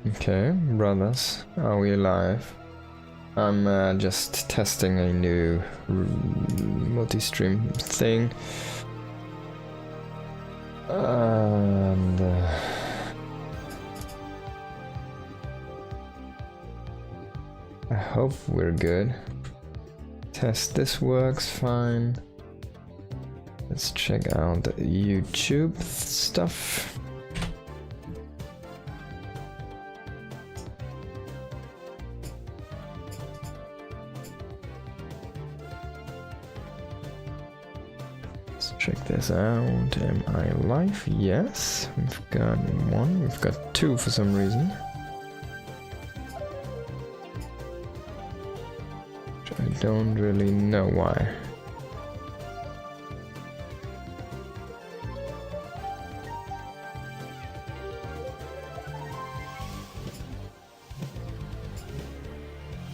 Okay, brothers, are we alive? I'm just testing a new multi-stream thing. And I hope we're good. Test this works fine. Let's check out the YouTube stuff. Check this out. Am I live? Yes. We've got one. We've got two for some reason. Which I don't really know why.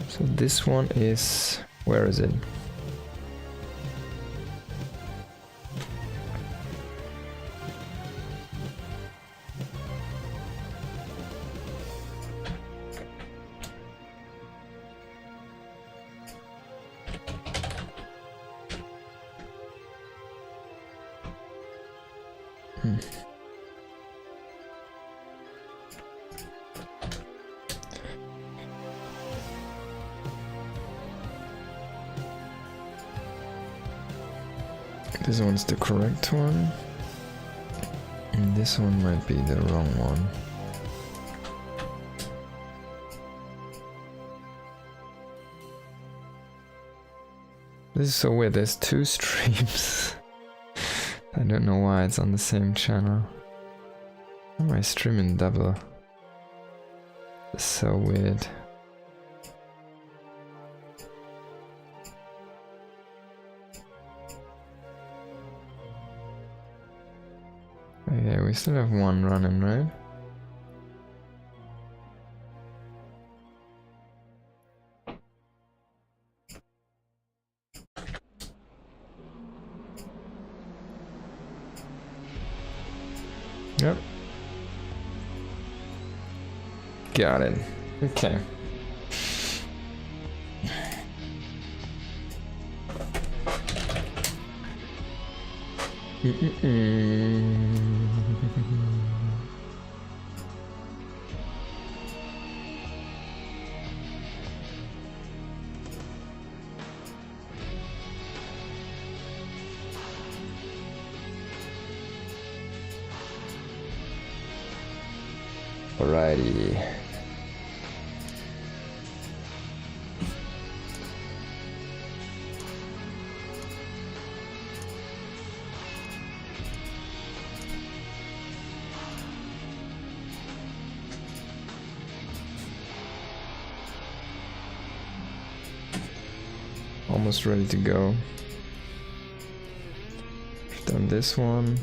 So this one is... where is it? This one's the correct one, and this one might be the wrong one. This is so weird, there's two streams. I don't know why it's on the same channel. Why am I streaming double? It's so weird. Okay, we still have one running, right? Yep. Got it. Okay. Alrighty. Almost ready to go. I've done this one.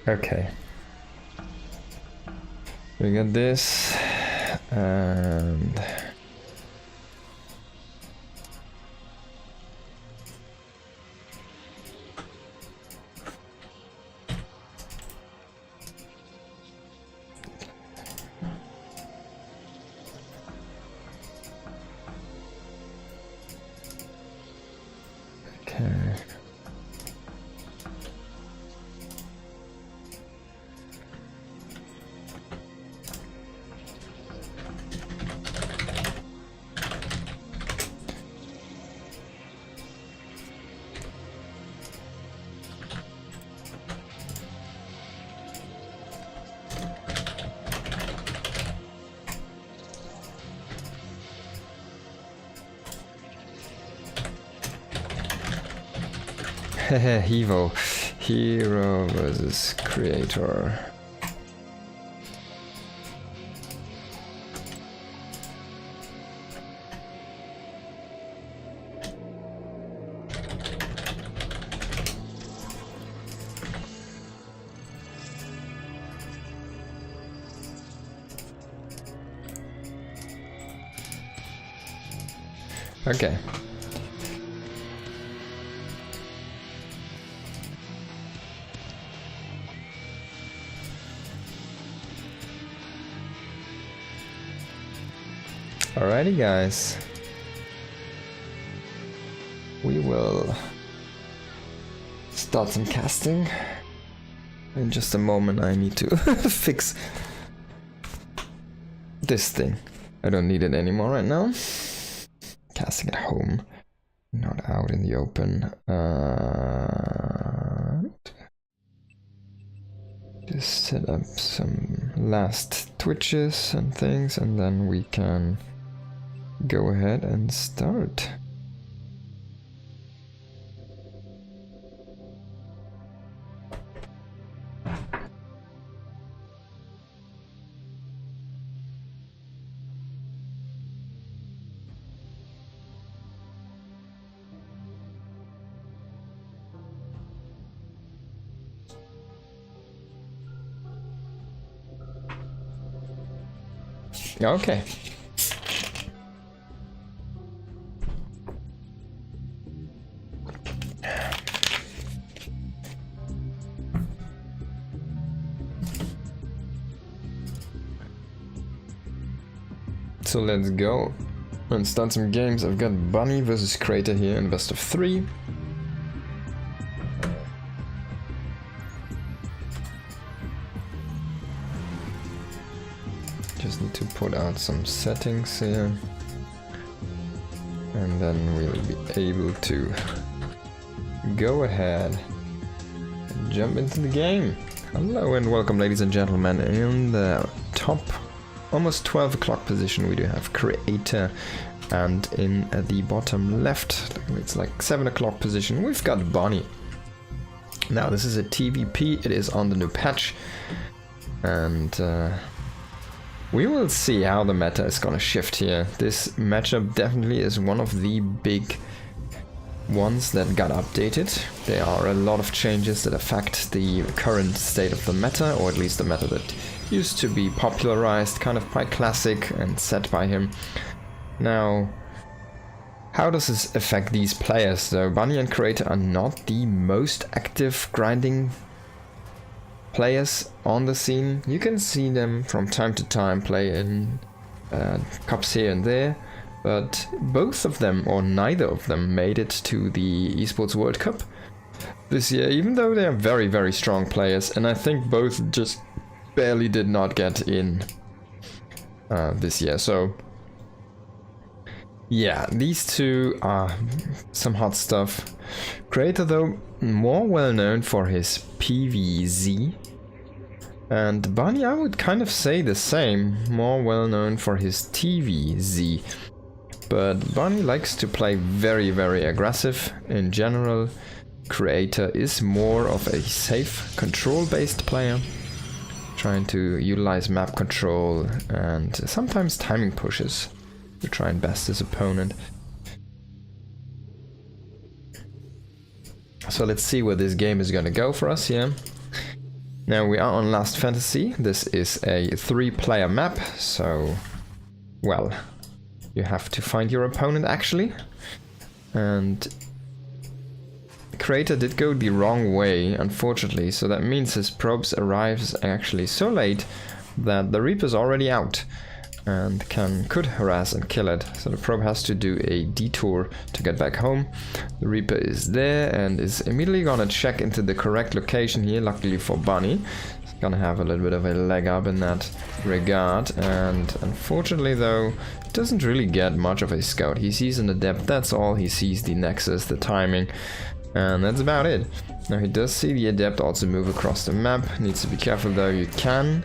Okay. We got this, and okay. Evo. Hero versus creator. Okay. Alrighty, guys. We will start some casting. In just a moment, I need to fix this thing. I don't need it anymore right now. Casting at home, not out in the open. Just set up some last twitches and things, and then we can go ahead and start. Okay. So let's go and start some games. I've got Bunny versus Crater here in best of 3. Just need to put out some settings here, and then we'll be able to go ahead and jump into the game. Hello and welcome, ladies and gentlemen. In the top almost 12 o'clock position we do have Creator, and in the bottom left, it's like 7 o'clock position, we've got Bunny. Now this is a TVP, it is on the new patch, and we will see how the meta is gonna shift here. This matchup definitely is one of the big ones that got updated. There are a lot of changes that affect the current state of the meta, or at least the meta that used to be popularized kind of by Classic and set by him. Now, how does this affect these players though? Bunny and Creator are not the most active grinding players on the scene. You can see them from time to time play in cups here and there, but both of them, or neither of them, made it to the Esports World Cup this year, even though they are very, very strong players, and I think both just barely did not get in this year. So yeah, these two are some hot stuff. Creator though, more well known for his PvZ, and Bunny, I would kind of say the same, more well known for his TvZ. But Bunny likes to play very, very aggressive in general. Creator is more of a safe, control-based player, trying to utilize map control and sometimes timing pushes to try and best his opponent. So let's see where this game is gonna go for us here. Now we are on Last Fantasy. This is a 3-player map, so, well, you have to find your opponent actually. And Creator did go the wrong way, unfortunately, so that means his probes arrives actually so late that the Reaper's already out and could harass and kill it. So the probe has to do a detour to get back home. The Reaper is there and is immediately gonna check into the correct location here, luckily for Bunny. He's gonna have a little bit of a leg up in that regard, and unfortunately though, doesn't really get much of a scout. He sees an Adept, that's all. He sees the Nexus, the timing, and that's about it. Now he does see the Adept also move across the map. Needs to be careful though. You can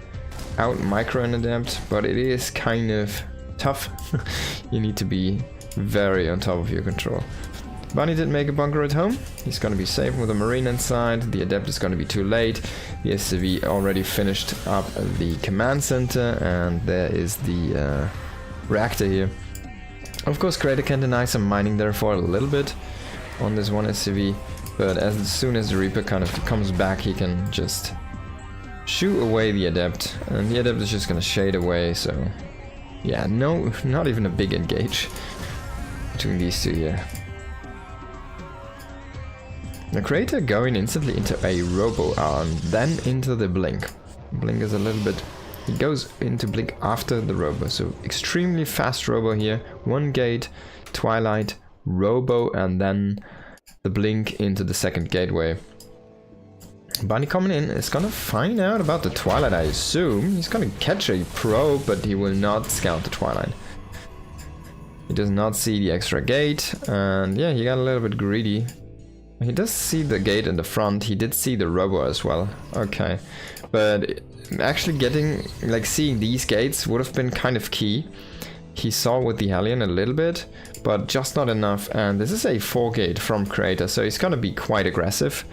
out micro an Adept, but it is kind of tough. You need to be very on top of your control. Bunny did make a bunker at home. He's gonna be safe with a marine inside. The adept is gonna be too late. The SCV already finished up the command center, and there is the reactor here. Of course, Creator can deny some mining there for a little bit on this one SCV, but as soon as the Reaper kind of comes back, he can just shoot away the adept, and the adept is just gonna shade away. So yeah, no, not even a big engage between these two here. The Creator going instantly into a Robo Arm, then into the Blink. Blink is a little bit... He goes into Blink after the Robo, so extremely fast Robo here. One gate, Twilight, Robo, and then the Blink into the second gateway. Bunny coming in is gonna find out about the Twilight, I assume. He's gonna catch a probe, but he will not scout the Twilight. He does not see the extra gate, and yeah, he got a little bit greedy. He does see the gate in the front. He did see the Robo as well. Okay, but actually getting, like, seeing these gates would have been kind of key. He saw with the Hellion a little bit, but just not enough. And this is a 4 gate from Creator, so he's gonna be quite aggressive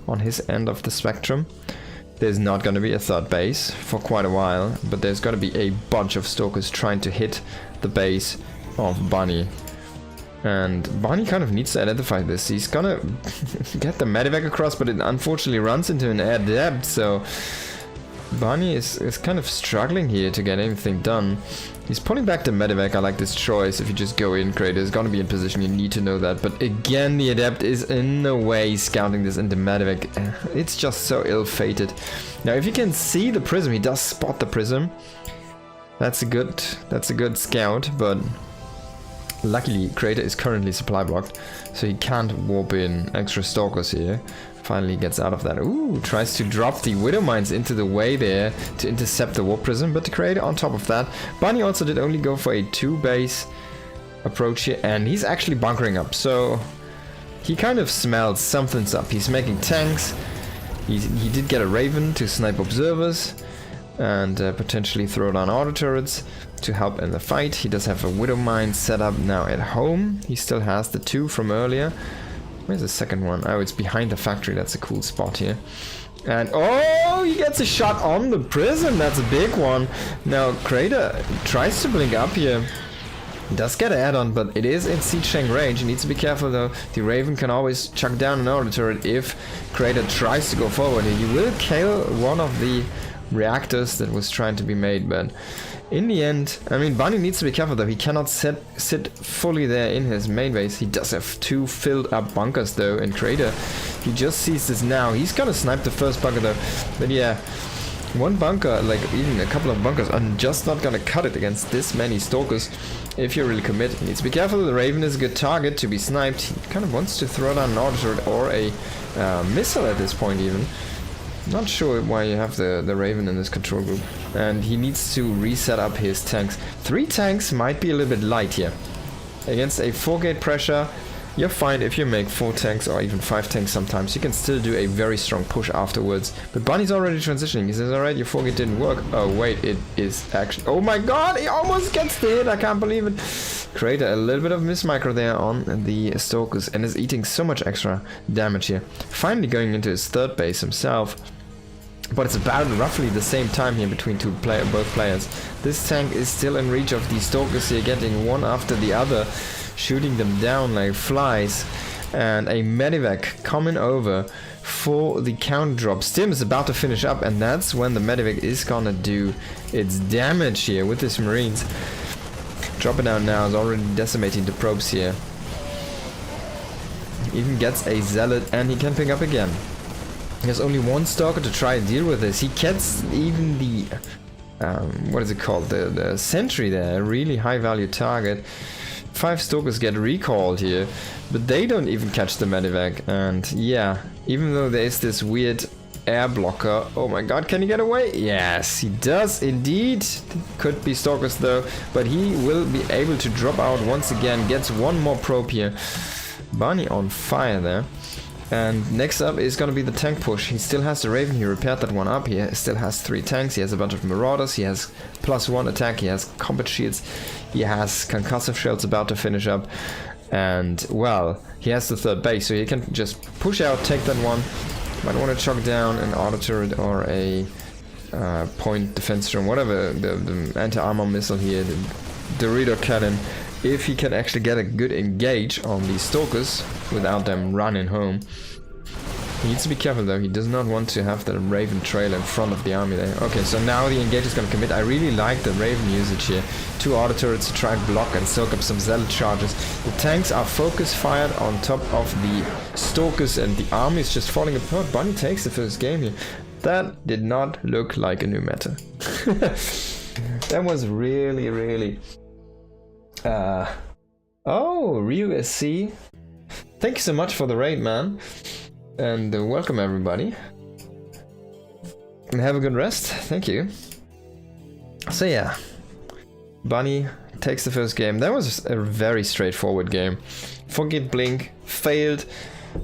on his end of the spectrum. There's not gonna be a third base for quite a while, but there's gonna be a bunch of Stalkers trying to hit the base of Bunny. And Bunny kind of needs to identify this. He's gonna get the Medivac across, but it unfortunately runs into an adept, so Bunny is kind of struggling here to get anything done. He's pulling back the Medivac. I like this choice. If you just go in, Creator is gonna be in position. You need to know that. But again, the adept is in no way scouting this into Medivac. It's just so ill-fated. Now, if you can see the prism, he does spot the prism. That's a good scout, but luckily, Creator is currently supply blocked, so he can't warp in extra Stalkers here. Finally gets out of that. Ooh, tries to drop the Widow Mines into the way there to intercept the Warp Prism, but the Creator on top of that. Bunny also did only go for a 2-base approach here, and he's actually bunkering up, so he kind of smells something's up. He's making tanks. He did get a Raven to snipe observers and potentially throw down auto turrets to help in the fight. He does have a Widow Mine set up now at home. He still has the 2 from earlier. Where's the second one? Oh, it's behind the factory. That's a cool spot here. And oh, he gets a shot on the prism. That's a big one. Now, Creator tries to blink up here. He does get an add-on, but it is in siege tank range. He needs to be careful though. The Raven can always chuck down an auto turret if Creator tries to go forward. And he will kill one of the reactors that was trying to be made, but in the end, I mean, Bunny needs to be careful though. He cannot sit fully there in his main base. He does have 2 filled up bunkers though, and Creator, he just sees this now. He's gonna snipe the first bunker though, but yeah, one bunker, like even a couple of bunkers, are just not gonna cut it against this many Stalkers if you really commit. He needs to be careful. The Raven is a good target to be sniped. He kind of wants to throw down an auto turret or a missile at this point even. Not sure why you have the Raven in this control group. And he needs to reset up his tanks. 3 tanks might be a little bit light here. Against a 4-gate pressure, you're fine if you make 4 tanks or even 5 tanks sometimes. You can still do a very strong push afterwards. But Bunny's already transitioning. He says, alright, your 4-gate didn't work. Oh wait, it is actually... Oh my god, he almost gets the hit. I can't believe it. Creator a little bit of mismicro there on the Stalkers and is eating so much extra damage here. Finally going into his 3rd base himself. But it's about roughly the same time here between both players. This tank is still in reach of the Stalkers here, getting one after the other, shooting them down like flies. And a Medivac coming over for the counter drop. Stim is about to finish up, and that's when the Medivac is gonna do its damage here with his Marines. Drop it down now, is already decimating the probes here. Even gets a Zealot, and he can pick up again. There's only one Stalker to try and deal with this. He gets even the, what is it called? The Sentry there, a really high value target. 5 Stalkers get recalled here, but they don't even catch the Medivac. And yeah, even though there is this weird air blocker, oh my god, can he get away? Yes, he does indeed. Could be Stalkers though, but he will be able to drop out once again. Gets one more probe here. Bunny on fire there. And next up is gonna be the tank push. He still has the Raven, he repaired that one up. He still has 3 tanks, he has a bunch of Marauders, he has +1 attack, he has combat shields, he has concussive shells about to finish up. And, well, he has the third base, so he can just push out, take that one. Might want to chuck down an auto turret or a point defense drone, whatever, the anti-armor missile here, the Dorito cannon. If he can actually get a good engage on these stalkers without them running home. He needs to be careful though, he does not want to have the Raven trail in front of the army there. Okay, so now the engage is going to commit. I really like the Raven usage here. 2 auto turrets to try and block and soak up some zealot charges. The tanks are focus fired on top of the stalkers and the army is just falling apart. Bunny takes the first game here. That did not look like a new meta. That was really, really... Oh, Ryu SC. Thank you so much for the raid, man. And welcome everybody. And have a good rest. Thank you. So yeah. Bunny takes the first game. That was a very straightforward game. Forget Blink. Failed.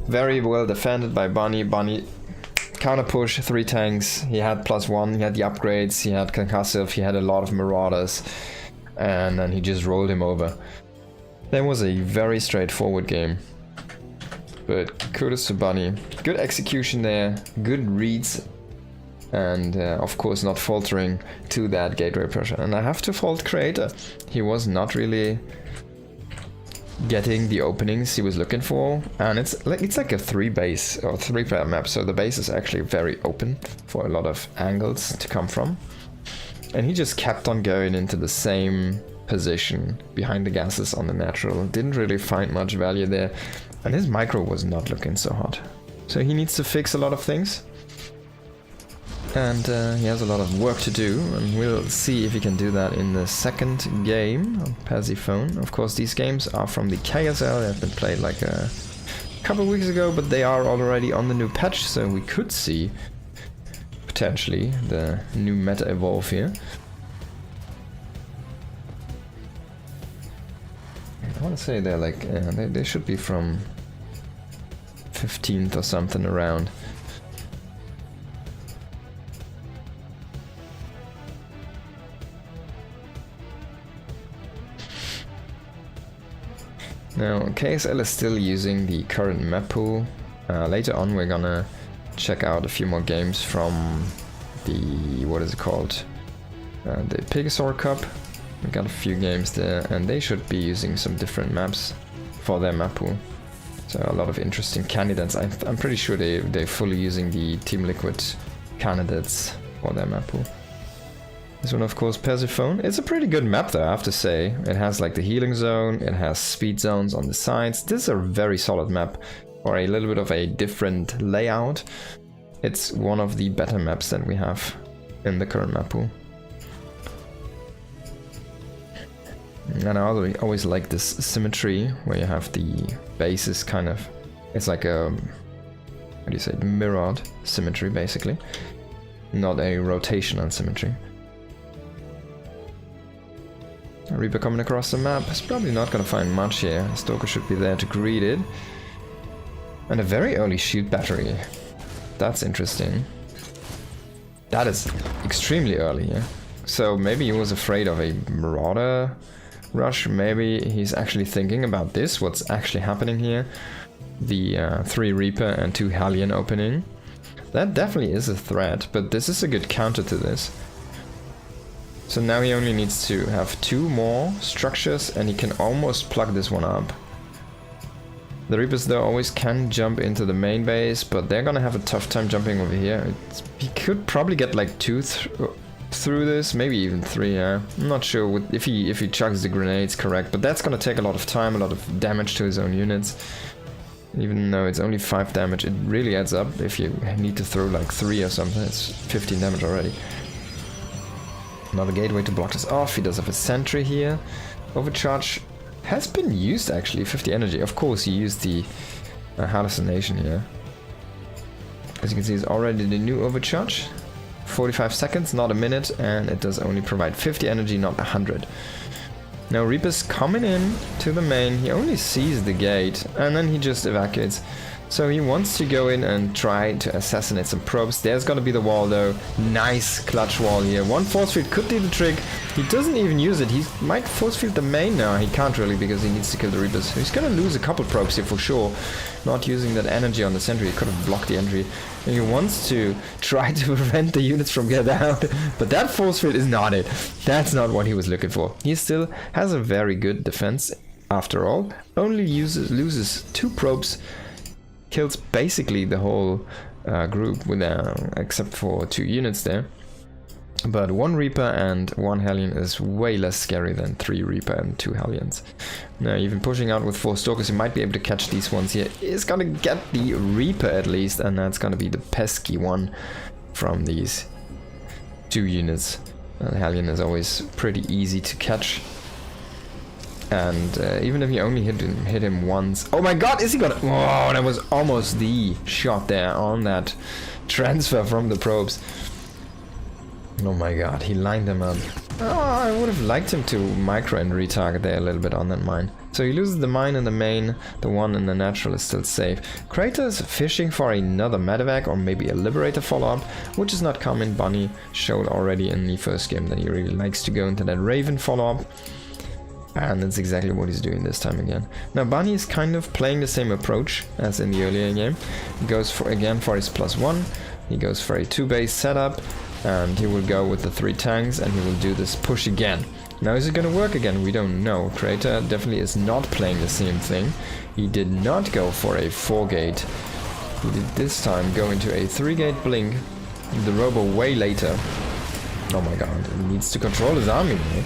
Very well defended by Bunny. Bunny counter push, 3 tanks. He had +1. He had the upgrades. He had concussive. He had a lot of marauders. And then he just rolled him over. That was a very straightforward game. But kudos to Bunny. Good execution there, good reads, and of course not faltering to that gateway pressure. And I have to fault Creator. He was not really getting the openings he was looking for, and it's like a 3-base or 3-player map, so the base is actually very open for a lot of angles to come from. And he just kept on going into the same position behind the gases on the natural. Didn't really find much value there. And his micro was not looking so hot. So he needs to fix a lot of things. And he has a lot of work to do. And we'll see if he can do that in the second game on Persephone. Of course, these games are from the KSL. They have been played like a couple of weeks ago, but they are already on the new patch. So we could see potentially the new meta evolve here. I want to say they're like, they should be from 15th or something around. Now, KSL is still using the current map pool. Later on we're gonna check out a few more games from the, what is it called? The Pegasaur Cup. We got a few games there, and they should be using some different maps for their map pool. So a lot of interesting candidates. I'm pretty sure they're fully using the Team Liquid candidates for their map pool. This one, of course, Persephone. It's a pretty good map though, I have to say. It has like the healing zone, it has speed zones on the sides. This is a very solid map for a little bit of a different layout. It's one of the better maps that we have in the current map pool. And I always like this symmetry where you have the bases kind of, it's like a, what do you say, mirrored symmetry basically, not a rotational symmetry. Reaper coming across the map is probably not going to find much here. Stalker should be there to greet it. And a very early shield battery. That's interesting. That is extremely early, yeah. So maybe he was afraid of a Marauder rush. Maybe he's actually thinking about this, what's actually happening here. The 3 Reaper and 2 Hellion opening. That definitely is a threat, but this is a good counter to this. So now he only needs to have 2 more structures and he can almost plug this one up. The Reapers though always can jump into the main base, but they're gonna have a tough time jumping over here. He could probably get like 2 through this, maybe even 3, yeah. I'm not sure if he chucks the grenades correct, but that's gonna take a lot of time, a lot of damage to his own units. Even though it's only 5 damage, it really adds up. If you need to throw like 3 or something, it's 15 damage already. Another gateway to block this off. He does have a sentry here. Overcharge has been used actually, 50 energy. Of course he used the hallucination here. As you can see, it's already the new overcharge. 45 seconds, not a minute, and it does only provide 50 energy, not 100. Now Reaper's coming in to the main. He only sees the gate and then he just evacuates. So he wants to go in and try to assassinate some probes. There's gonna be the wall though. Nice clutch wall here. One force field could do the trick. He doesn't even use it. He might force field the main now. He can't really because he needs to kill the Reapers. He's gonna lose a couple probes here for sure. Not using that energy on the sentry. He could have blocked the entry. And he wants to try to prevent the units from getting out. But that force field is not it. That's not what he was looking for. He still has a very good defense after all. Only loses 2 probes. Kills basically the whole group with except for 2 units there. But 1 Reaper and 1 Hellion is way less scary than 3 Reaper and 2 Hellions. Now even pushing out with 4 Stalkers, you might be able to catch these ones here. He's gonna get the Reaper at least, and that's gonna be the pesky one from these 2 units. Hellion is always pretty easy to catch. And even if you only hit him once... Oh my god, is he gonna... Oh, that was almost the shot there on that transfer from the probes. Oh my god, he lined them up. Oh, I would have liked him to micro and retarget there a little bit on that mine. So he loses the mine in the main, the one in the natural is still safe. Kratos fishing for another medevac or maybe a liberator follow-up, which is not common. Bunny showed already in the first game that he really likes to go into that Raven follow-up. And that's exactly what he's doing this time again. Now Bunny is kind of playing the same approach as in the earlier game. He goes for his +1, he goes for a 2-base setup, and he will go with the 3 tanks and he will do this push again. Now is it gonna work again? We don't know. Creator definitely is not playing the same thing. He did not go for a 4-gate. He did this time go into a 3-gate blink, the Robo way later. Oh my god, he needs to control his army here.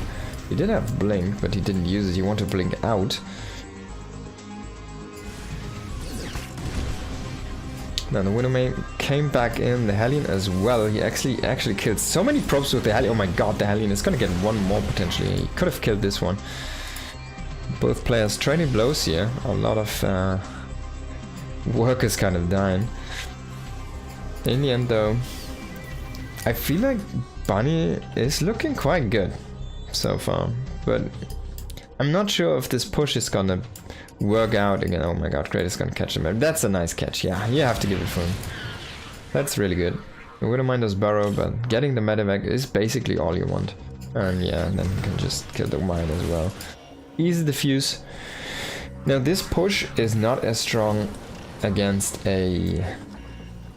He did have blink, but he didn't use it. He wanted to blink out. Now the Widowmain came back in, the Hellion as well. He actually killed so many probes with the Hellion. Oh my god, the Hellion is gonna get 1 more potentially. He could have killed this one. Both players trading blows here. A lot of workers kind of dying. In the end though, I feel like Bunny is looking quite good so far, but I'm not sure if this push is gonna work out again. Oh my god, Kratos gonna catch him. That's a nice catch, yeah, you have to give it for him. That's really good. I wouldn't mind those burrow, but getting the medevac is basically all you want. And yeah, then you can just kill the mine as well. Easy defuse. Now this push is not as strong against a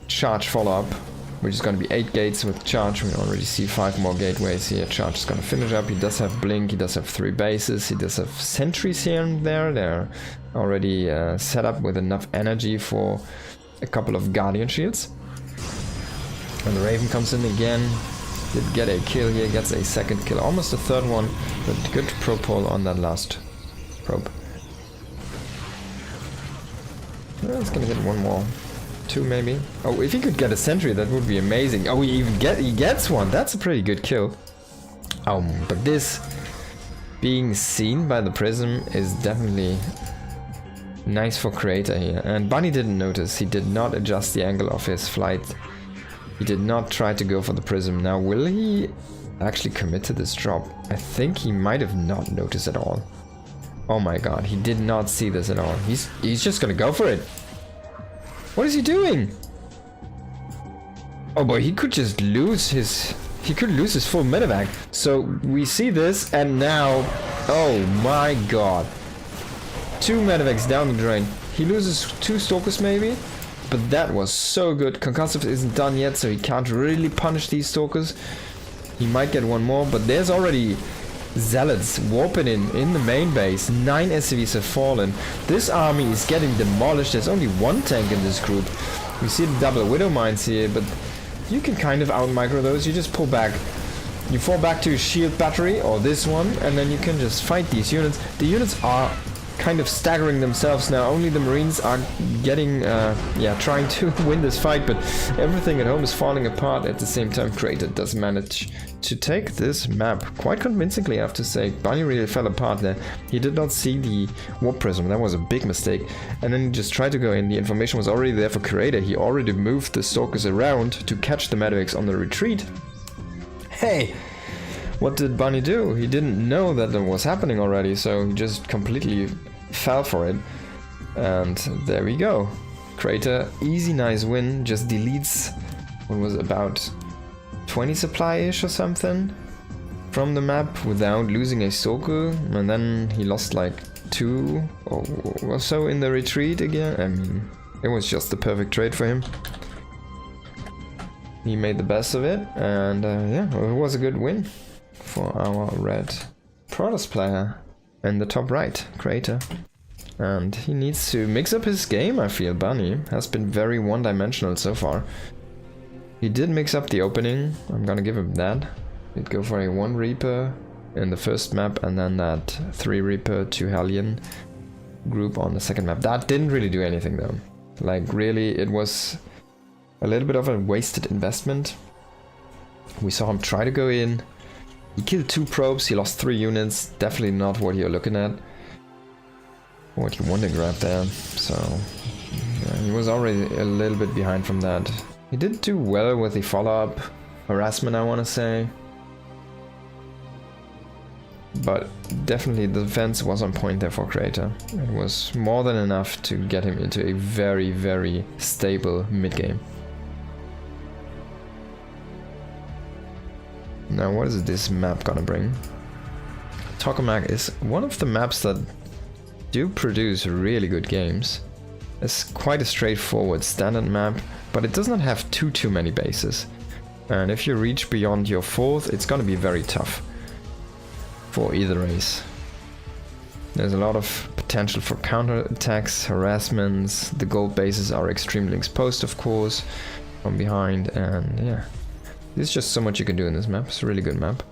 charge follow-up, which is going to be 8 gates with charge. We already see 5 more gateways here. Charge is going to finish up. He does have blink, he does have 3 bases, he does have sentries here and there. They're already set up with enough energy for a couple of guardian shields. And the Raven comes in again. Did get a kill here, gets a 2nd kill, almost a 3rd one, but good probe pull on that last probe. Well, it's gonna get 1 more. 2 maybe. Oh, if he could get a sentry, that would be amazing. Oh, he gets one. That's a pretty good kill. But this being seen by the prism is definitely nice for Creator here. And Bunny didn't notice. He did not adjust the angle of his flight. He did not try to go for the prism. Now, will he actually commit to this drop? I think he might have not noticed at all. Oh my god, he did not see this at all. He's just gonna go for it. What is he doing? Oh boy, he could just lose his... He could lose his full medevac. So we see this and now... Oh my god. 2 medevacs down the drain. He loses 2 Stalkers maybe? But that was so good. Concussive isn't done yet, so he can't really punish these Stalkers. He might get 1 more, but there's already... Zealots warping in the main base. 9 SCVs have fallen. This army is getting demolished. There's only 1 tank in this group. We see the double Widow mines here, but you can kind of out micro those. You just pull back. You fall back to a shield battery or this one, and then you can just fight these units. The units are kind of staggering themselves now. Only the Marines are getting, trying to win this fight, but everything at home is falling apart. At the same time, Creator does manage to take this map quite convincingly, I have to say. Bunny really fell apart there. He did not see the warp prism. That was a big mistake. And then he just tried to go in. The information was already there for Creator. He already moved the Stalkers around to catch the medevacs on the retreat. Hey! What did Bunny do? He didn't know that it was happening already, so he just completely fell for it. And there we go. Crater, easy, nice win. Just deletes what was about 20 supply-ish or something from the map without losing a Soku, and then he lost like 2 or so in the retreat again. I mean, it was just the perfect trade for him. He made the best of it, and yeah, it was a good win for our red Protoss player in the top right, Crater. And he needs to mix up his game, I feel. Bunny has been very one-dimensional so far. He did mix up the opening, I'm gonna give him that. He'd go for a 1 Reaper in the first map and then that 3 Reaper 2 Hellion group on the second map. That didn't really do anything though. Like really, it was a little bit of a wasted investment. We saw him try to go in. He killed 2 probes, he lost 3 units. Definitely not what you're looking at. What you want to grab there. So yeah, he was already a little bit behind from that. He did do well with the follow-up harassment, I want to say. But definitely the defense was on point there for Crater. It was more than enough to get him into a very, very stable mid-game. Now what is this map gonna bring? Tokamak is one of the maps that do produce really good games. It's quite a straightforward standard map, but it does not have too many bases. And if you reach beyond your 4th, it's gonna be very tough for either race. There's a lot of potential for counterattacks, harassments. The gold bases are extremely exposed, of course, from behind, and yeah. There's just so much you can do in this map. It's a really good map.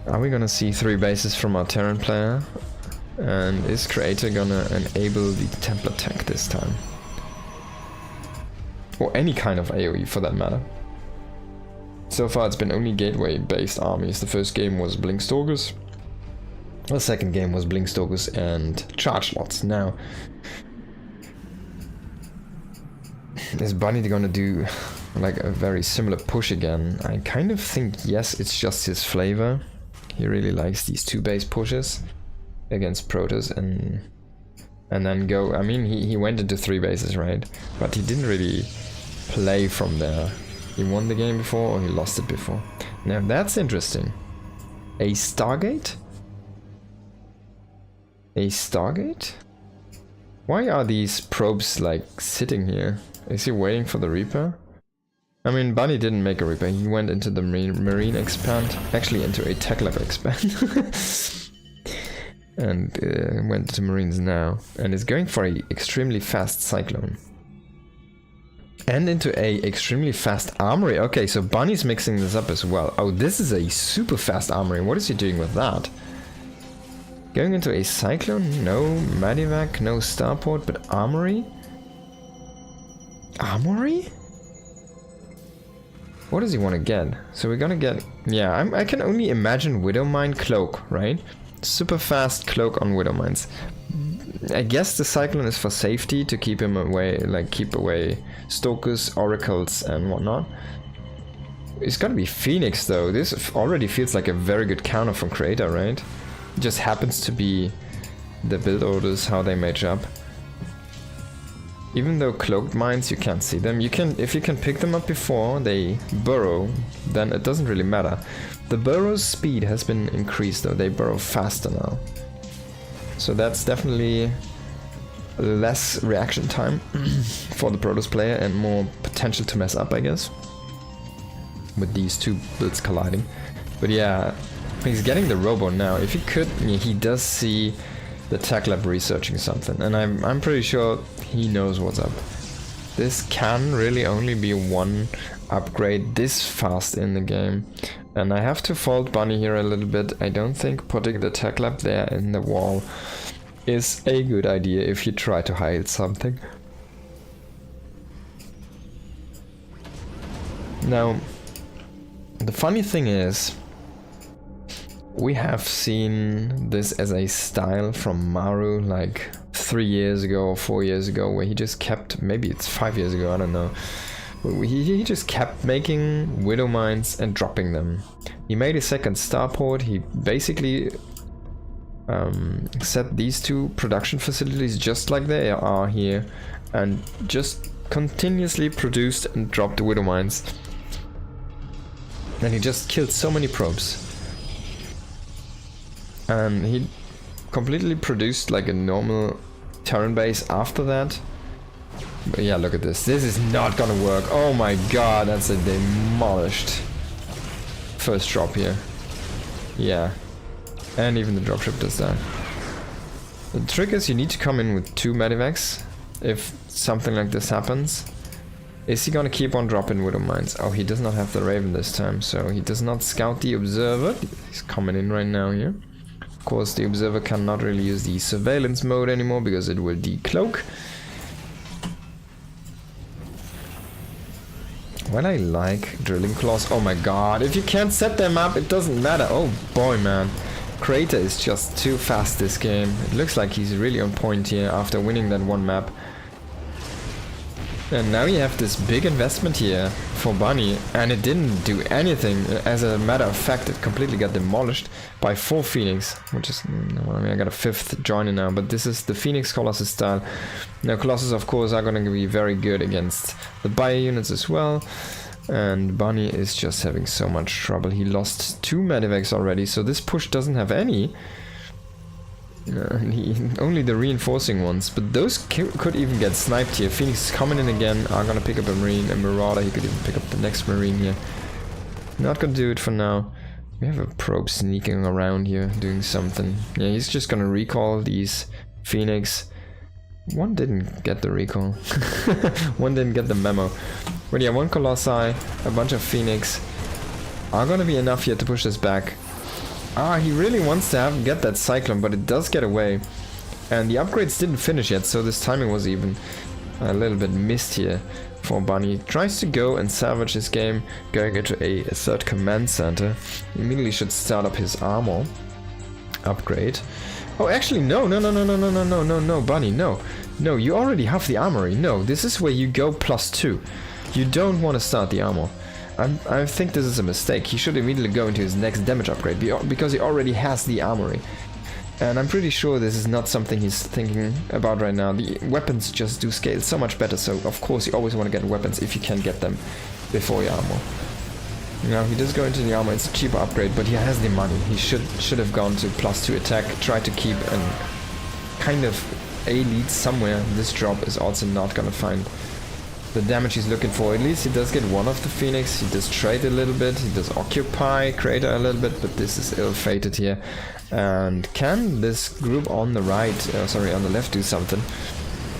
Are we gonna see 3 bases from our Terran player? And is Creator gonna enable the Templar tech this time? Or any kind of AoE for that matter. So far it's been only gateway based armies. The first game was Blinkstalkers. The second game was Blinkstalkers and Charge Lots. Now, is Bunny gonna do like a very similar push again? I kind of think yes, it's just his flavor. He really likes these 2 base pushes against Protoss and then go. I mean, he went into 3 bases, right? But he didn't really play from there. He won the game before or he lost it before. Now that's interesting. A Stargate? A Stargate? Why are these probes like sitting here? Is he waiting for the Reaper? I mean, Bunny didn't make a Reaper, he went into the Marine expand, actually into a Tech Lab expand. And went to Marines now, and is going for a extremely fast Cyclone. And into a extremely fast Armory. Okay, so Bunny's mixing this up as well. Oh, this is a super fast Armory, what is he doing with that? Going into a Cyclone, no Medivac, no Starport, but Armory? Armory? What does he want to get? So we're gonna get... Yeah, I can only imagine Widowmine Cloak, right? Super fast Cloak on Widowmines. I guess the Cyclone is for safety, to keep him away, like keep away Stalkers, Oracles and whatnot. It's gonna be Phoenix though. This already feels like a very good counter from Creator, right? It just happens to be the build orders, how they match up. Even though cloaked mines, you can't see them. You can, if you can pick them up before they burrow, then it doesn't really matter. The burrow's speed has been increased though, they burrow faster now. So that's definitely less reaction time for the Protoss player and more potential to mess up, I guess, with these 2 builds colliding. But yeah, he's getting the Robo now. If he could, he does see the Tech Lab researching something, and I'm pretty sure he knows what's up. This can really only be 1 upgrade this fast in the game, and I have to fault Bunny here a little bit. I don't think putting the Tech Lab there in the wall is a good idea if you try to hide something. Now, the funny thing is, we have seen this as a style from Maru like 3 years ago or 4 years ago, where he just kept, maybe it's 5 years ago, I don't know. He just kept making Widow Mines and dropping them. He made a second Starport, he basically set these two production facilities just like they are here, and just continuously produced and dropped the Widow Mines. And he just killed so many probes. And he completely produced like a normal Terran base after that. But yeah, look at this. This is not gonna work. Oh my god, that's a demolished first drop here. Yeah. And even the dropship does that. The trick is you need to come in with 2 medivacs if something like this happens. Is he gonna keep on dropping Widow Mines? Oh, he does not have the Raven this time, so he does not scout the Observer. He's coming in right now here. Of course, the Observer cannot really use the surveillance mode anymore because it will decloak. Well, I like drilling claws. Oh my god, if you can't set them up, it doesn't matter. Oh boy, man. Crater is just too fast this game. It looks like he's really on point here after winning that one map. And now you have this big investment here for Bunny, and it didn't do anything. As a matter of fact, it completely got demolished by 4 Phoenix, which is, well, I mean, I got a 5th joiner now, but this is the Phoenix Colossus style. Now Colossus, of course, are going to be very good against the bio units as well. And Bunny is just having so much trouble. He lost 2 medivacs already, so this push doesn't have any. Only the reinforcing ones, but those could even get sniped here. Phoenix is coming in again, are gonna pick up a Marine, a Marauder, he could even pick up the next Marine here. Not gonna do it for now. We have a probe sneaking around here, doing something. Yeah, he's just gonna recall these Phoenix. One didn't get the recall. One didn't get the memo. But yeah, 1 Colossi, a bunch of Phoenix are gonna be enough here to push this back. Ah, he really wants to get that Cyclone, but it does get away. And the upgrades didn't finish yet, so this timing was even a little bit missed here for Bunny. Tries to go and salvage his game, going into a 3rd command center. Immediately should start up his armor upgrade. Oh, actually, no, Bunny, no. No, you already have the armory. No, this is where you go +2. You don't want to start the armor. I think this is a mistake. He should immediately go into his next damage upgrade because he already has the armory. And I'm pretty sure this is not something he's thinking about right now. The weapons just do scale so much better, so of course you always want to get weapons if you can get them before your armor. Now he does go into the armor, it's a cheaper upgrade, but he has the money. He should have gone to +2 attack, try to keep an kind of a lead somewhere. This drop is also not gonna find the damage he's looking for. At least he does get one of the Phoenix, he does trade a little bit, he does occupy Crater a little bit, but this is ill-fated here. And can this group on the right, sorry, on the left do something?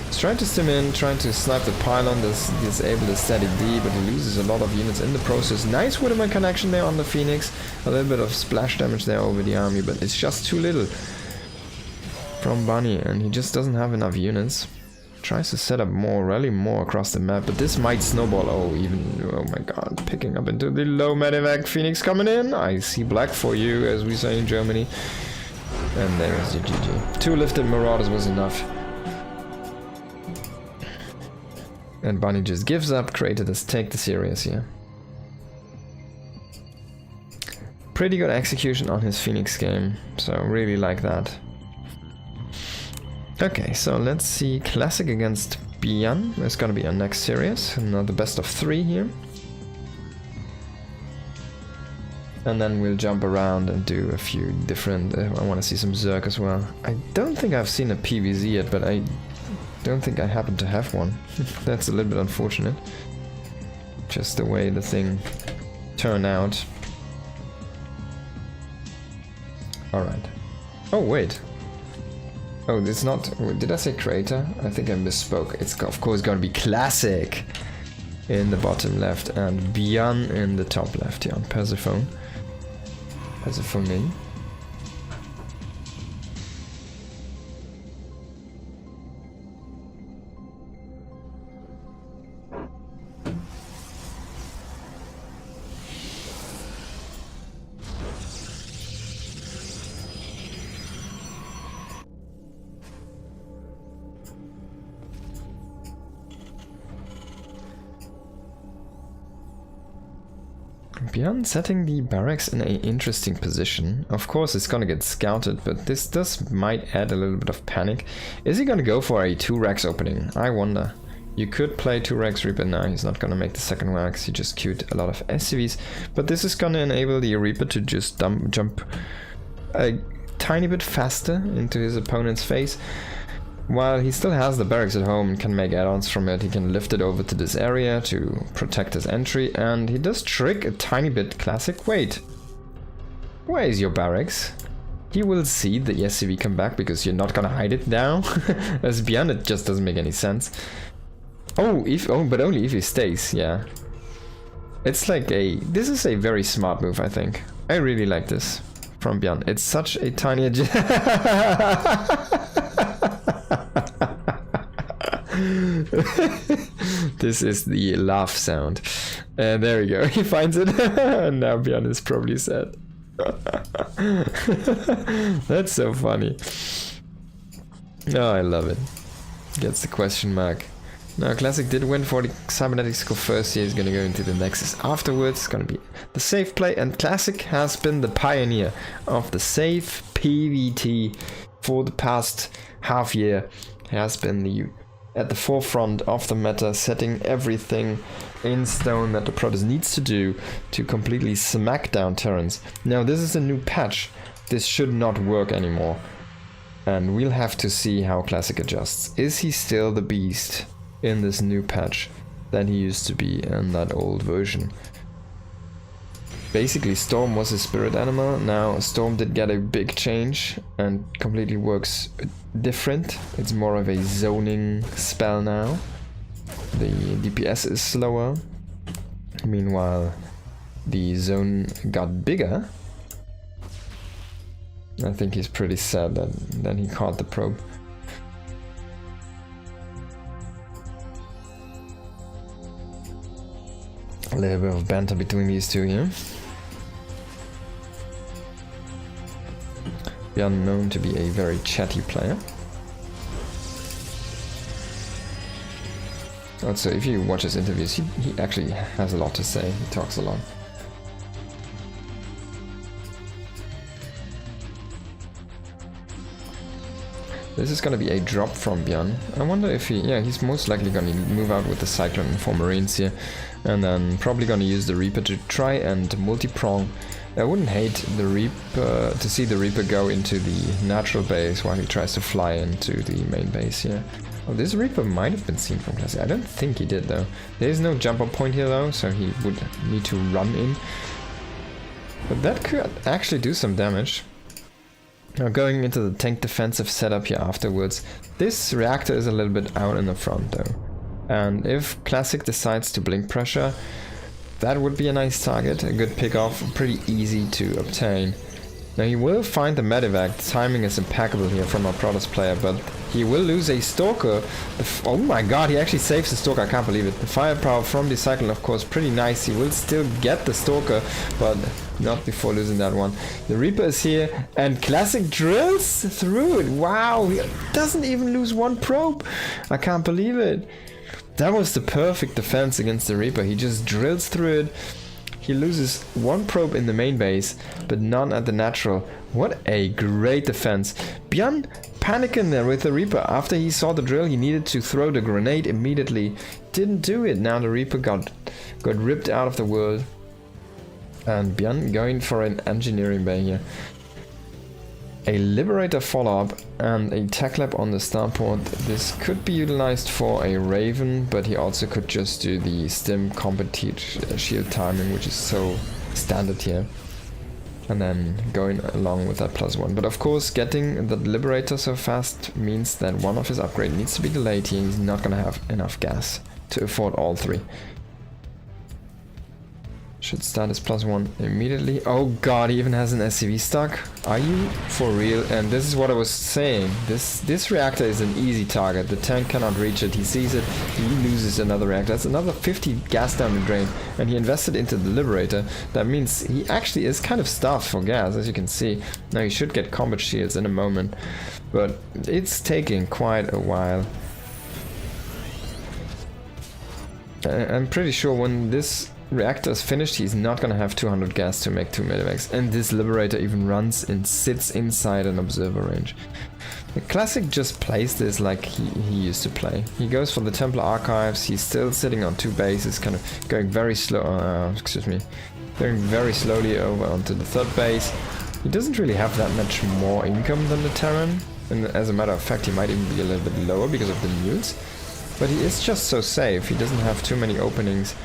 He's trying to stim in, trying to snipe the pylon, disable the static D, but he loses a lot of units in the process. Nice Widowman connection there on the Phoenix, a little bit of splash damage there over the army, but it's just too little from Bunny, and he just doesn't have enough units. Tries to set up more, rally more across the map, but this might snowball. Oh, oh my god, picking up into the low medevac. Phoenix coming in. I see black for you, as we say in Germany. And there is the GG. 2 lifted Marauders was enough. And Bunny just gives up. Crater does take the series here. Pretty good execution on his Phoenix game, so really like that. Okay, so let's see. Classic against Bian is gonna be our next series. Another best of 3 here. And then we'll jump around and do a few different... I want to see some Zerg as well. I don't think I've seen a PVZ yet, but I don't think I happen to have one. That's a little bit unfortunate. Just the way the thing turned out. Alright. Oh, wait. Oh, it's not... Did I say Crater? I think I misspoke. It's of course going to be Classic in the bottom left and Bian in the top left here on Persephone. Persephone in. Beyond setting the barracks in an interesting position. Of course it's gonna get scouted, but this might add a little bit of panic. Is he gonna go for a 2 racks opening? I wonder. You could play 2 racks Reaper now, he's not gonna make the second racks, he just queued a lot of SCVs. But this is gonna enable the Reaper to just jump a tiny bit faster into his opponent's face. While he still has the barracks at home and can make add-ons from it, he can lift it over to this area to protect his entry, and he does trick a tiny bit Classic. Wait, where is your barracks? He will see the SCV come back because you're not gonna hide it now. As beyond, it just doesn't make any sense. Oh, but only if he stays, yeah. It's like this is a very smart move, I think. I really like this from Beyond. It's such a tiny This is the laugh sound. There we go. He finds it. And now Björn is probably sad. That's so funny. Oh, I love it. Gets the question mark. Now, Classic did win for the Cybernetics go first. He's gonna go into the Nexus afterwards. It's gonna be the safe play, and Classic has been the pioneer of the safe PvT for the past half year. He has been at the forefront of the meta, setting everything in stone that the Protoss needs to do to completely smack down Terrans. Now, this is a new patch. This should not work anymore. And we'll have to see how Classic adjusts. Is he still the beast in this new patch than he used to be in that old version? Basically, Storm was a spirit animal. Now, Storm did get a big change and completely works different. It's more of a zoning spell now. The DPS is slower. Meanwhile, the zone got bigger. I think he's pretty sad that then he caught the probe. A little bit of banter between these two here. Beyond known to be a very chatty player. Also, if you watch his interviews, he actually has a lot to say. He talks a lot. This is gonna be a drop from Björn. I wonder if he's most likely gonna move out with the Cyclone for Marines here. And then probably gonna use the Reaper to try and multi-prong. I wouldn't hate the Reaper, to see the Reaper go into the natural base while he tries to fly into the main base here. Oh, this Reaper might have been seen from Classic. I don't think he did though. There is no jump up point here though, so he would need to run in. But that could actually do some damage. Now going into the tank defensive setup here afterwards, this reactor is a little bit out in the front though. And if Classic decides to blink pressure, that would be a nice target, a good pick off, pretty easy to obtain. Now he will find the medevac, the timing is impeccable here from our Protoss player, but he will lose a Stalker. Oh my god, he actually saves the Stalker, I can't believe it. The firepower from the Cyclone, of course, pretty nice. He will still get the Stalker, but not before losing that one. The Reaper is here, and Classic drills through it. Wow, he doesn't even lose one probe. I can't believe it. That was the perfect defense against the Reaper. He just drills through it. He loses one probe in the main base, but none at the natural. What a great defense. Björn panicking there with the Reaper. After he saw the drill, he needed to throw the grenade immediately. Didn't do it. Now the Reaper got ripped out of the world. And Björn going for an engineering bay here. A Liberator follow-up and a tech lab on the starport. This could be utilized for a Raven, but he also could just do the stim combat shield timing, which is so standard here. And then going along with that +1. But of course, getting the Liberator so fast means that one of his upgrades needs to be delayed. He's not gonna have enough gas to afford all three. Should start his +1 immediately. Oh god, he even has an SCV stock. Are you for real? And this is what I was saying. This reactor is an easy target. The tank cannot reach it. He sees it. He loses another reactor. That's another 50 gas down the drain. And he invested into the Liberator. That means he actually is kind of starved for gas, as you can see. Now he should get combat shields in a moment. But it's taking quite a while. I'm pretty sure when this reactor is finished, he's not gonna have 200 gas to make 2 medivacs. And this Liberator even runs and sits inside an observer range. The Classic just plays this like he used to play. He goes for the Templar Archives, he's still sitting on 2 bases, kind of going very slow, going very slowly over onto the 3rd base. He doesn't really have that much more income than the Terran, and as a matter of fact he might even be a little bit lower because of the mules. But he is just so safe, he doesn't have too many openings.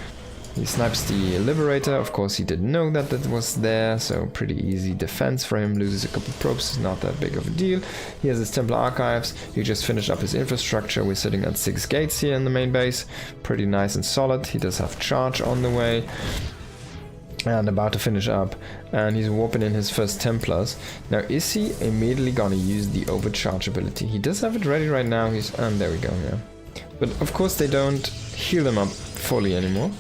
He snipes the Liberator, of course he didn't know that that was there, so pretty easy defense for him, loses a couple probes, it's not that big of a deal. He has his Templar Archives, he just finished up his infrastructure, we're sitting at 6 gates here in the main base, pretty nice and solid. He does have charge on the way, and about to finish up, and he's warping in his first Templars. Now is he immediately gonna use the overcharge ability? He does have it ready right now, and there we go, yeah. But of course they don't heal them up fully anymore.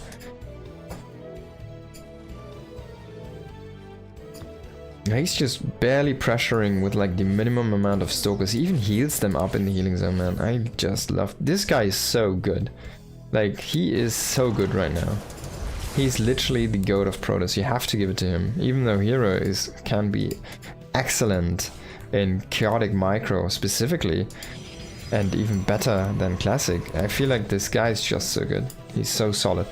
He's just barely pressuring with like the minimum amount of Stalkers. He even heals them up in the healing zone, man. I just love... This guy is so good. Like, he is so good right now. He's literally the goat of Protoss. You have to give it to him. Even though Hero can be excellent in Chaotic Micro specifically, and even better than Classic, I feel like this guy is just so good. He's so solid.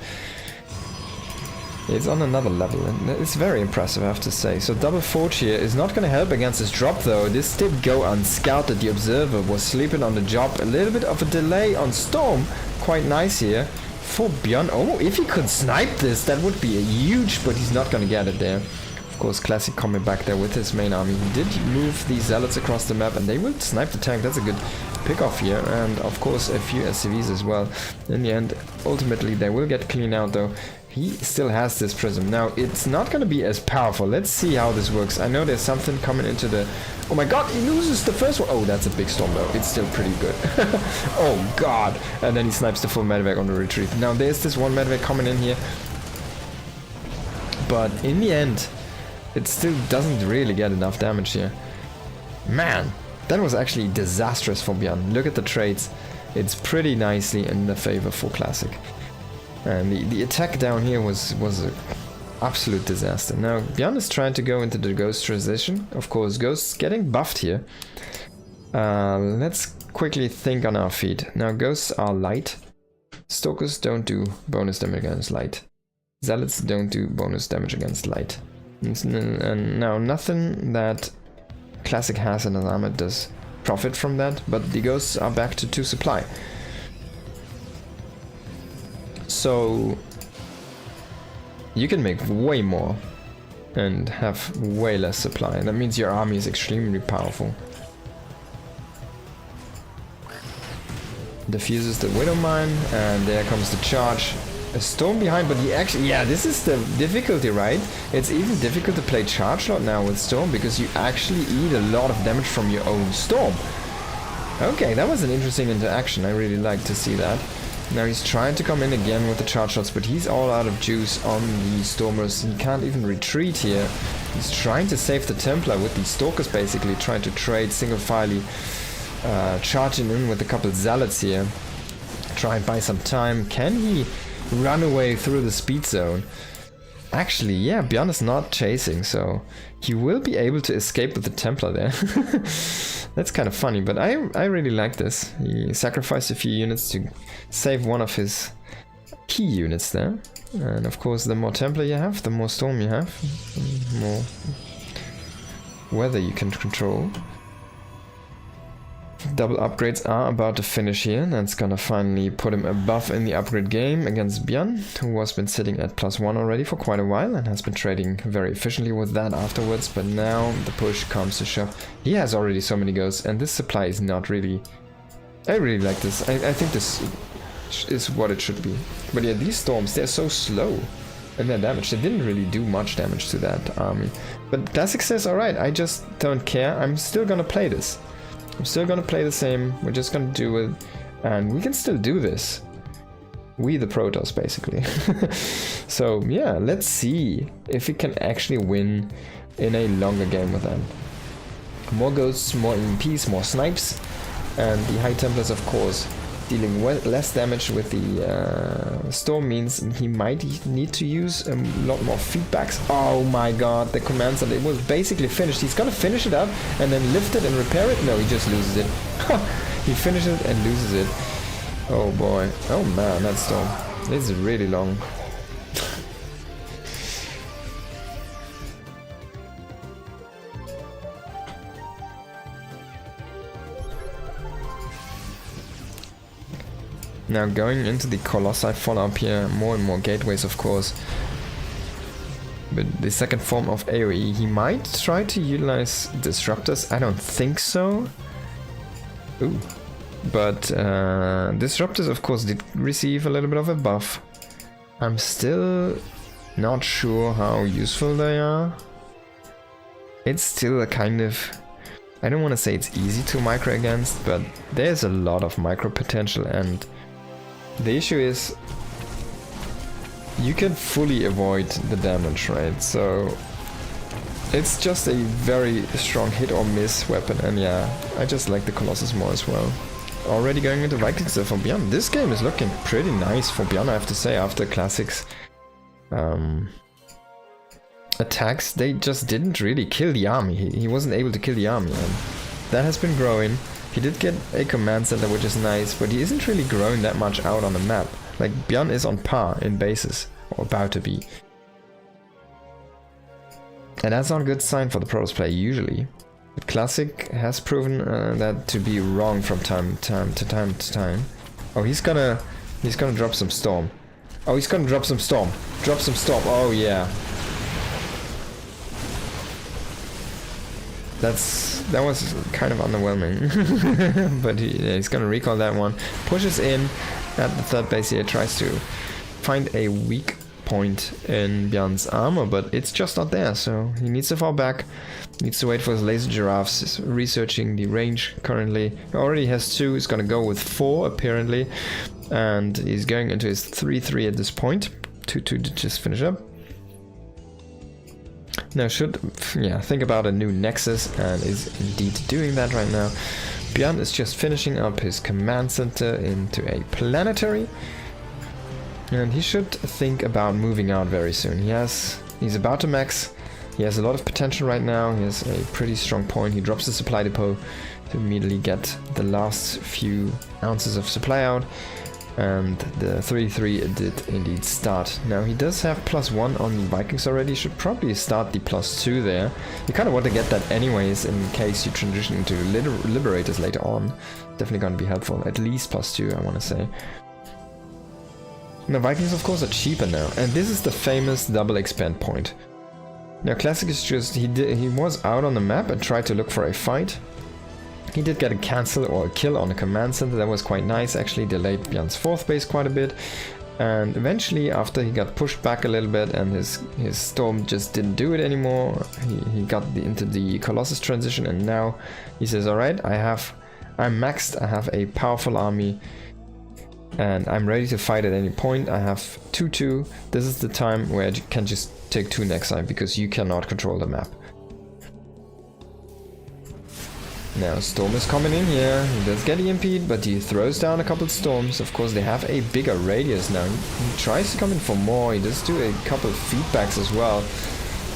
It's on another level, and it's very impressive, I have to say. So Double Forge here is not going to help against this drop, though. This did go unscouted. The Observer was sleeping on the job. A little bit of a delay on Storm. Quite nice here for Bjorn. Oh, if he could snipe this, that would be a huge, but he's not going to get it there. Of course, Classic coming back there with his main army. He did move these Zealots across the map, and they will snipe the tank. That's a good pick-off here, and of course a few SCVs as well. In the end, ultimately, they will get cleaned out, though. He still has this prism. Now, it's not going to be as powerful. Let's see how this works. I know there's something coming into the... Oh my god, he loses the first one. Oh, that's a big storm, though. It's still pretty good. Oh god. And then he snipes the full medevac on the retreat. Now, there's this one medevac coming in here. But in the end, it still doesn't really get enough damage here. Man, that was actually disastrous for Bjorn. Look at the trades. It's pretty nicely in the favor for Classic. And the attack down here was an absolute disaster. Now, Bjorn is trying to go into the Ghost transition. Of course, Ghost's getting buffed here. Let's quickly think on our feet. Now, Ghosts are light. Stalkers don't do bonus damage against light. Zealots don't do bonus damage against light. And now, nothing that Classic has in his armor does profit from that, but the Ghosts are back to 2 supply. So you can make way more and have way less supply. That means your army is extremely powerful. Diffuses the Widow Mine, and there comes the charge. A Storm behind, but he actually... Yeah, this is the difficulty, right? It's even difficult to play Charge Lord now with Storm, because you actually eat a lot of damage from your own Storm. Okay, that was an interesting interaction. I really like to see that. Now he's trying to come in again with the charge shots, but he's all out of juice on the Stormers. He can't even retreat here. He's trying to save the Templar with these Stalkers, basically trying to trade single-filely, charging in with a couple Zealots here. Try and buy some time. Can he run away through the speed zone? Actually, yeah, Bjorn is not chasing, so he will be able to escape with the Templar there. That's kind of funny, but I really like this. He sacrificed a few units to save one of his key units there. And of course, the more Templar you have, the more Storm you have, the more weather you can control. Double upgrades are about to finish here. That's gonna finally put him above in the upgrade game against Bjorn, who has been sitting at +1 already for quite a while and has been trading very efficiently with that afterwards. But now the push comes to shove. He has already so many ghosts, and this supply is not really... I really like this. I think this is what it should be. But yeah, these Storms, they're so slow in their damage. They didn't really do much damage to that army. But Classic says, alright, I just don't care. I'm still gonna play this. I'm still gonna play the same, we're just gonna do it, and we can still do this. We the Protoss, basically. So yeah, let's see if we can actually win in a longer game with them. More Ghosts, more EMPs, more Snipes, and the High Templars, of course, dealing less damage with the storm means he might need to use a lot more feedbacks. Oh my god, the command center, it was basically finished. He's gonna finish it up and then lift it and repair it. No, he just loses it. He finishes it and loses it. Oh boy. Oh man, that storm. This is really long. Now going into the Colossi follow-up here, more and more gateways of course. But the second form of AoE, he might try to utilize Disruptors, I don't think so. Ooh. But Disruptors of course did receive a little bit of a buff. I'm still not sure how useful they are. It's still a kind of... I don't want to say it's easy to micro against, but there's a lot of micro potential, and the issue is you can fully avoid the damage, right? So it's just a very strong hit or miss weapon, and yeah, I just like the Colossus more as well. Already going into Vikings for Beyond. This game is looking pretty nice for Beyond, I have to say, after Classics. Attacks, they just didn't really kill the army. He wasn't able to kill the army, and that has been growing. He did get a command center, which is nice, but he isn't really growing that much out on the map. Like, Björn is on par in bases, or about to be. And that's not a good sign for the Protoss player usually. But Classic has proven that to be wrong from time to time. Oh, he's gonna drop some storm. Oh, he's gonna drop some storm. Drop some storm. Oh yeah. That was kind of underwhelming. But he's gonna recall that one. Pushes in at the third base here, tries to find a weak point in Björn's armor, but it's just not there, so he needs to fall back. Needs to wait for his laser giraffes. He's researching the range currently. He already has 2, he's gonna go with 4 apparently. And he's going into his 3-3 at this point. 2-2 to just finish up. Now think about a new Nexus, and is indeed doing that right now. Björn is just finishing up his command center into a planetary. And he should think about moving out very soon. He's about to max. He has a lot of potential right now. He has a pretty strong point. He drops the supply depot to immediately get the last few ounces of supply out. And the 3-3 did indeed start. Now he does have +1 on the Vikings already. Should probably start the +2 there. You kind of want to get that anyways in case you transition into Liberators later on. Definitely going to be helpful. At least +2, I want to say. The Vikings of course are cheaper now, and this is the famous double expand point. Now Classic is just, he was out on the map and tried to look for a fight. He did get a cancel or a kill on the command center, that was quite nice, actually delayed Björn's 4th base quite a bit. And eventually, after he got pushed back a little bit and his storm just didn't do it anymore, he got into the Colossus transition, and now he says, alright, I'm maxed, I have a powerful army, and I'm ready to fight at any point. I have 2-2. This is the time where I can just take 2 Nexi, because you cannot control the map. Now Storm is coming in here. He does get EMP'd, but he throws down a couple storms. Of course, they have a bigger radius now. He tries to come in for more. He does do a couple of feedbacks as well.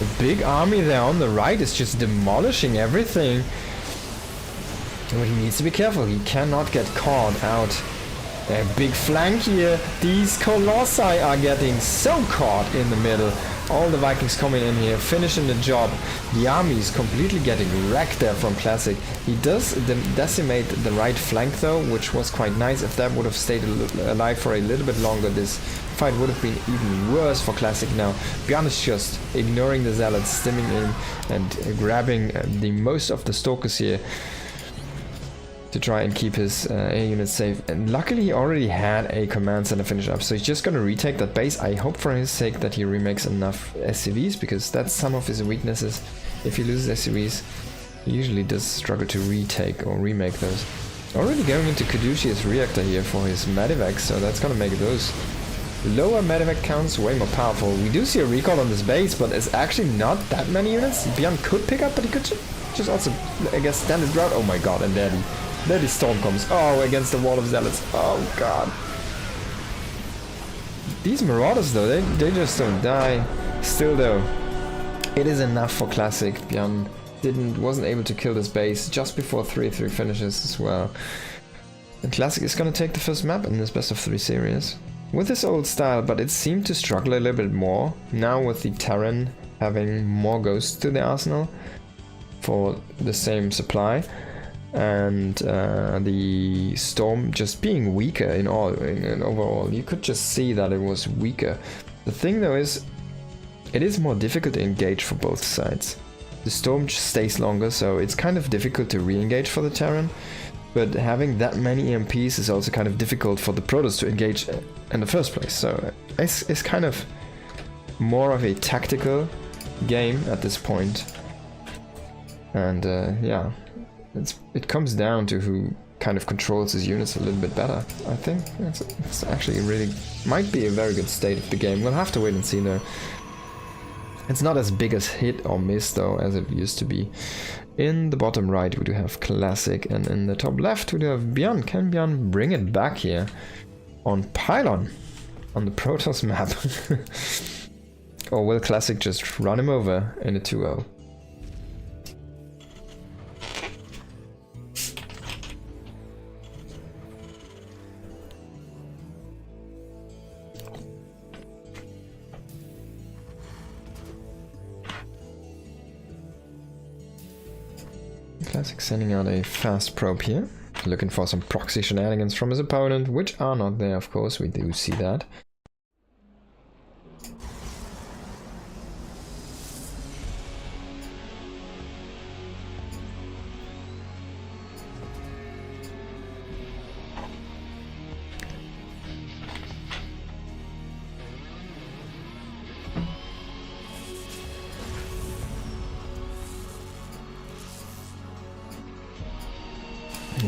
The big army there on the right is just demolishing everything. But he needs to be careful. He cannot get caught out. A big flank here. These Colossi are getting so caught in the middle. All the Vikings coming in here, finishing the job. The army is completely getting wrecked there from Classic. He does decimate the right flank though, which was quite nice. If that would have stayed alive for a little bit longer, this fight would have been even worse for Classic now. Björn is just ignoring the Zealots, stimming in and grabbing the most of the Stalkers here to try and keep his air units safe. And luckily he already had a command center finish up, so he's just gonna retake that base. I hope for his sake that he remakes enough SCVs, because that's some of his weaknesses. If he loses SCVs, he usually does struggle to retake or remake those. Already going into Caduceus Reactor here for his Medivac, so that's gonna make those lower Medivac counts way more powerful. We do see a recall on this base, but it's actually not that many units. Björn could pick up, but he could just also, I guess, stand his ground. Oh my god, and there There the storm comes. Oh, against the wall of zealots. Oh god. These marauders though, they just don't die. Still though, it is enough for Classic. Bjorn wasn't able to kill this base just before 3-3 finishes as well. And Classic is gonna take the first map in this best of 3 series. With his old style, but it seemed to struggle a little bit more. Now with the Terran having more ghosts to the arsenal for the same supply. And the Storm just being weaker in overall. You could just see that it was weaker. The thing though is, it is more difficult to engage for both sides. The Storm just stays longer, so it's kind of difficult to re-engage for the Terran. But having that many EMPs is also kind of difficult for the Protoss to engage in the first place. So it's kind of more of a tactical game at this point. And yeah, it comes down to who kind of controls his units a little bit better. I think it's actually really might be a very good state of the game. We'll have to wait and see though. It's not as big as hit or miss though as it used to be. In the bottom right we do have Classic, and in the top left we do have Bjorn. Can Bjorn bring it back here on Pylon on the Protoss map? Or will Classic just run him over in a 2-0? Classic sending out a fast probe here, looking for some proxy shenanigans from his opponent, which are not there, of course, we do see that.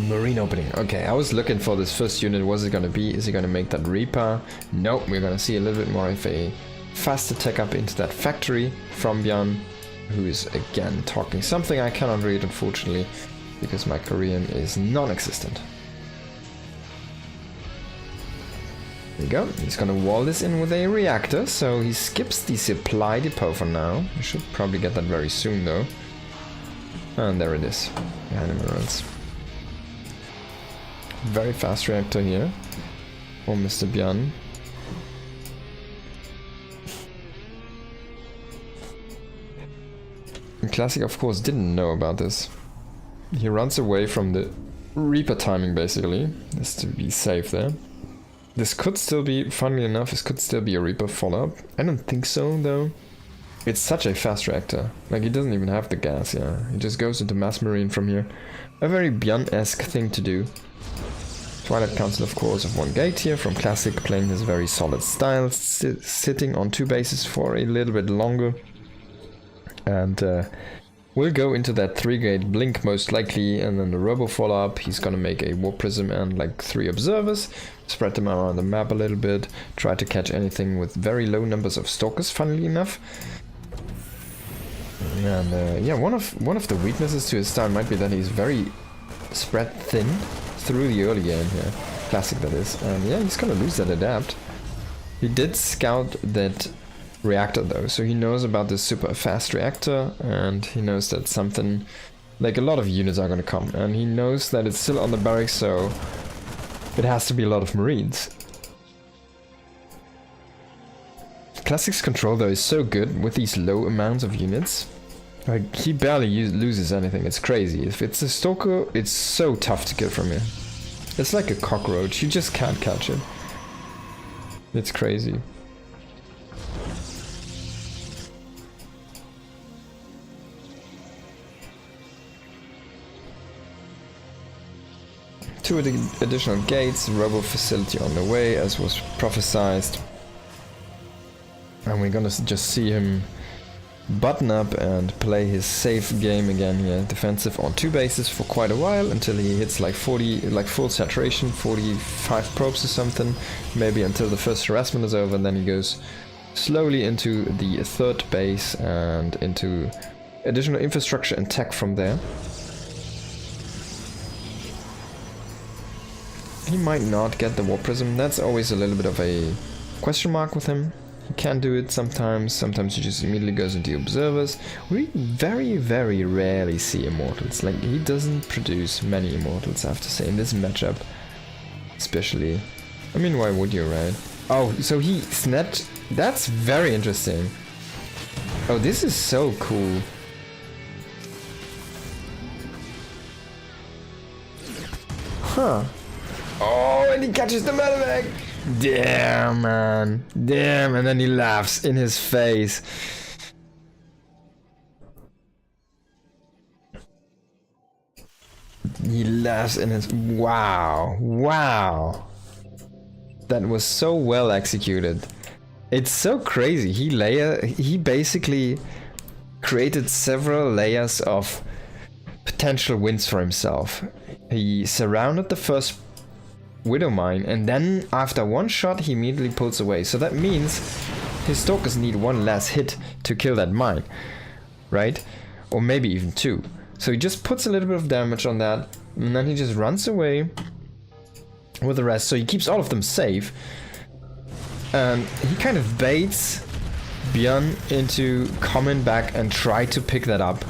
Marine opening. Okay, I was looking for this first unit. Was it going to be? Is he going to make that Reaper? Nope, we're going to see a little bit more of a fast attack up into that factory from Bjorn, who is again talking something I cannot read, unfortunately, because my Korean is non-existent. There you go. He's going to wall this in with a reactor, so he skips the supply depot for now. We should probably get that very soon, though. And there it is. Behind the minerals. Very fast reactor here for Mr. Bjorn. And Classic, of course, didn't know about this. He runs away from the Reaper timing, basically, just to be safe there. This could still be, funnily enough, this could still be a Reaper follow-up. I don't think so, though. It's such a fast reactor. Like, he doesn't even have the gas, yeah. He just goes into Mass Marine from here. A very Bjorn-esque thing to do. Twilight Council, of course, of one gate here from Classic, playing his very solid style, sitting on 2 bases for a little bit longer. And we'll go into that 3-gate blink most likely, and then the Robo follow-up. He's gonna make a War Prism and like 3 observers, spread them around the map a little bit, try to catch anything with very low numbers of Stalkers, funnily enough. And yeah, one of the weaknesses to his style might be that he's very spread thin through the early game here. Classic, that is. And yeah, he's gonna lose that adapt. He did scout that reactor though, so he knows about this super fast reactor, and he knows that something, like a lot of units are gonna come, and he knows that it's still on the barracks, so it has to be a lot of Marines. Classic's control though is so good with these low amounts of units. Like, he barely loses anything, it's crazy. If it's a Stalker, it's so tough to kill from here. It's like a cockroach, you just can't catch it. It's crazy. Two additional gates, Robo facility on the way, as was prophesized. And we're gonna just see him button up and play his safe game again here, defensive on 2 bases for quite a while, until he hits like 40, like full saturation, 45 probes or something, maybe until the first harassment is over, and then he goes slowly into the 3rd base and into additional infrastructure and tech from there. He might not get the Warp Prism. That's always a little bit of a question mark with him. He can do it sometimes. Sometimes he just immediately goes into Observers. We very, very rarely see Immortals. Like, he doesn't produce many Immortals, I have to say, in this matchup. Especially. I mean, why would you, right? Oh, so he snatched... That's very interesting. Oh, this is so cool. Huh. Oh, and he catches the Medivac! Damn, man. Damn, and then he laughs in his face. He laughs in his... Wow. Wow. That was so well executed. It's so crazy. He basically created several layers of potential wins for himself. He surrounded the first Widow Mine, and then after one shot he immediately pulls away. So that means his Stalkers need one less hit to kill that mine, right? Or maybe even two. So he just puts a little bit of damage on that, and then he just runs away with the rest. So he keeps all of them safe, and he kind of baits Bjorn into coming back and try to pick that up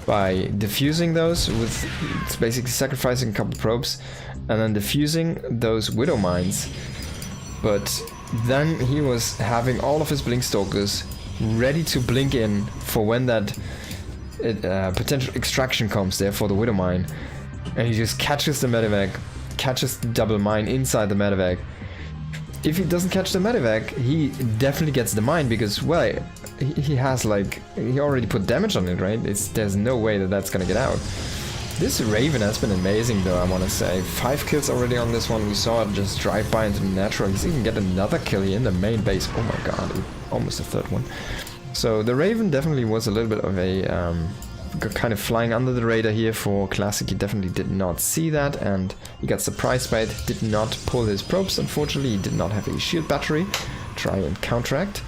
by defusing those with... It's basically sacrificing a couple probes and then defusing those Widow Mines. But then he was having all of his Blink Stalkers ready to blink in for when that potential extraction comes there for the Widow Mine. And he just catches the Medivac, catches the double mine inside the Medivac. If he doesn't catch the Medivac, he definitely gets the mine because, well, he has like... He already put damage on it, right? There's no way that that's gonna get out. This Raven has been amazing though, I wanna say. 5 kills already on this one. We saw it just drive by into the natural. He's even get another kill here in the main base. Oh my god, almost a third one. So the Raven definitely was a little bit of a kind of flying under the radar here for Classic. He definitely did not see that, and he got surprised by it. Did not pull his probes, unfortunately. He did not have a shield battery. Try and counteract.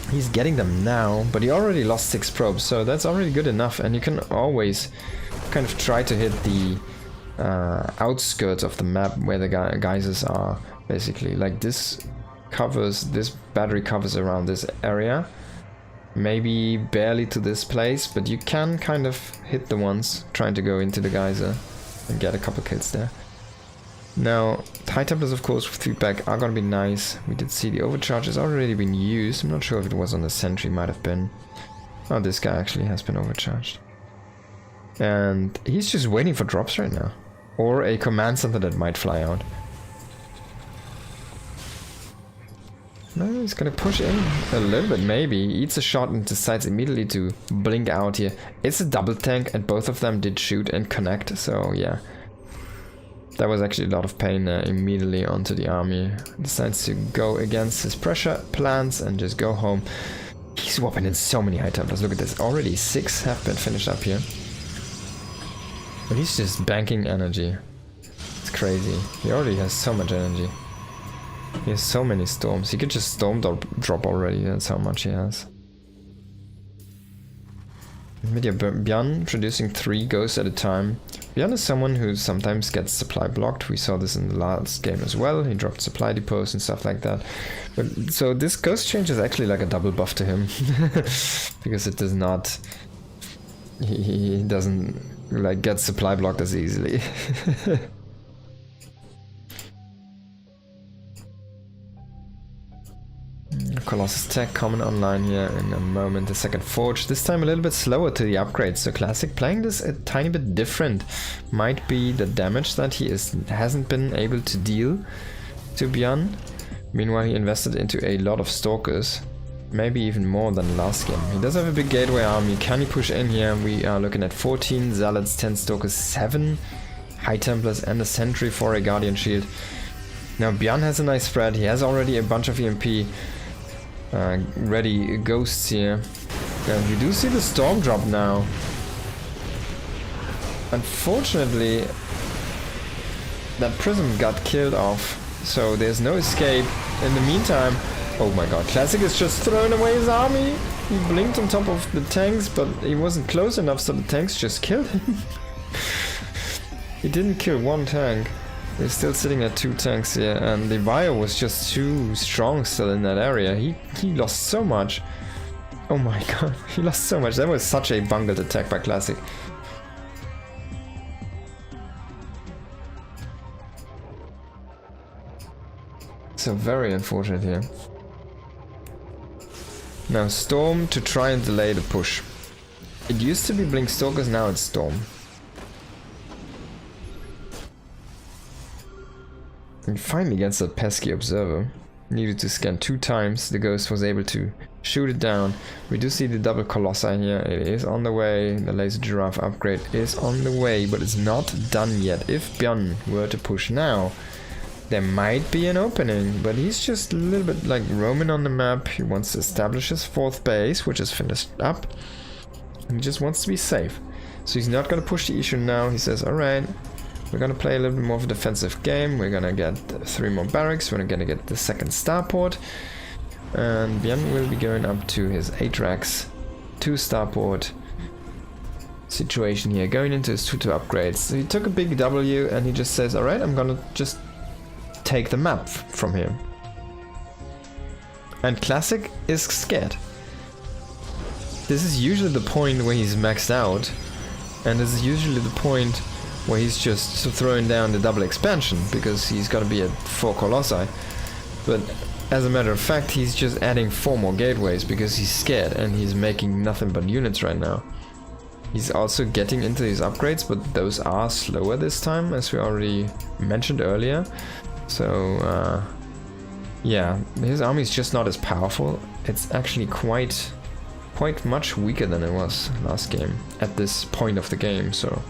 He's getting them now, but he already lost 6 probes, so that's already good enough. And you can always kind of try to hit the outskirts of the map where the geysers are, basically. Like this battery covers around this area. Maybe barely to this place, but you can kind of hit the ones trying to go into the geyser and get a couple kills there. Now, High Templars, of course, with feedback are gonna be nice. We did see the overcharge has already been used. I'm not sure if it was on the sentry, might have been. Oh, this guy actually has been overcharged. And he's just waiting for drops right now. Or a command center that might fly out. No, he's gonna push in a little bit, maybe. He eats a shot and decides immediately to blink out here. It's a double tank, and both of them did shoot and connect, so yeah. That was actually a lot of pain immediately onto the army. Decides to go against his pressure plans and just go home. He's swapping in so many High Templars. Look at this. Already 6 have been finished up here. But he's just banking energy. It's crazy. He already has so much energy. He has so many storms. He could just storm drop already. That's how much he has. But yeah, Bjorn producing 3 ghosts at a time. Bjorn is someone who sometimes gets supply blocked. We saw this in the last game as well. He dropped supply depots and stuff like that. But so this ghost change is actually like a double buff to him. Because it does not... He doesn't like get supply blocked as easily. Colossus Tech coming online here in a moment. The second Forge, this time a little bit slower to the upgrades. So Classic playing this a tiny bit different. Might be the damage that he hasn't been able to deal to Bjorn. Meanwhile, he invested into a lot of Stalkers. Maybe even more than last game. He does have a big Gateway army. Can he push in here? We are looking at 14 Zealots, 10 Stalkers, 7 High Templars and a Sentry for a Guardian Shield. Now Bjorn has a nice spread. He has already a bunch of EMP. Ready ghosts here. And we do see the storm drop now. Unfortunately, that prism got killed off, so there's no escape. In the meantime, oh my god, Classic is just throwing away his army. He blinked on top of the tanks, but he wasn't close enough, so the tanks just killed him. He didn't kill one tank. They're still sitting at 2 tanks here, and the Bio was just too strong still in that area. He lost so much. Oh my god, he lost so much. That was such a bungled attack by Classic. So very unfortunate here. Now Storm to try and delay the push. It used to be Blink Stalkers, now it's Storm. And finally gets that pesky Observer. Needed to scan 2 times, the Ghost was able to shoot it down. We do see the double Colossi here, it is on the way. The Laser Giraffe upgrade is on the way, but it's not done yet. If Björn were to push now, there might be an opening, but he's just a little bit like roaming on the map. He wants to establish his 4th base, which is finished up. And he just wants to be safe. So he's not going to push the issue now. He says, alright, we're going to play a little bit more of a defensive game. We're going to get 3 more barracks. We're going to get the 2nd starport. And Björn will be going up to his Atrax 2 starport situation here. Going into his 2-2 upgrades. So he took a big W and he just says, alright, I'm going to just take the map from here. And Classic is scared. This is usually the point where he's maxed out, and this is usually the point where he's just throwing down the double expansion because he's got to be at 4 Colossi. But as a matter of fact, he's just adding 4 more gateways because he's scared and he's making nothing but units right now. He's also getting into these upgrades, but those are slower this time, as we already mentioned earlier. So, yeah, his army is just not as powerful. It's actually quite much weaker than it was last game, at this point of the game, so...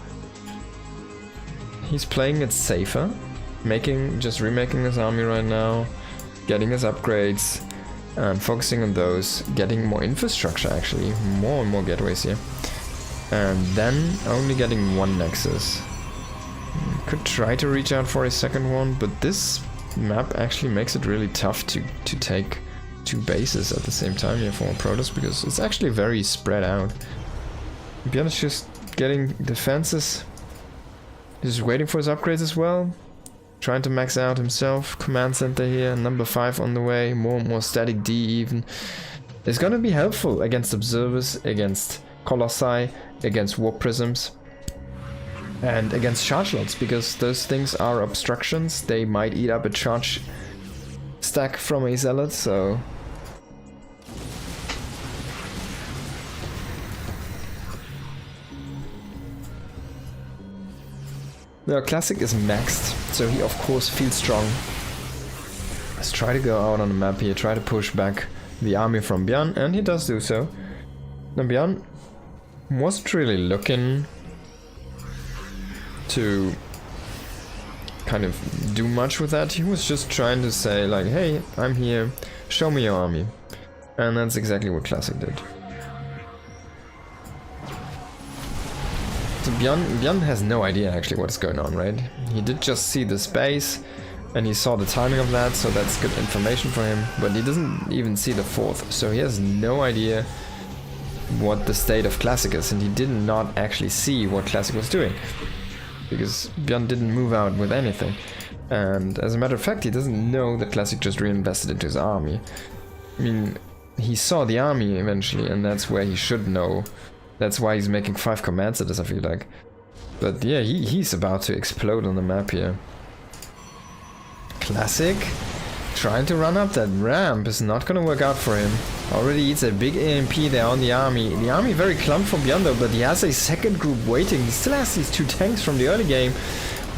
He's playing it safer, just remaking his army right now, getting his upgrades, and focusing on those, getting more infrastructure actually, more and more gateways here. And then only getting 1 Nexus. Could try to reach out for a 2nd one, but this map actually makes it really tough to take 2 bases at the same time here for Protoss, because it's actually very spread out. Björn is just getting defenses, just waiting for his upgrades as well, trying to max out himself. Command center here, number 5 on the way, more and more static D even. It's gonna be helpful against observers, against Colossi, against Warp Prisms, and against charge lots, because those things are obstructions. They might eat up a charge stack from a zealot, so... Now Classic is maxed, so he of course feels strong. Let's try to go out on the map here, try to push back the army from Björn, and he does do so. Now Björn wasn't really looking to kind of do much with that. He was just trying to say like, hey, I'm here, show me your army. And that's exactly what Classic did. So Björn has no idea actually what's going on, right? He did just see the space and he saw the timing of that, so that's good information for him, but he doesn't even see the 4th, so he has no idea what the state of Classic is, and he did not actually see what Classic was doing, because Björn didn't move out with anything. And as a matter of fact, he doesn't know that Classic just reinvested into his army. I mean, he saw the army eventually, and that's where he should know. That's why he's making 5 command centers, I feel like. But yeah, he's about to explode on the map here. Classic trying to run up that ramp is not gonna work out for him. Already eats a big AMP there on the army. The army very clumped from Björn though, but he has a 2nd group waiting. He still has these 2 tanks from the early game.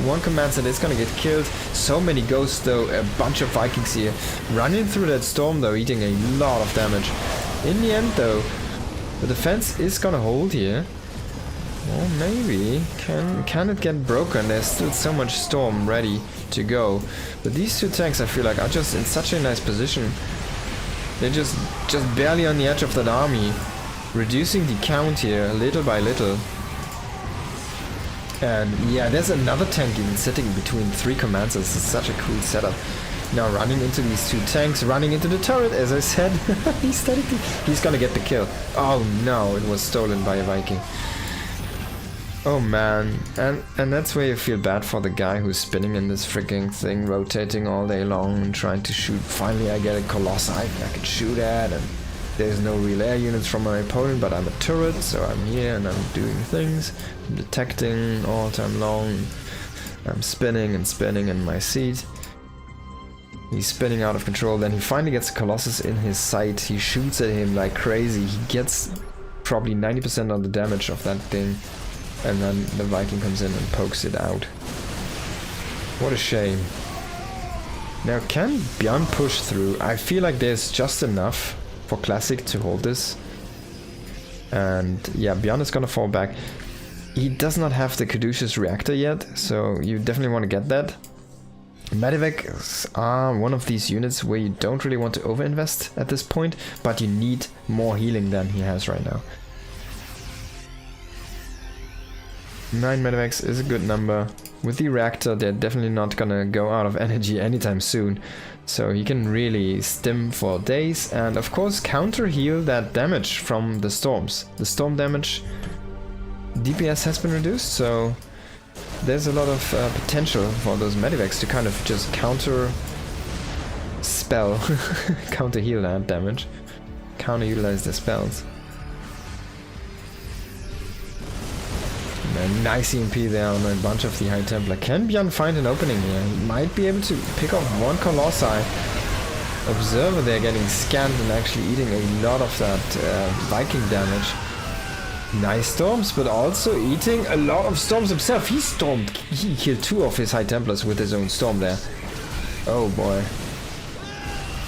1 command center is gonna get killed. So many ghosts though, a bunch of Vikings here. Running through that storm though, eating a lot of damage. In the end though, the defense is gonna hold here. Well, maybe. Can it get broken? There's still so much storm ready to go. But these 2 tanks, I feel like, are just in such a nice position. They're just barely on the edge of that army, reducing the count here little by little. And yeah, there's another tank even sitting between 3 commands. This is such a cool setup. Now running into these 2 tanks, running into the turret, as I said. He's gonna get the kill. Oh no, it was stolen by a Viking. Oh man, and that's where you feel bad for the guy who's spinning in this freaking thing, rotating all day long and trying to shoot. Finally I get a Colossi I can shoot at, and there's no real air units from my opponent, but I'm a turret, so I'm here and I'm doing things. I'm detecting all time long. I'm spinning and spinning in my seat. He's spinning out of control, then he finally gets a Colossus in his sight. He shoots at him like crazy. He gets probably 90% of the damage of that thing. And then the Viking comes in and pokes it out. What a shame. Now, can Bjorn push through? I feel like there's just enough for Classic to hold this. And yeah, Bjorn is gonna fall back. He does not have the Caduceus reactor yet, so you definitely want to get that. Medivacs are one of these units where you don't really want to overinvest at this point, but you need more healing than he has right now. 9 Medivacs is a good number. With the reactor, they're definitely not gonna go out of energy anytime soon. So he can really stim for days and of course counter heal that damage from the storms. The storm damage DPS has been reduced, so there's a lot of potential for those Medivacs to kind of just counter spell, counter heal that damage, counter utilize their spells. A nice EMP there on a bunch of the High Templar. Can Bjorn find an opening here? He might be able to pick off one Colossi. Observer there getting scanned and actually eating a lot of that Viking damage. Nice storms, but also eating a lot of storms himself. He killed 2 of his High Templars with his own storm there. Oh boy.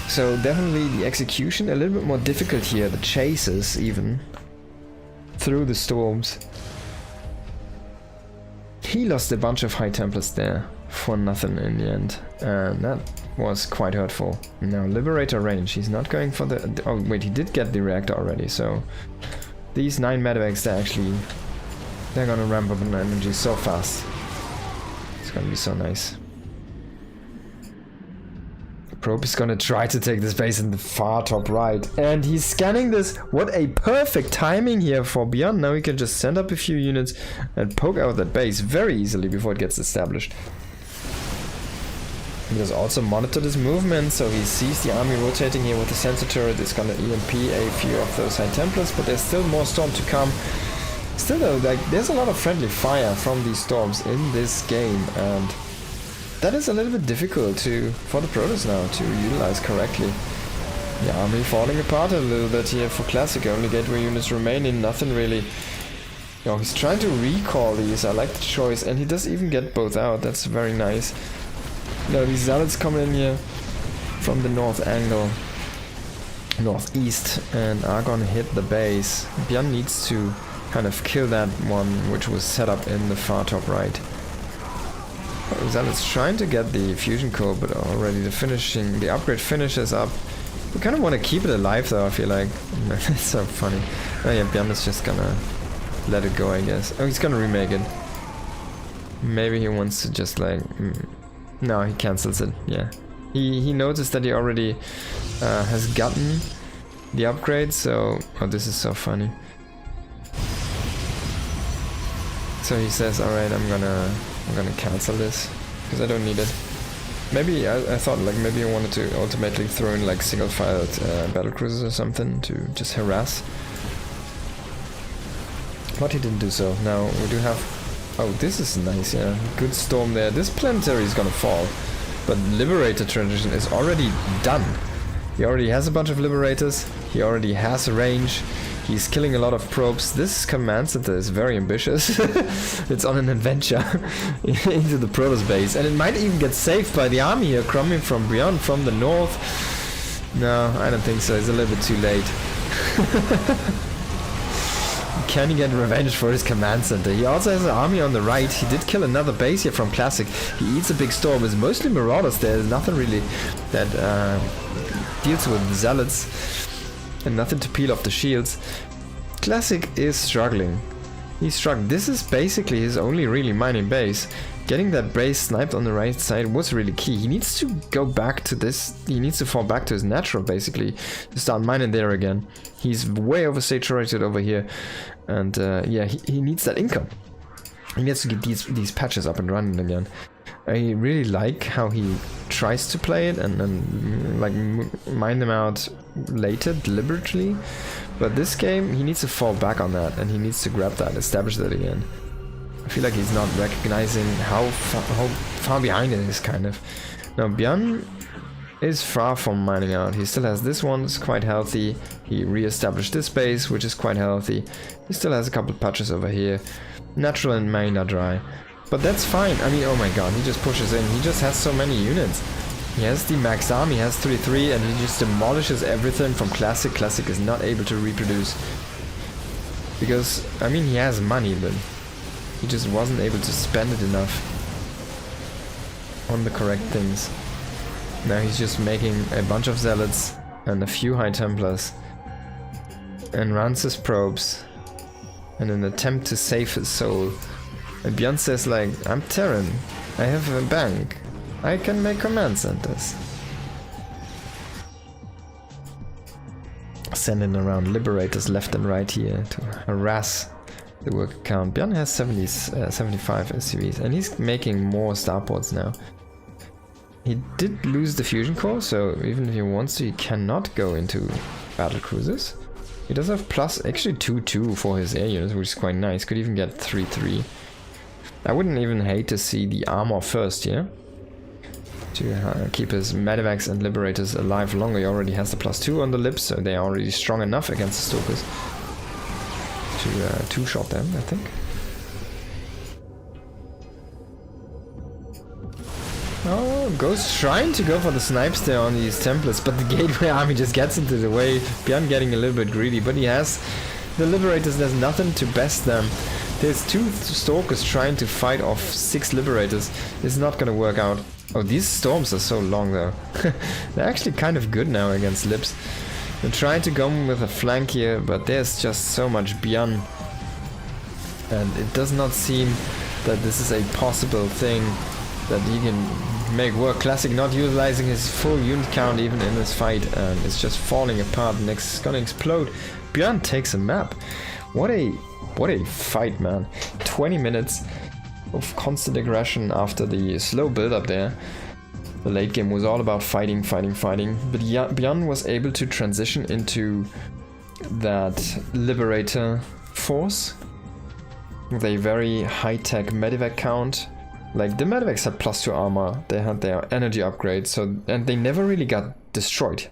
So definitely the execution a little bit more difficult here. The chases even through the storms. He lost a bunch of High Templars there for nothing in the end, and that was quite hurtful. Now Liberator range, he's not going for the... Oh wait, he did get the reactor already, so... These 9 Medivacs, they're gonna ramp up in energy so fast. It's gonna be so nice. Probe is gonna try to take this base in the far top right. And he's scanning this. What a perfect timing here for Bjorn. Now he can just send up a few units and poke out that base very easily before it gets established. He has also monitored his movement, so he sees the army rotating here with the sensor turret. It's gonna EMP a few of those High Templars, but there's still more storm to come. Still though, like, there's a lot of friendly fire from these storms in this game, and that is a little bit difficult for the Protoss now to utilize correctly. The army falling apart a little bit here for Classic. Only gateway units remaining, nothing really. You know, he's trying to recall these. I like the choice, and he does even get both out. That's very nice. Now these Zealots coming in here from the north angle, northeast, and are gonna hit the base. Bjorn needs to kind of kill that one which was set up in the far top right. Zealots trying to get the fusion core, but already the upgrade finishes up. We kind of want to keep it alive though, I feel like. It's so funny. Oh yeah, Bjorn is just gonna let it go, I guess. Oh, he's gonna remake it. Maybe he wants to just like... No, he cancels it, yeah. He noticed that he already has gotten the upgrade, so... Oh, this is so funny. So he says, alright, I'm gonna cancel this, because I don't need it. Maybe, I thought like maybe I wanted to ultimately throw in like single-filed battlecruisers or something to just harass. But he didn't do so. Now we do have... Oh, this is nice, yeah. Good storm there. This planetary is gonna fall. But Liberator transition is already done. He already has a bunch of Liberators. He already has range. He's killing a lot of probes. This command center is very ambitious. It's on an adventure into the Protoss base. And it might even get saved by the army here coming from Bjorn from the north. No, I don't think so. It's a little bit too late. Can he get revenge for his command center? He also has an army on the right. He did kill another base here from Classic. He eats a big storm. It's mostly Marauders. There's nothing really that deals with the Zealots. And nothing to peel off the shields. Classic is struggling. He's struggling. This is basically his only really mining base. Getting that base sniped on the right side was really key. He needs to go back to this. He needs to fall back to his natural, basically, to start mining there again. He's way oversaturated over here. And yeah, he needs that income. He needs to get these patches up and running again. I really like how he tries to play it and like mine them out later deliberately, but this game he needs to fall back on that and he needs to grab that, establish that again. I feel like he's not recognizing how far behind it is, kind of. Now Bjorn is far from mining out. He still has this one, it's quite healthy. He re-established this base, which is quite healthy. He still has a couple patches over here. Natural and main are dry. But that's fine. I mean, oh my god, he just pushes in. He just has so many units. He has the max army, he has 3-3, and he just demolishes everything from Classic. Classic is not able to reproduce. Because, I mean, he has money, but he just wasn't able to spend it enough on the correct things. Now he's just making a bunch of zealots and a few high templars and runs his probes in an attempt to save his soul. And Bjorn says like, I'm Terran, I have a bank, I can make command centers. Sending around liberators left and right here to harass the worker count. Bjorn has 75 SCVs and he's making more starports now. He did lose the fusion core, so even if he wants to, he cannot go into battle cruisers. He does have plus actually 2-2 for his air units, which is quite nice. Could even get 3-3. I wouldn't even hate to see the armor first here, to keep his medivacs and liberators alive longer. He already has the +2 on the lips, so they are already strong enough against the stalkers to two-shot them, I think. Oh, Ghost trying to go for the snipes there on these Templars, but the Gateway army just gets into the way. Bjorn getting a little bit greedy, but he has the Liberators, there's nothing to best them. There's 2 Stalkers trying to fight off 6 Liberators. It's not gonna work out. Oh, these storms are so long though. They're actually kind of good now against Lips. They're trying to go with a flank here, but there's just so much Bjorn. And it does not seem that this is a possible thing that he can make work. Classic not utilizing his full unit count even in this fight, and it's just falling apart. Next is gonna explode. Bjorn takes a map. What a fight, man. 20 minutes of constant aggression after the slow build up there. The late game was all about fighting, but Bjorn was able to transition into that Liberator force with a very high-tech medivac count. Like, the medivacs had +2 armor, they had their energy upgrade, and they never really got destroyed.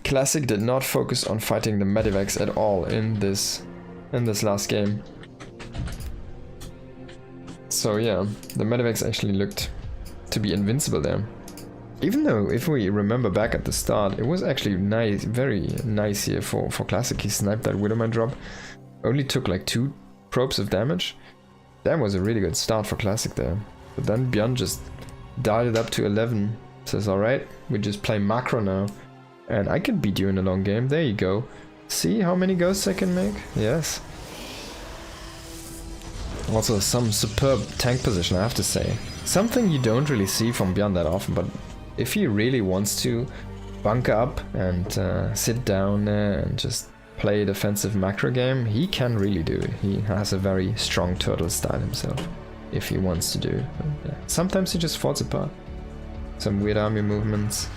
Classic did not focus on fighting the medivacs at all in this last game. So yeah, the medivacs actually looked to be invincible there. Even though, if we remember back at the start, it was actually nice, very nice here for Classic. He sniped that Widowman drop, only took like 2 probes of damage. That was a really good start for Classic there. But then Bjorn just dialed it up to 11. Says, alright, we just play macro now. And I can beat you in a long game. There you go. See how many ghosts I can make? Yes. Also some superb tank position, I have to say. Something you don't really see from Bjorn that often, but if he really wants to bunker up and sit down there and just play a defensive macro game, he can really do it. He has a very strong turtle style himself, if he wants to do it. Yeah. Sometimes he just falls apart. Some weird army movements,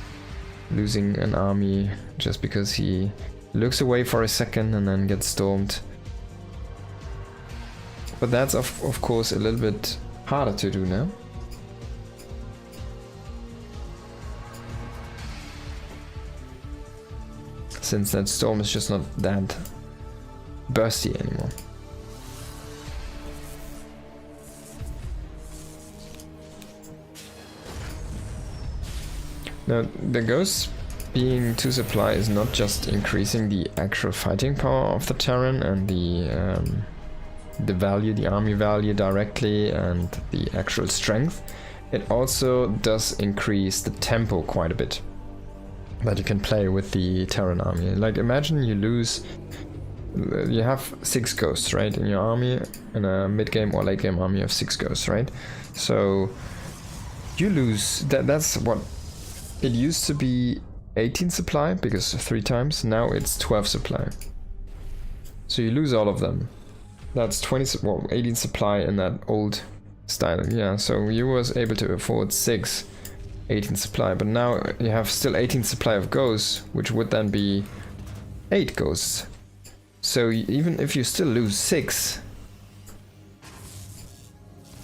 losing an army just because he looks away for a second and then gets stormed. But that's of course a little bit harder to do now. Since that storm is just not that bursty anymore. Now, the ghosts being 2 supply is not just increasing the actual fighting power of the Terran and the value, the army value directly, and the actual strength. It also does increase the tempo quite a bit that you can play with the Terran army. Like, imagine you lose, you have 6 ghosts, right, in your army, in a mid-game or late-game army of 6 ghosts, right? So you lose, that's what, it used to be 18 supply, because 3 times, now it's 12 supply. So you lose all of them. That's 18 supply in that old style. Yeah, so you was able to afford 18 supply, but now you have still 18 supply of ghosts, which would then be 8 ghosts. So even if you still lose 6,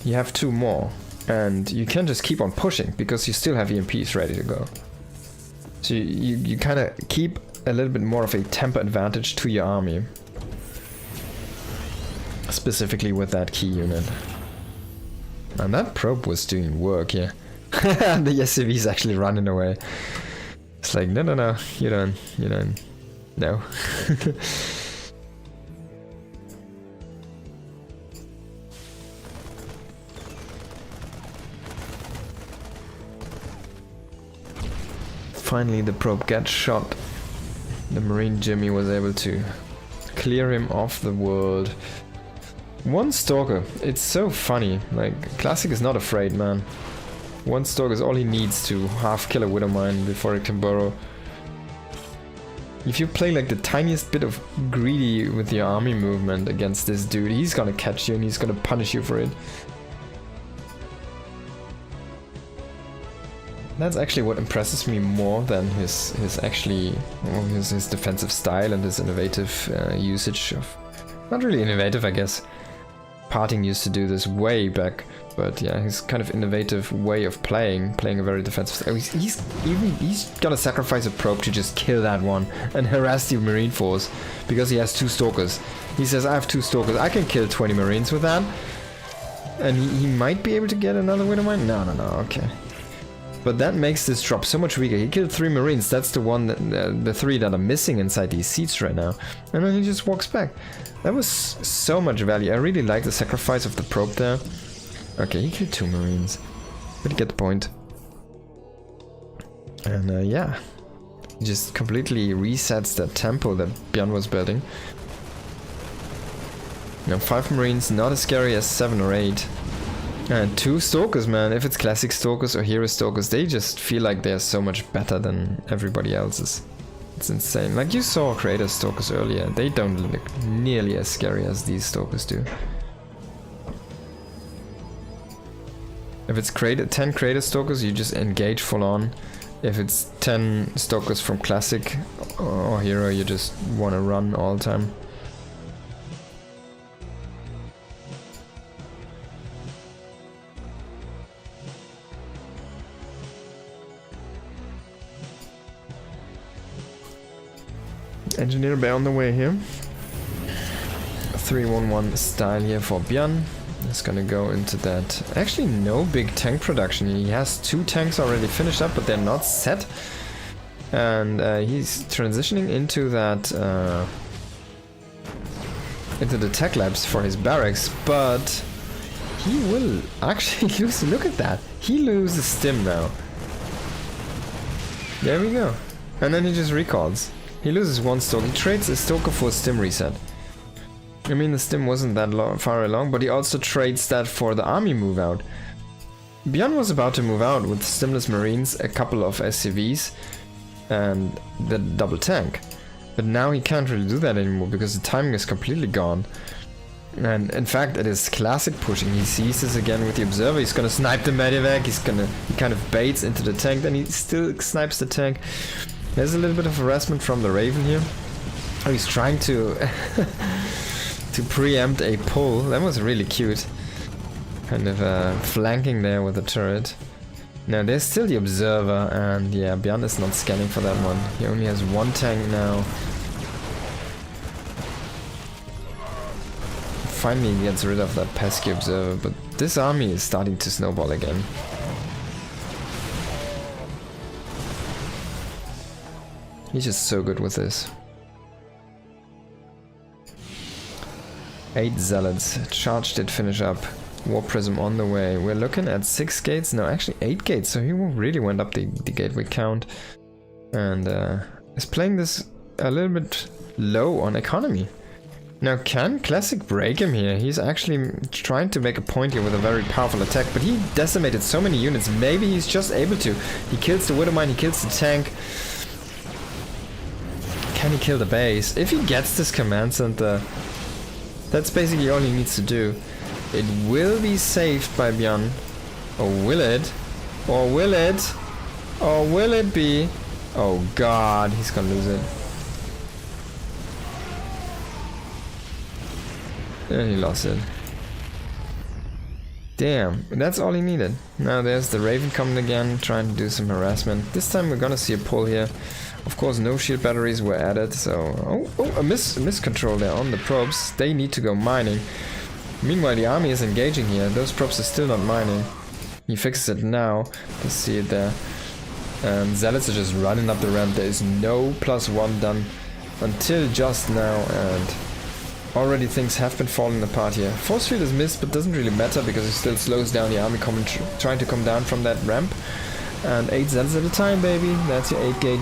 you have 2 more, and you can just keep on pushing because you still have EMPs ready to go. So you kind of keep a little bit more of a tempo advantage to your army, specifically with that key unit. And that probe was doing work, yeah. And the SCV is actually running away. It's like, no, you don't, no. Finally the probe gets shot. The Marine Jimmy was able to clear him off the world. 1 Stalker. It's so funny. Like, Classic is not afraid, man. 1 Stalker is all he needs to half kill a Widowmine before it can burrow. If you play like the tiniest bit of greedy with your army movement against this dude, he's gonna catch you and he's gonna punish you for it. That's actually what impresses me more than his defensive style and his innovative usage of... Not really innovative, I guess. Parting used to do this way back, but yeah, his kind of innovative way of playing a very defensive style. He's gonna sacrifice a probe to just kill that one and harass the Marine force because he has 2 Stalkers. He says, I have 2 Stalkers, I can kill 20 Marines with that. And he might be able to get another Widowmine? No, okay. But that makes this drop so much weaker. He killed 3 Marines. That's the one, the 3 that are missing inside these seats right now. And then he just walks back. That was so much value. I really like the sacrifice of the probe there. Okay, he killed 2 Marines. But you get the point. And yeah, he just completely resets that tempo that Björn was building. Now 5 Marines, not as scary as 7 or 8. And 2 Stalkers, man. If it's Classic Stalkers or Hero Stalkers, they just feel like they're so much better than everybody else's. It's insane. Like you saw Creator Stalkers earlier, they don't look nearly as scary as these Stalkers do. If it's 10 Creator Stalkers, you just engage full on. If it's 10 Stalkers from Classic or Hero, you just want to run all the time. Engineer Bear on the way here. 3-1-1 style here for Björn. It's gonna go into that. Actually, no big tank production. He has 2 tanks already finished up, but they're not set. And he's transitioning into that, into the tech labs for his barracks, but he will actually lose. Look at that. He loses stim now. There we go. And then he just recalls. He loses 1 Stalker. He trades a Stalker for a stim reset. I mean, the stim wasn't that far along, but he also trades that for the army move out. Björn was about to move out with stimless Marines, a couple of SCVs, and the double tank. But now he can't really do that anymore because the timing is completely gone. And in fact, it is Classic pushing. He sees this again with the Observer. He's gonna snipe the Medivac. He kind of baits into the tank, then he still snipes the tank. There's a little bit of harassment from the Raven here. Oh, he's trying to to preempt a pull. That was really cute. Kind of flanking there with the turret. Now there's still the Observer, and yeah, Björn is not scanning for that one. He only has 1 tank now. Finally he gets rid of that pesky Observer, but this army is starting to snowball again. He's just so good with this. 8 Zealots. Charge did finish up. War Prism on the way. We're looking at 6 gates. No, actually 8 gates. So he really went up the gateway count. And is playing this a little bit low on economy. Now, can Classic break him here? He's actually trying to make a point here with a very powerful attack. But he decimated so many units. Maybe he's just able to. He kills the Widowmine. He kills the tank. Can he kill the base? If he gets this command center, That's basically all he needs to do. It will be saved by Bjorn. Or will it? Or will it? Or will it be? Oh god, he's gonna lose it. And he lost it. Damn, that's all he needed. Now there's the Raven coming again, trying to do some harassment. This time we're gonna see a pull here. Of course, no shield batteries were added, so... a miscontrol there on the probes. They need to go mining. Meanwhile, the army is engaging here. Those probes are still not mining. He fixes it now. You see it there. And Zealots are just running up the ramp. There is no +1 done until just now, and already things have been falling apart here. Force field is missed, but doesn't really matter because it still slows down the army trying to come down from that ramp. And 8 Zealots at a time, baby. That's your 8 gate.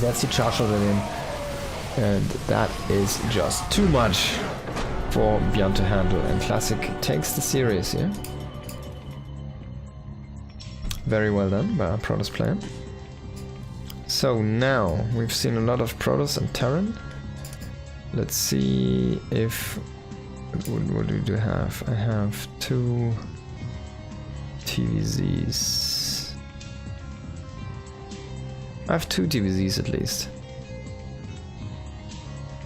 That's your charge shot in. And that is just too much for Bjorn to handle. And Classic takes the series here. Very well done by our Protoss player. So now we've seen a lot of Protoss and Terran. Let's see if... What do I have? I have 2 TVZs. I have 2 TVZs at least.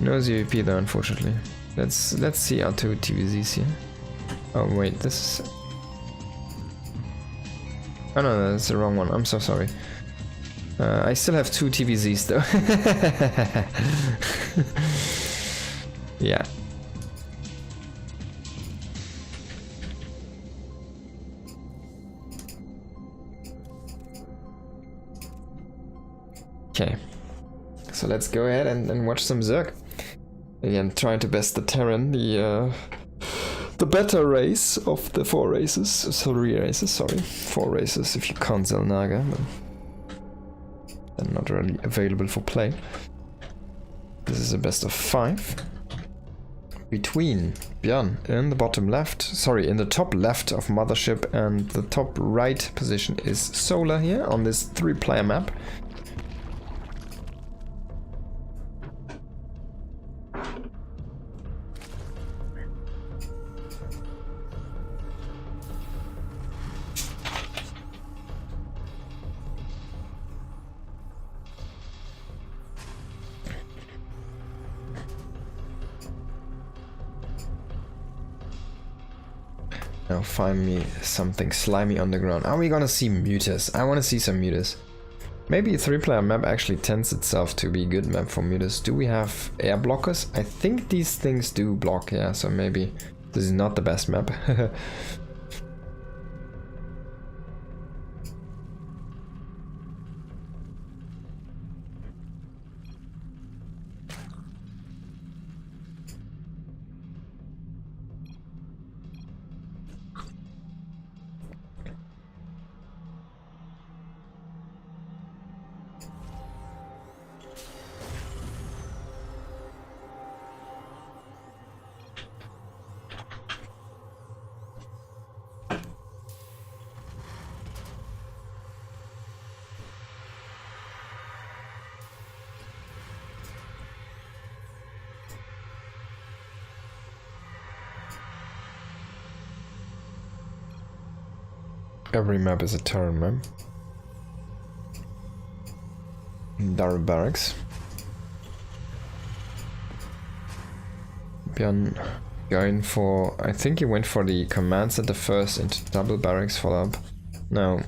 No ZVP though, unfortunately. Let's see our 2 TVZs here. Oh wait, this is... Oh no, that's the wrong one. I'm so sorry. I still have 2 TVZs though. Yeah. Okay. So let's go ahead and watch some Zerg. Again, trying to best the Terran, the better race of the 4 races. 3 races, sorry. 4 races if you count Xel'Naga, but they're not really available for play. This is a best of 5. Between Bjorn in the bottom left, sorry, in the top left of Mothership, and the top right position is Solar here on this 3-player map. Now find me something slimy on the ground. Are we gonna see Mutas? I wanna see some Mutas. Maybe a 3-player map actually tends itself to be a good map for Mutas. Do we have air blockers? I think these things do block, yeah, so maybe this is not the best map. Every map is a Terran map. Darrow Barracks. Bjorn going for... I think he went for the command center first into double barracks follow-up. No.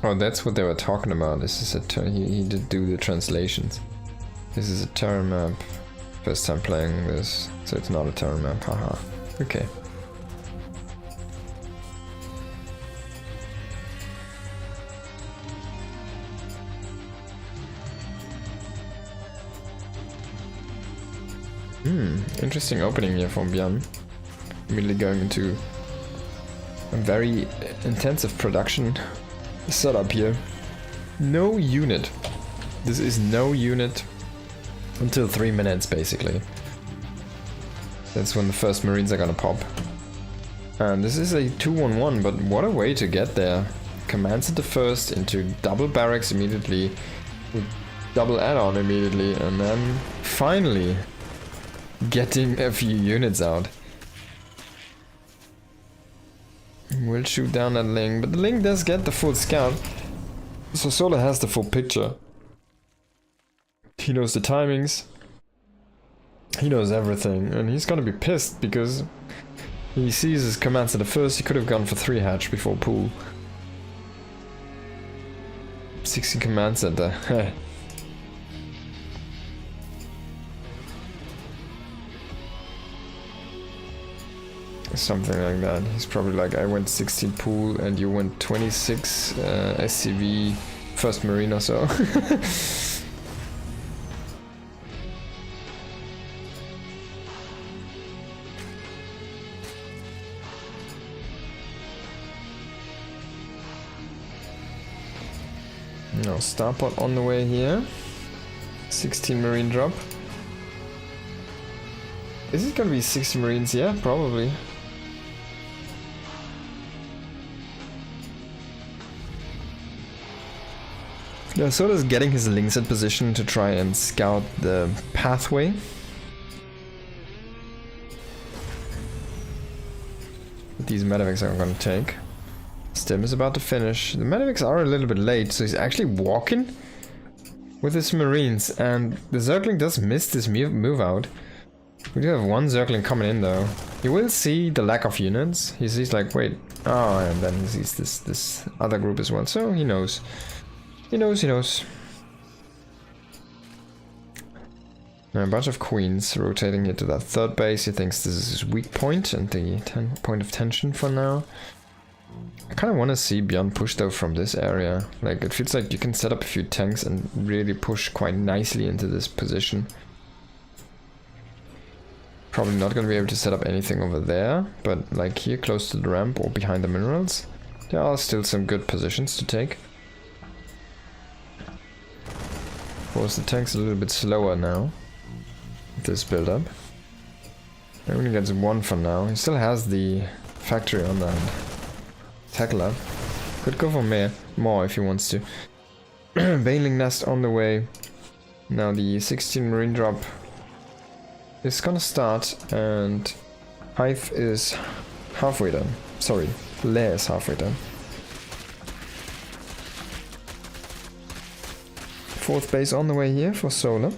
Oh, that's what they were talking about. This is a he did do the translations. This is a Terran map. First time playing this, so it's not a Terran map. Haha. Okay. Interesting opening here from Bjorn. Immediately going into a very intensive production setup here. No unit. This is no unit until 3 minutes basically. That's when the first Marines are gonna pop. And this is a 2-1-1, but what a way to get there. Command Center first into double barracks immediately, with double add-on immediately, and then finally getting a few units out. We'll shoot down that Ling, but the Ling does get the full scout, so Solar has the full picture. He knows the timings, he knows everything, and he's gonna be pissed because he sees his Command Center first. He could have gone for 3 hatch before pool. 60 Command Center. Something like that. He's probably like, I went 16 pool and you went 26 SCV first Marine or so. No, Starport on the way here. 16 Marine drop. Is it gonna be 60 Marines? Yeah, probably. Yeah, Soda's getting his Lings in position to try and scout the pathway. These Medivacs are gonna take. Stim is about to finish. The Medivacs are a little bit late, so he's actually walking with his Marines, and the Zergling does miss this move out. We do have one Zergling coming in though. He will see the lack of units. He sees like, wait, oh, and then he sees this other group as well, so he knows. He knows. Now a bunch of queens rotating here to that third base. He thinks this is his weak point and the point of tension for now. I kind of want to see Bjorn push though from this area. Like, it feels like you can set up a few tanks and really push quite nicely into this position. Probably not going to be able to set up anything over there, but like here close to the ramp or behind the minerals, there are still some good positions to take. Of course, the tank's a little bit slower now with this build up. He only gets 1 for now. He still has the factory on that. Tackle could go for more if he wants to. Baneling Nest on the way. Now the 16 Marine drop is gonna start, and Hive is halfway done. Sorry, Lair is halfway done. 4th base on the way here for Solar.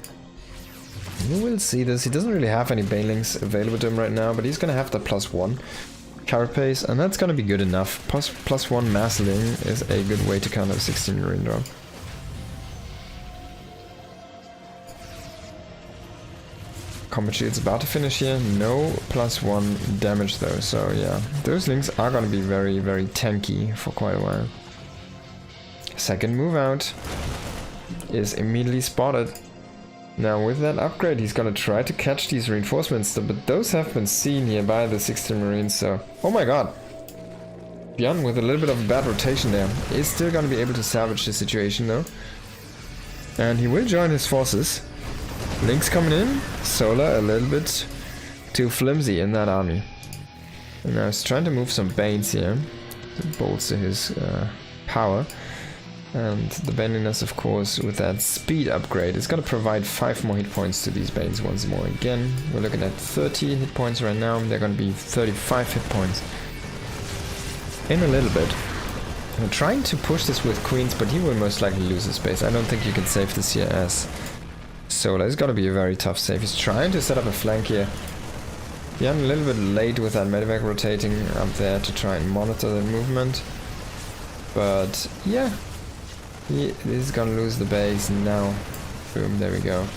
You will see this. He doesn't really have any Banelings available to him right now, but he's gonna have the +1 carapace, and that's gonna be good enough. +1 Massling is a good way to counter 16 Marine drop. Combat shield's about to finish here. No +1 damage though, so yeah. Those Lings are gonna be very, very tanky for quite a while. Second move out is immediately spotted. Now with that upgrade he's gonna try to catch these reinforcements, but those have been seen here by the 16 Marines, so... Oh my god! Bjorn with a little bit of bad rotation there is still gonna be able to salvage the situation though. And he will join his forces. Lings coming in, Solar a little bit too flimsy in that army. And now he's trying to move some Banes here to bolster his power. And the Baneliness, of course, with that speed upgrade, is going to provide 5 more hit points to these Banes once more. Again, we're looking at 30 hit points right now. They're going to be 35 hit points in a little bit. I'm trying to push this with Queens, but he will most likely lose his base. I don't think you can save this here as Solar. It's got to be a very tough save. He's trying to set up a flank here. Yeah, I'm a little bit late with that Medivac rotating up there to try and monitor the movement. But yeah. He is gonna lose the base now. Boom, there we go.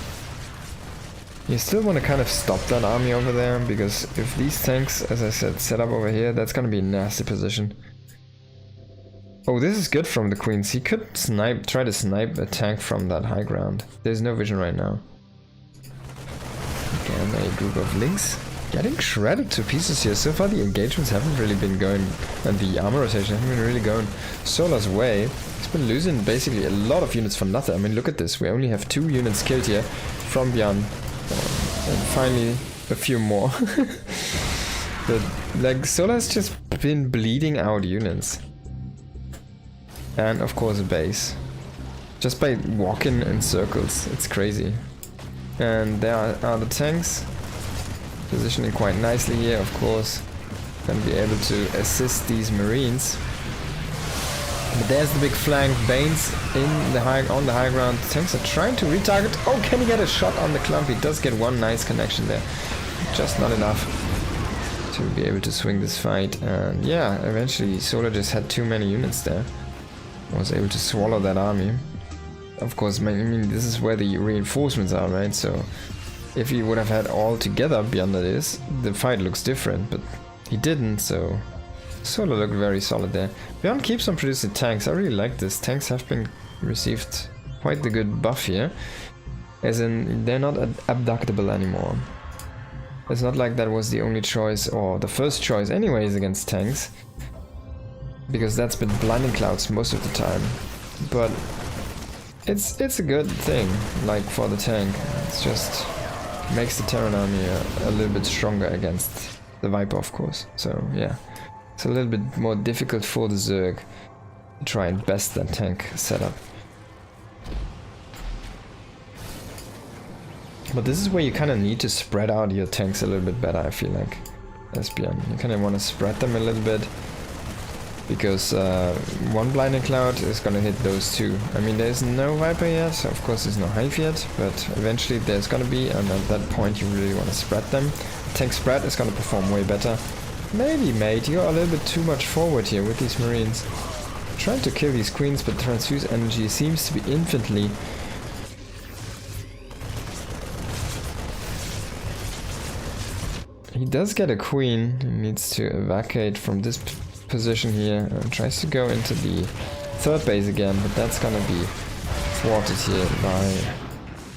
You still want to kind of stop that army over there, because if these tanks, as I said, set up over here, that's gonna be a nasty position. Oh, this is good from the Queens. He could try to snipe a tank from that high ground. There's no vision right now. Again, a group of Lings getting shredded to pieces here. So far the engagements haven't really been going, and the armor rotation haven't been really going Solar's way. He's been losing basically a lot of units for nothing. I mean, look at this. We only have 2 units killed here from Bjorn. And finally a few more. But like Solar's just been bleeding out units. And of course a base. Just by walking in circles, it's crazy. And there are the tanks. Positioning quite nicely here, of course. Gonna be able to assist these marines. But there's the big flank. Banes on the high ground. The tanks are trying to retarget. Oh, can he get a shot on the clump? He does get one nice connection there. Just not enough to be able to swing this fight. And yeah, eventually Solar just had too many units there. Was able to swallow that army. Of course, I mean, this is where the reinforcements are, right? So if he would have had all together beyond this, the fight looks different, but he didn't, so Solar looked very solid there. Beyond keeps on producing tanks. I really like this. Tanks have been received quite the good buff here. As in, they're not abductable anymore. It's not like that was the only choice, or the first choice anyways, against tanks. Because that's been blinding clouds most of the time. But it's a good thing, like for the tank. It's just makes the Terran army a little bit stronger against the Viper, of course. So yeah, it's a little bit more difficult for the Zerg to try and best that tank setup. But this is where you kind of need to spread out your tanks a little bit better, I feel like, Esbjorn. You kind of want to spread them a little bit. Because one blinding cloud is gonna hit those two. I mean, there's no Viper yet, so of course there's no Hive yet, but eventually there's gonna be, and at that point you really want to spread them. Tank spread is gonna perform way better. Maybe, mate, you're a little bit too much forward here with these marines. Trying to kill these queens, but transfuse energy seems to be infinitely. He does get a queen. He needs to evacuate from this position here and tries to go into the third base again, but that's gonna be thwarted here by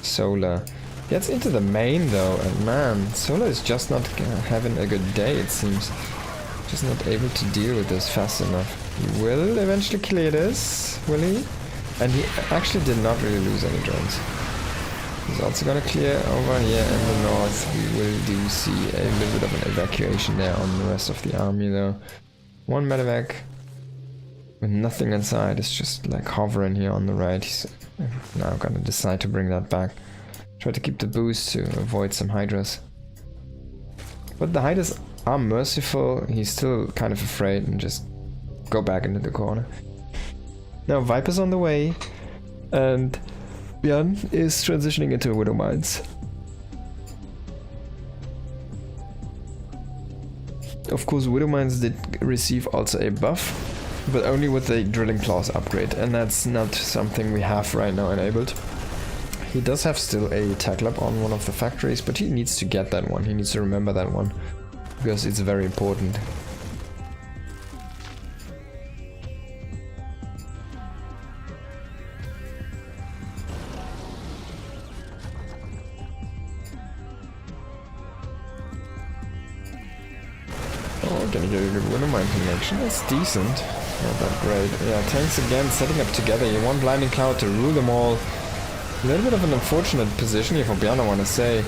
Solar. Gets into the main though, and man, Solar is just not having a good day, it seems. Just not able to deal with this fast enough. He will eventually clear this, will he? And he actually did not really lose any drones. He's also gonna clear over here in the north. We do see a little bit of an evacuation there on the rest of the army though. One medevac with nothing inside. It's just like hovering here on the right. He's now gonna decide to bring that back. Try to keep the boost to avoid some Hydras. But the Hydras are merciful. He's still kind of afraid and just go back into the corner. Now Viper's on the way, and Bjorn is transitioning into Widow Mines. Of course, Widow Mines did receive also a buff, but only with the Drilling Claws upgrade, and that's not something we have right now enabled. He does have still a tackle up on one of the factories, but he needs to get that one. He needs to remember that one, because it's very important. Gonna get a good Widow Mine connection. That's decent. Not that great. Yeah, tanks again setting up together. You want Blinding Cloud to rule them all. A little bit of an unfortunate position here for Bjorn, I want to say.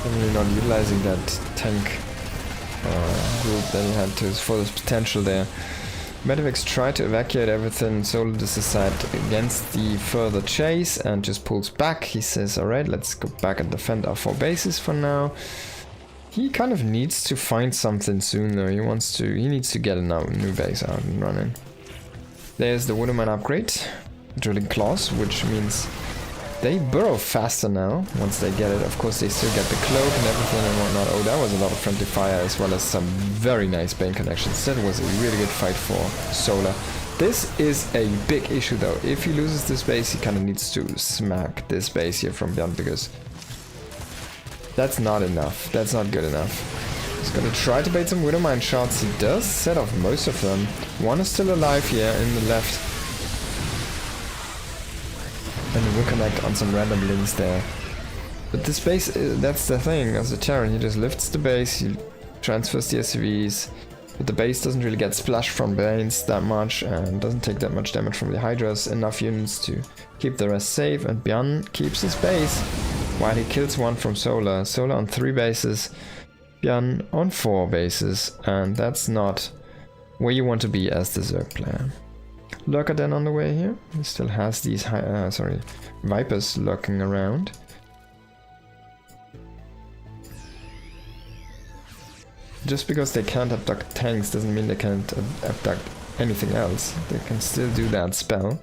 Really not utilizing that tank group that he had to his fullest potential there. Medivacs try to evacuate everything. Solar decides against the further chase and just pulls back. He says, alright, let's go back and defend our 4 bases for now. He kind of needs to find something soon though. He needs to get a new base out and running. There's the Widow Mine upgrade. Drilling Claws, which means they burrow faster now once they get it. Of course they still get the cloak and everything and whatnot. Oh, that was a lot of friendly fire as well as some very nice Bane connections. That was a really good fight for Solar. This is a big issue though. If he loses this base, he kind of needs to smack this base here from Bjorn, because that's not enough. That's not good enough. He's gonna try to bait some Widow Mine shots. He does set off most of them. One is still alive here in the left. And he will connect on some random links there. But this base, that's the thing. As a Terran, he just lifts the base, he transfers the SCVs. But the base doesn't really get splashed from Banes that much and doesn't take that much damage from the Hydras. Enough units to keep the rest safe, and Bjorn keeps his base. while he kills one from Solar. Solar on 3 bases, Björn on 4 bases, and that's not where you want to be as the Zerg player. Lurker then on the way here. He still has these Vipers lurking around. Just because they can't abduct tanks doesn't mean they can't abduct anything else. They can still do that spell.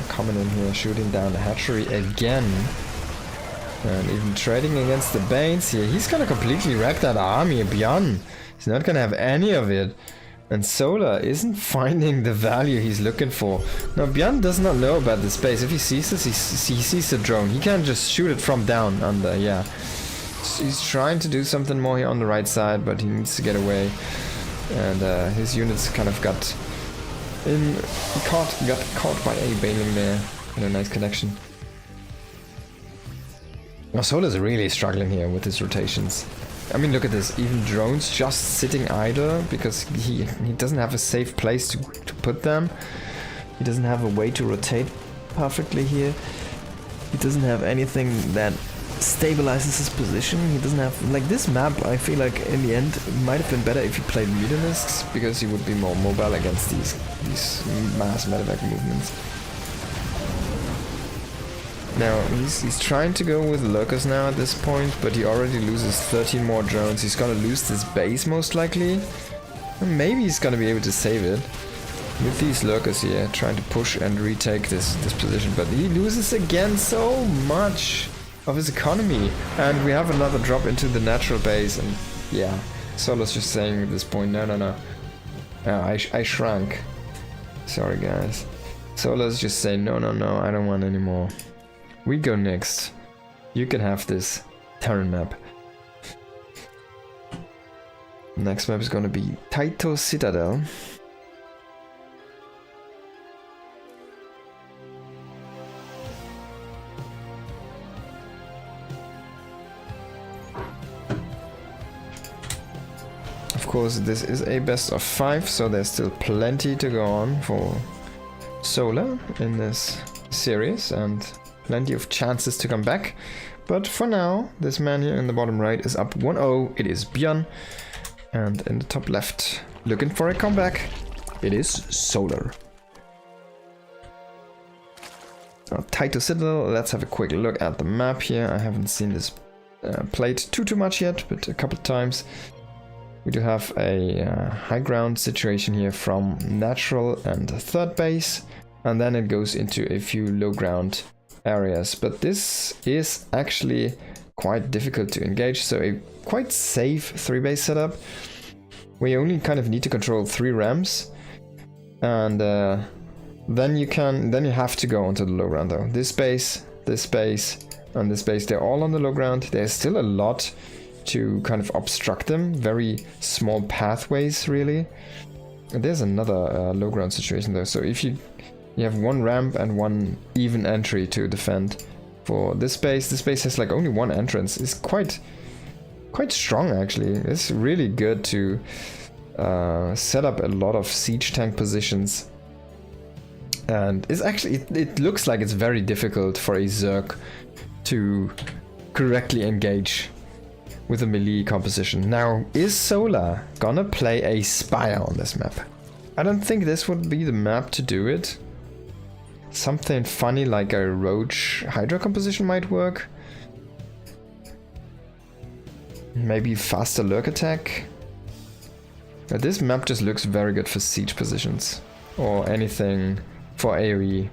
Coming in here, shooting down the hatchery again. And even trading against the Banes here. He's gonna completely wreck that army. Björn, he's not gonna have any of it. And Solar isn't finding the value he's looking for. Now Björn does not know about the space. If he sees this, he sees the drone. He can't just shoot it from down under, yeah. He's trying to do something more here on the right side, but he needs to get away. And his units kind of got caught by a Baneling there. And a nice connection. Now Solar's really struggling here with his rotations. I mean, look at this. Even drones just sitting idle because he doesn't have a safe place to put them. He doesn't have a way to rotate perfectly here. He doesn't have anything that stabilizes his position. He doesn't have... Like, this map, I feel like in the end, it might have been better if he played Mutalisks, because he would be more mobile against these mass medevac movements. Now, he's trying to go with Lurkers now at this point, but he already loses 13 more drones. He's gonna lose this base most likely. And maybe he's gonna be able to save it. With these Lurkers here, trying to push and retake this position. But he loses again so much of his economy. And we have another drop into the natural base. And yeah, Solar's just saying at this point, no. I shrank. Sorry guys. Solar's just saying, no, I don't want any more. We go next. You can have this Terran map. Next map is gonna be Taito Citadel. Of course, this is a best of 5, so there's still plenty to go on for Solar in this series, and plenty of chances to come back. But for now, this man here in the bottom right is up 1-0. It is Björn. And in the top left, looking for a comeback, it is Solar. Now, Taito Citadel, let's have a quick look at the map here. I haven't seen this played too much yet, but a couple of times. We do have a high ground situation here from natural and third base. And then it goes into a few low ground areas, but this is actually quite difficult to engage, so a quite safe 3-base setup where you only kind of need to control 3 ramps, and then you have to go onto the low ground though. This base, and this base, they're all on the low ground. There's still a lot to kind of obstruct them, very small pathways really. And there's another low ground situation though, so if you have one ramp and one even entry to defend for this base. This base has like only one entrance. It's quite strong actually. It's really good to set up a lot of siege tank positions. And it's actually, it looks like it's very difficult for a Zerg to correctly engage with a melee composition. Now, is Solar gonna play a Spire on this map? I don't think this would be the map to do it. Something funny like a Roach Hydra composition might work. Maybe faster lurk attack. But this map just looks very good for siege positions. Or anything for AoE.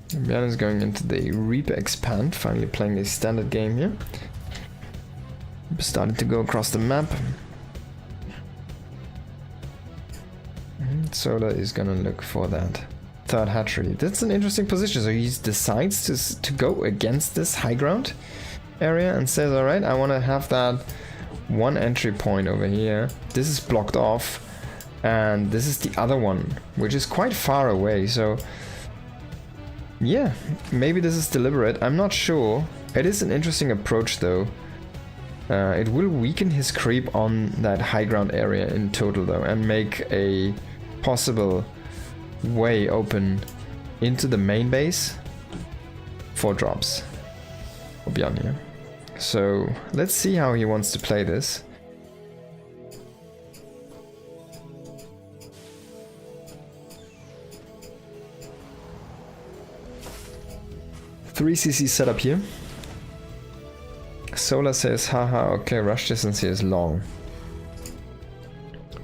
Björn is going into the Reaper Expand, finally playing a standard game here. Started to go across the map. Solar is gonna look for that third hatchery. That's an interesting position. So he decides to go against this high ground area and says, alright, I want to have that one entry point over here. This is blocked off. And this is the other one, which is quite far away. So Yeah, maybe this is deliberate, I'm not sure. It is an interesting approach though. It will weaken his creep on that high ground area in total though, and make a possible way open into the main base for drops for Bjorn here. So let's see how he wants to play this. Three CC setup here. Solar says, haha, okay, rush distance here is long.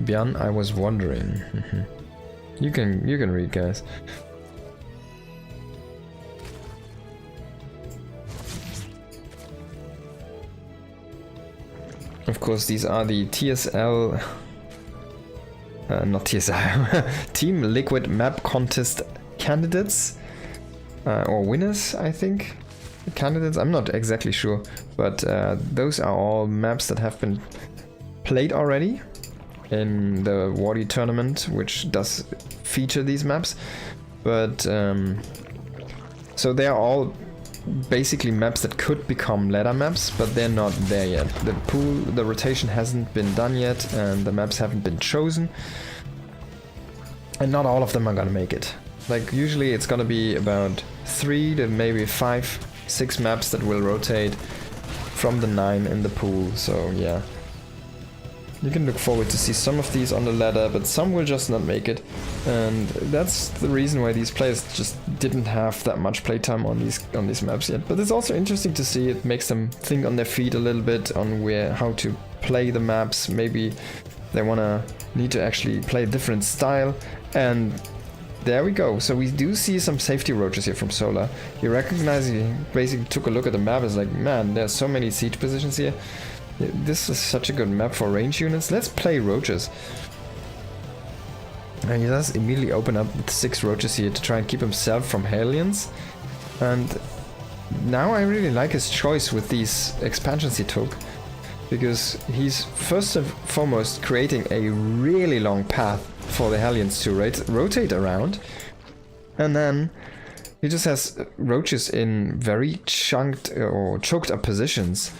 Bjorn, I was wondering. You can read, guys. Of course, these are the TSL, not TSL, Team Liquid Map Contest candidates, or winners, I think. Candidates, I'm not exactly sure, but those are all maps that have been played already in the Wardy tournament, which does feature these maps. But so they are all basically maps that could become ladder maps, but they're not there yet. The rotation hasn't been done yet, and the maps haven't been chosen, and not all of them are gonna make it. Like usually it's gonna be about 3 to maybe 5, 6 maps that will rotate from the 9 in the pool. So yeah, you can look forward to see some of these on the ladder, but some will just not make it, and that's the reason why these players just didn't have that much playtime on these maps yet. But it's also interesting to see. It makes them think on their feet a little bit on how to play the maps. Maybe they need to actually play a different style, and there we go. So we do see some safety roaches here from Solar. He basically took a look at the map and is like, man, there's so many siege positions here. This is such a good map for range units. Let's play roaches. And he does immediately open up with 6 roaches here to try and keep himself from Hellions. And now I really like his choice with these expansions he took, because he's first and foremost creating a really long path for the Hellions to rotate around. And then he just has roaches in very chunked or choked up positions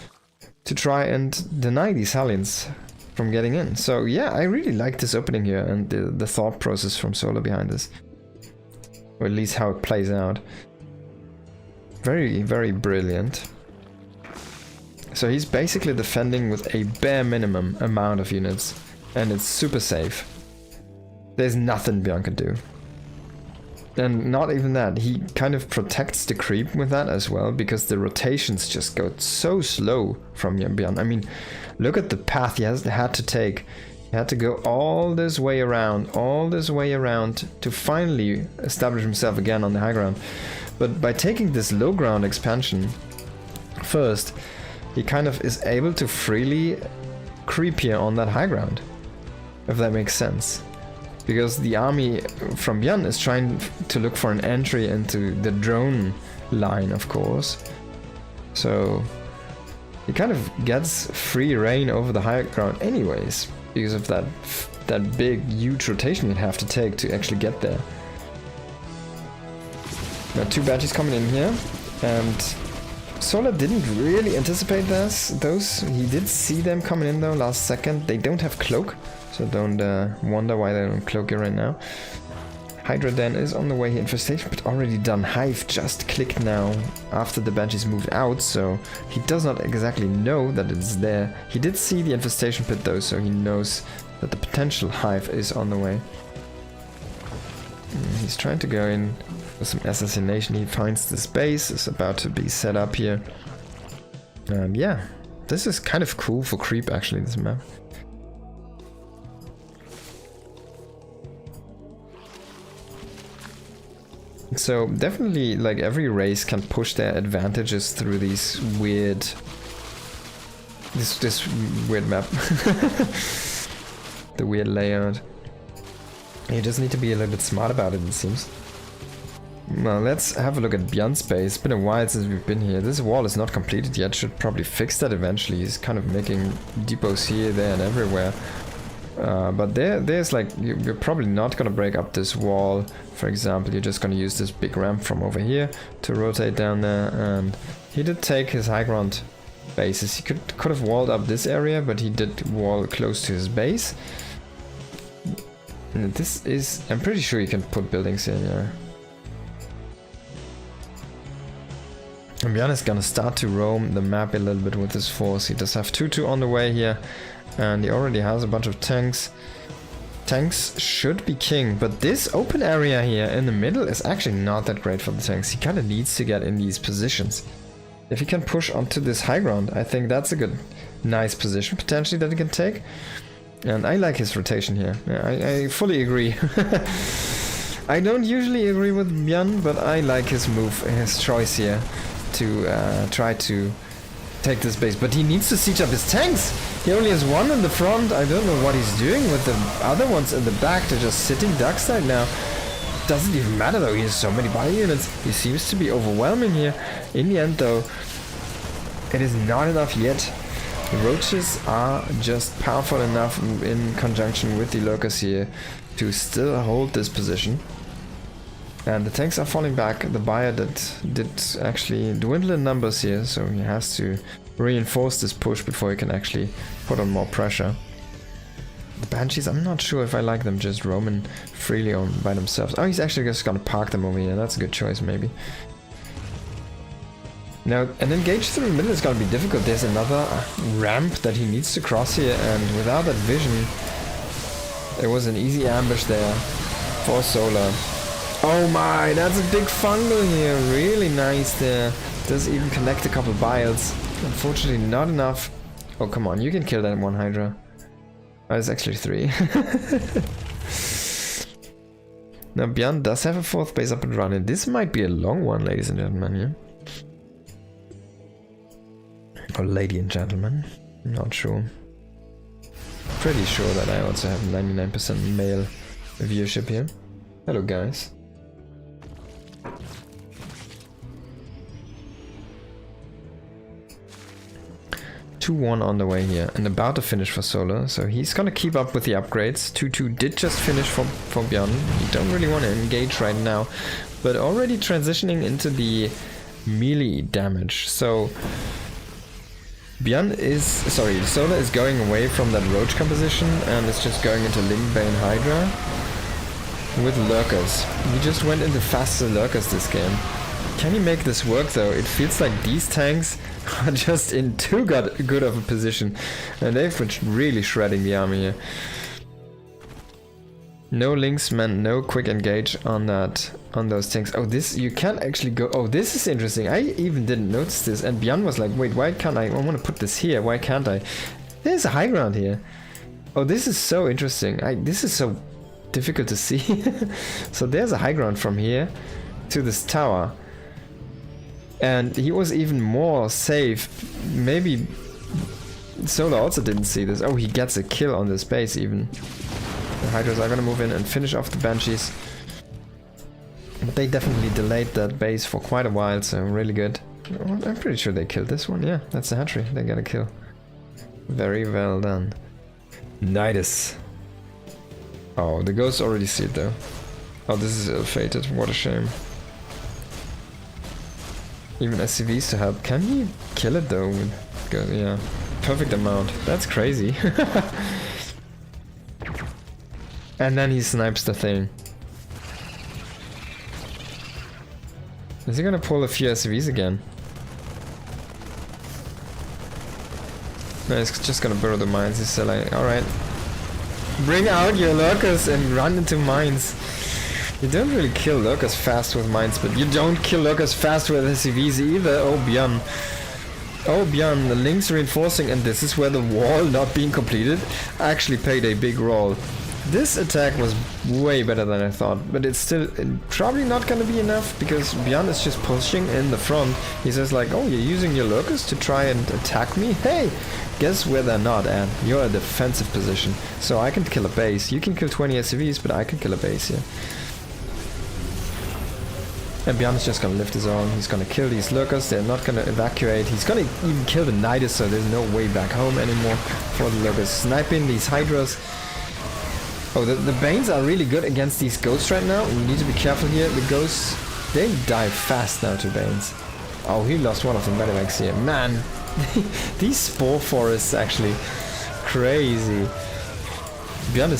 to try and deny these Hellions from getting in. So yeah, I really like this opening here and the thought process from Solar behind this. Or at least how it plays out. Very, very brilliant. So he's basically defending with a bare minimum amount of units, and it's super safe. There's nothing Bjorn can do. And not even that, he kind of protects the creep with that as well, because the rotations just go so slow from Bjorn. I mean, look at the path he had to take. He had to go all this way around to finally establish himself again on the high ground. But by taking this low ground expansion first, he kind of is able to freely creep here on that high ground, if that makes sense. Because the army from Bjorn is trying to look for an entry into the drone line, of course. So he kind of gets free reign over the high ground anyways, because of that big, huge rotation you'd have to take to actually get there. Now 2 badges coming in here, and Solar didn't really anticipate those. He did see them coming in though last second. They don't have cloak, so don't wonder why they don't cloak it right now. Hydra Den is on the way here. Infestation Pit already done. Hive just clicked now after the badges moved out, so he does not exactly know that it's there. He did see the Infestation Pit though, so he knows that the potential Hive is on the way. He's trying to go in with some assassination. He finds this base is about to be set up here. Yeah, this is kind of cool for creep actually, this map. So definitely, like, every race can push their advantages through these weird, this weird map, the weird layout. You just need to be a little bit smart about it seems. Well, let's have a look at Bjorn's base. It's been a while since we've been here. This wall is not completed yet. Should probably fix that eventually. He's kind of making depots here, there, and everywhere. But there's like, you're probably not gonna break up this wall. For example, you're just gonna use this big ramp from over here to rotate down there. And he did take his high ground bases. He could have walled up this area, but he did wall close to his base. And this is, I'm pretty sure you can put buildings in here. And Bjorn is gonna start to roam the map a little bit with his force. He does have 2-2 on the way here, and he already has a bunch of tanks. Tanks should be king, but this open area here in the middle is actually not that great for the tanks. He kind of needs to get in these positions. If he can push onto this high ground, I think that's a good, nice position potentially that he can take. And I like his rotation here. Yeah, I fully agree. I don't usually agree with Bjorn, but I like his move, his choice here to try to take this base. But he needs to siege up his tanks. He only has one in the front. I don't know what he's doing with the other ones in the back. They're just sitting dockside now. Doesn't even matter though, he has so many body units. He seems to be overwhelming here. In the end though, it is not enough yet. The roaches are just powerful enough in conjunction with the lurkers here to still hold this position. And the tanks are falling back. The buyer did actually dwindle in numbers here, so he has to reinforce this push before he can actually put on more pressure. The Banshees, I'm not sure if I like them just roaming freely on by themselves. Oh, he's actually just gonna park them over here. That's a good choice, maybe. Now, an engage through the middle is gonna be difficult. There's another ramp that he needs to cross here, and without that vision, it was an easy ambush there for Solar. Oh my, that's a big fungal here. Really nice there. Does even connect a couple biles. Unfortunately, not enough. Oh, come on, you can kill that one Hydra. Oh, it's actually 3. Now, Bjorn does have a 4th base up and running. This might be a long one, ladies and gentlemen, here. Or lady and gentlemen. Not sure. Pretty sure that I also have 99% male viewership here. Hello, guys. Two-1 on the way here, and about to finish for Solar, so he's gonna keep up with the upgrades. 2-2 did just finish for Bjorn. You don't really want to engage right now, but already transitioning into the melee damage. So Solar is going away from that roach composition and it's just going into Lingbane Hydra with lurkers. He just went into faster lurkers this game. Can he make this work though? It feels like these tanks are just in too good of a position, and they've been really shredding the army here. No links meant no quick engage on those tanks. Oh, this, you can actually go. Oh, this is interesting. I even didn't notice this, and Bjorn was like, wait, why can't I want to put this here, why can't I? There's a high ground here. Oh, this is so interesting. This is so difficult to see. So there's a high ground from here to this tower. And he was even more safe. Maybe Solar also didn't see this. Oh, he gets a kill on this base even. The Hydras are gonna move in and finish off the Banshees. But they definitely delayed that base for quite a while, so really good. I'm pretty sure they killed this one. Yeah, that's the hatchery. They got a kill. Very well done. Nidus. Oh, the ghosts already see it though. Oh, this is ill-fated. What a shame. Even SCVs to help. Can he kill it though? Yeah, perfect amount. That's crazy. And then he snipes the thing. Is he gonna pull a few SCVs again? No, he's just gonna burrow the mines. He's still like, alright. Bring out your lurkers and run into mines. You don't really kill lurkers fast with mines, but you don't kill lurkers fast with SCVs either. Oh, Bjorn. Oh, Bjorn, the links reinforcing, and this is where the wall not being completed actually played a big role. This attack was way better than I thought, but it's still probably not gonna be enough because Bjorn is just pushing in the front. He says like, oh, you're using your lurkers to try and attack me? Hey, guess where they're not at? You're a defensive position, so I can kill a base. You can kill 20 SCVs, but I can kill a base here. And Bjorn is just gonna lift his own. He's gonna kill these lurkers. They're not gonna evacuate. He's gonna even kill the Nidus, so there's no way back home anymore for the lurkers. Sniping these Hydras. Oh, the Banes are really good against these ghosts right now. We need to be careful here. The ghosts, they die fast now to Banes. Oh, he lost one of the medivacs here. Man, these spore forests actually crazy. Beyond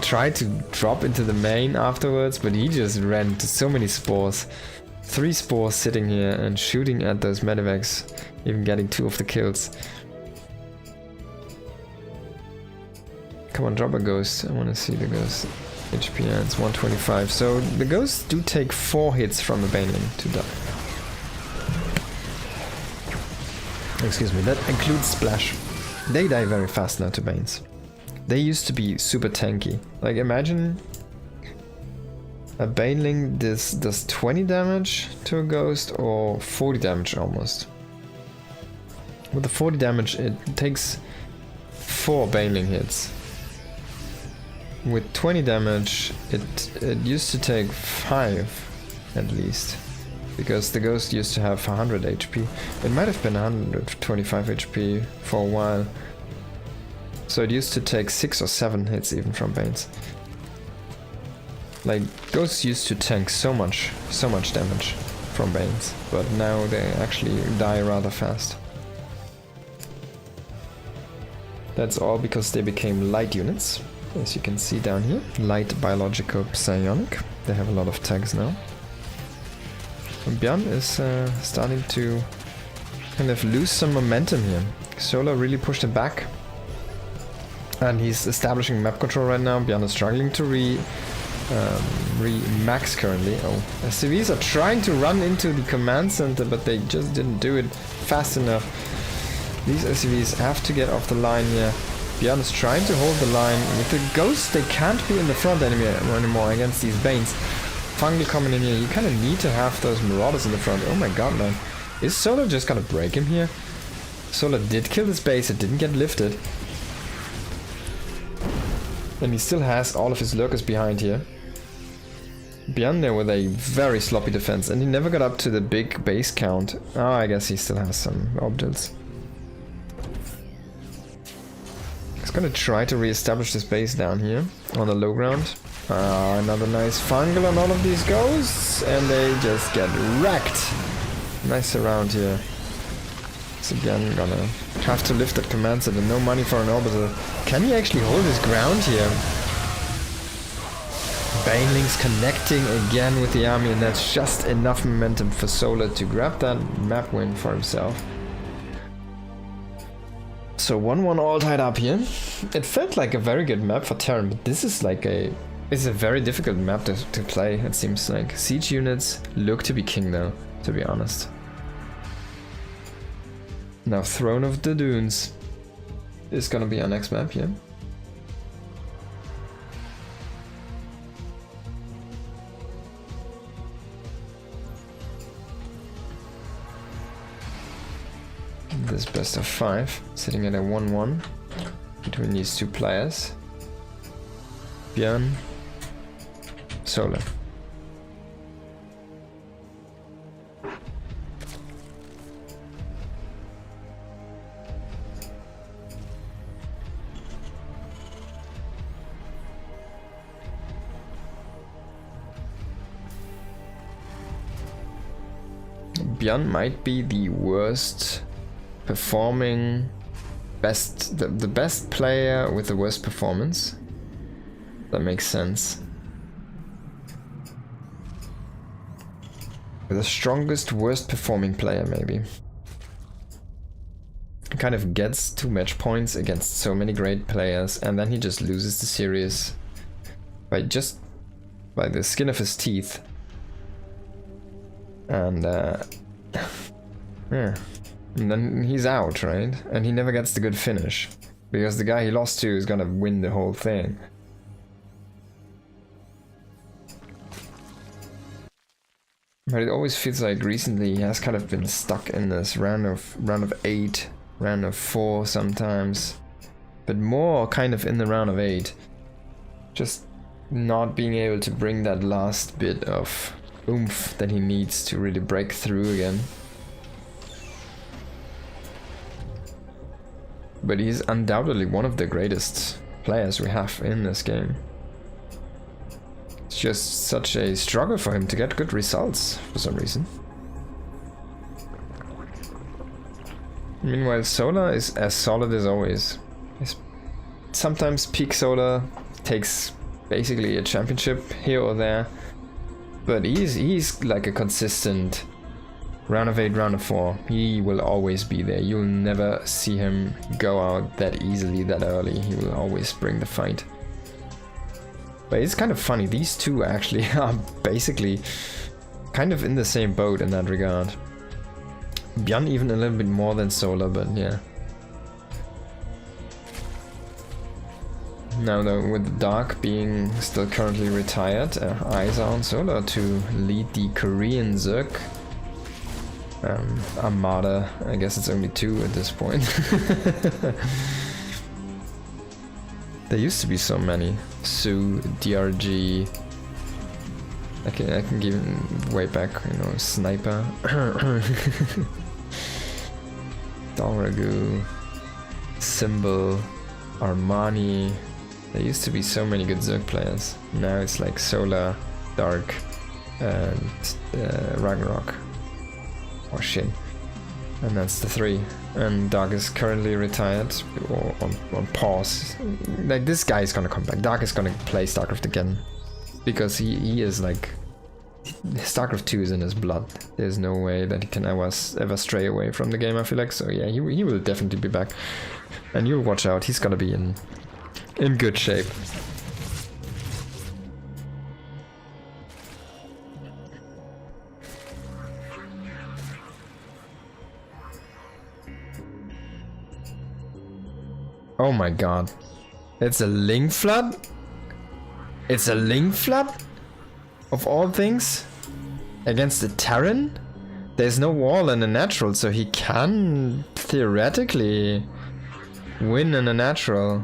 tried to drop into the main afterwards, but he just ran into so many spores. 3 spores sitting here and shooting at those medivacs, even getting 2 of the kills. Come on, drop a ghost. I want to see the ghost. HP ends 125. So the ghosts do take 4 hits from the Baneling to die. Excuse me, that includes Splash. They die very fast now to Banes. They used to be super tanky. Like, imagine a Baneling does 20 damage to a ghost or 40 damage almost. With the 40 damage, it takes 4 Baneling hits. With 20 damage, it used to take 5 at least. Because the ghost used to have 100 HP. It might have been 125 HP for a while. So it used to take 6 or 7 hits even from Banes. Like, ghosts used to tank so much damage from Banes, but now they actually die rather fast. That's all because they became light units, as you can see down here. Light, biological, psionic. They have a lot of tags now. And Björn is starting to kind of lose some momentum here. Solar really pushed him back. And he's establishing map control right now. Björn is struggling to re-max currently. Oh, SCVs are trying to run into the command center, but they just didn't do it fast enough. These SCVs have to get off the line here. Björn is trying to hold the line. With the ghosts, they can't be in the front anymore against these Banes. Fungal coming in here, you kind of need to have those Marauders in the front. Oh my god, man. Is Solar just gonna break him here? Solar did kill this base, it didn't get lifted. And he still has all of his lurkers behind here. Beyond there with a very sloppy defense, and he never got up to the big base count. Oh, I guess he still has some objects. He's gonna try to re-establish this base down here on the low ground. Another nice fungal on all of these ghosts, and they just get wrecked. Nice around here. So again, gonna have to lift that command center. No money for an orbital. Can he actually hold his ground here? Banelings connecting again with the army, and that's just enough momentum for Solar to grab that map win for himself. So 1-1 all tied up here. It felt like a very good map for Terran, but this is like it's a very difficult map to play, it seems like. Siege units look to be king though, to be honest. Now Throne of the Dunes is gonna be our next map here. This best of 5, sitting at a 1-1 between these two players. Björn, Solar. Björn might be the worst performing, the best player with the worst performance. That makes sense. The strongest, worst performing player, maybe. Kind of gets 2 match points against so many great players, and then he just loses the series by the skin of his teeth. And yeah. And then he's out, right? And he never gets the good finish. Because the guy he lost to is gonna win the whole thing. But it always feels like recently he has kind of been stuck in this round of 8, round of 4 sometimes. But more kind of in the round of 8. Just not being able to bring that last bit of oomph that he needs to really break through again. But he's undoubtedly one of the greatest players we have in this game. just such a struggle for him to get good results for some reason. Meanwhile, Solar is as solid as always. Sometimes peak Solar takes basically a championship here or there, but he's like a consistent round of 8, round of 4. He will always be there. You'll never see him go out that easily, that early. He will always bring the fight. But it's kind of funny, these two actually are basically kind of in the same boat in that regard. Byan even a little bit more than Solar, but yeah. Now though, with Dark being still currently retired, eyes are on Solar to lead the Korean Zerg Armada. I guess it's only 2 at this point. There used to be so many. Su, DRG. I can give way back, you know, Sniper. Dalragu, Symbol, Armani. There used to be so many good Zerg players. Now it's like Solar, Dark, and Ragnarok. Or Shin. And that's the 3. And Dark is currently retired, or on pause. Like, this guy is gonna come back. Dark is gonna play StarCraft again. Because he is like... StarCraft 2 is in his blood. There's no way that he can ever stray away from the game, I feel like. So yeah, he will definitely be back. And you'll watch out, he's gonna be in good shape. Oh my god. It's a Link Flood? It's a Link Flood? Of all things? Against the Terran? There's no wall in a natural, so he can theoretically win in a natural.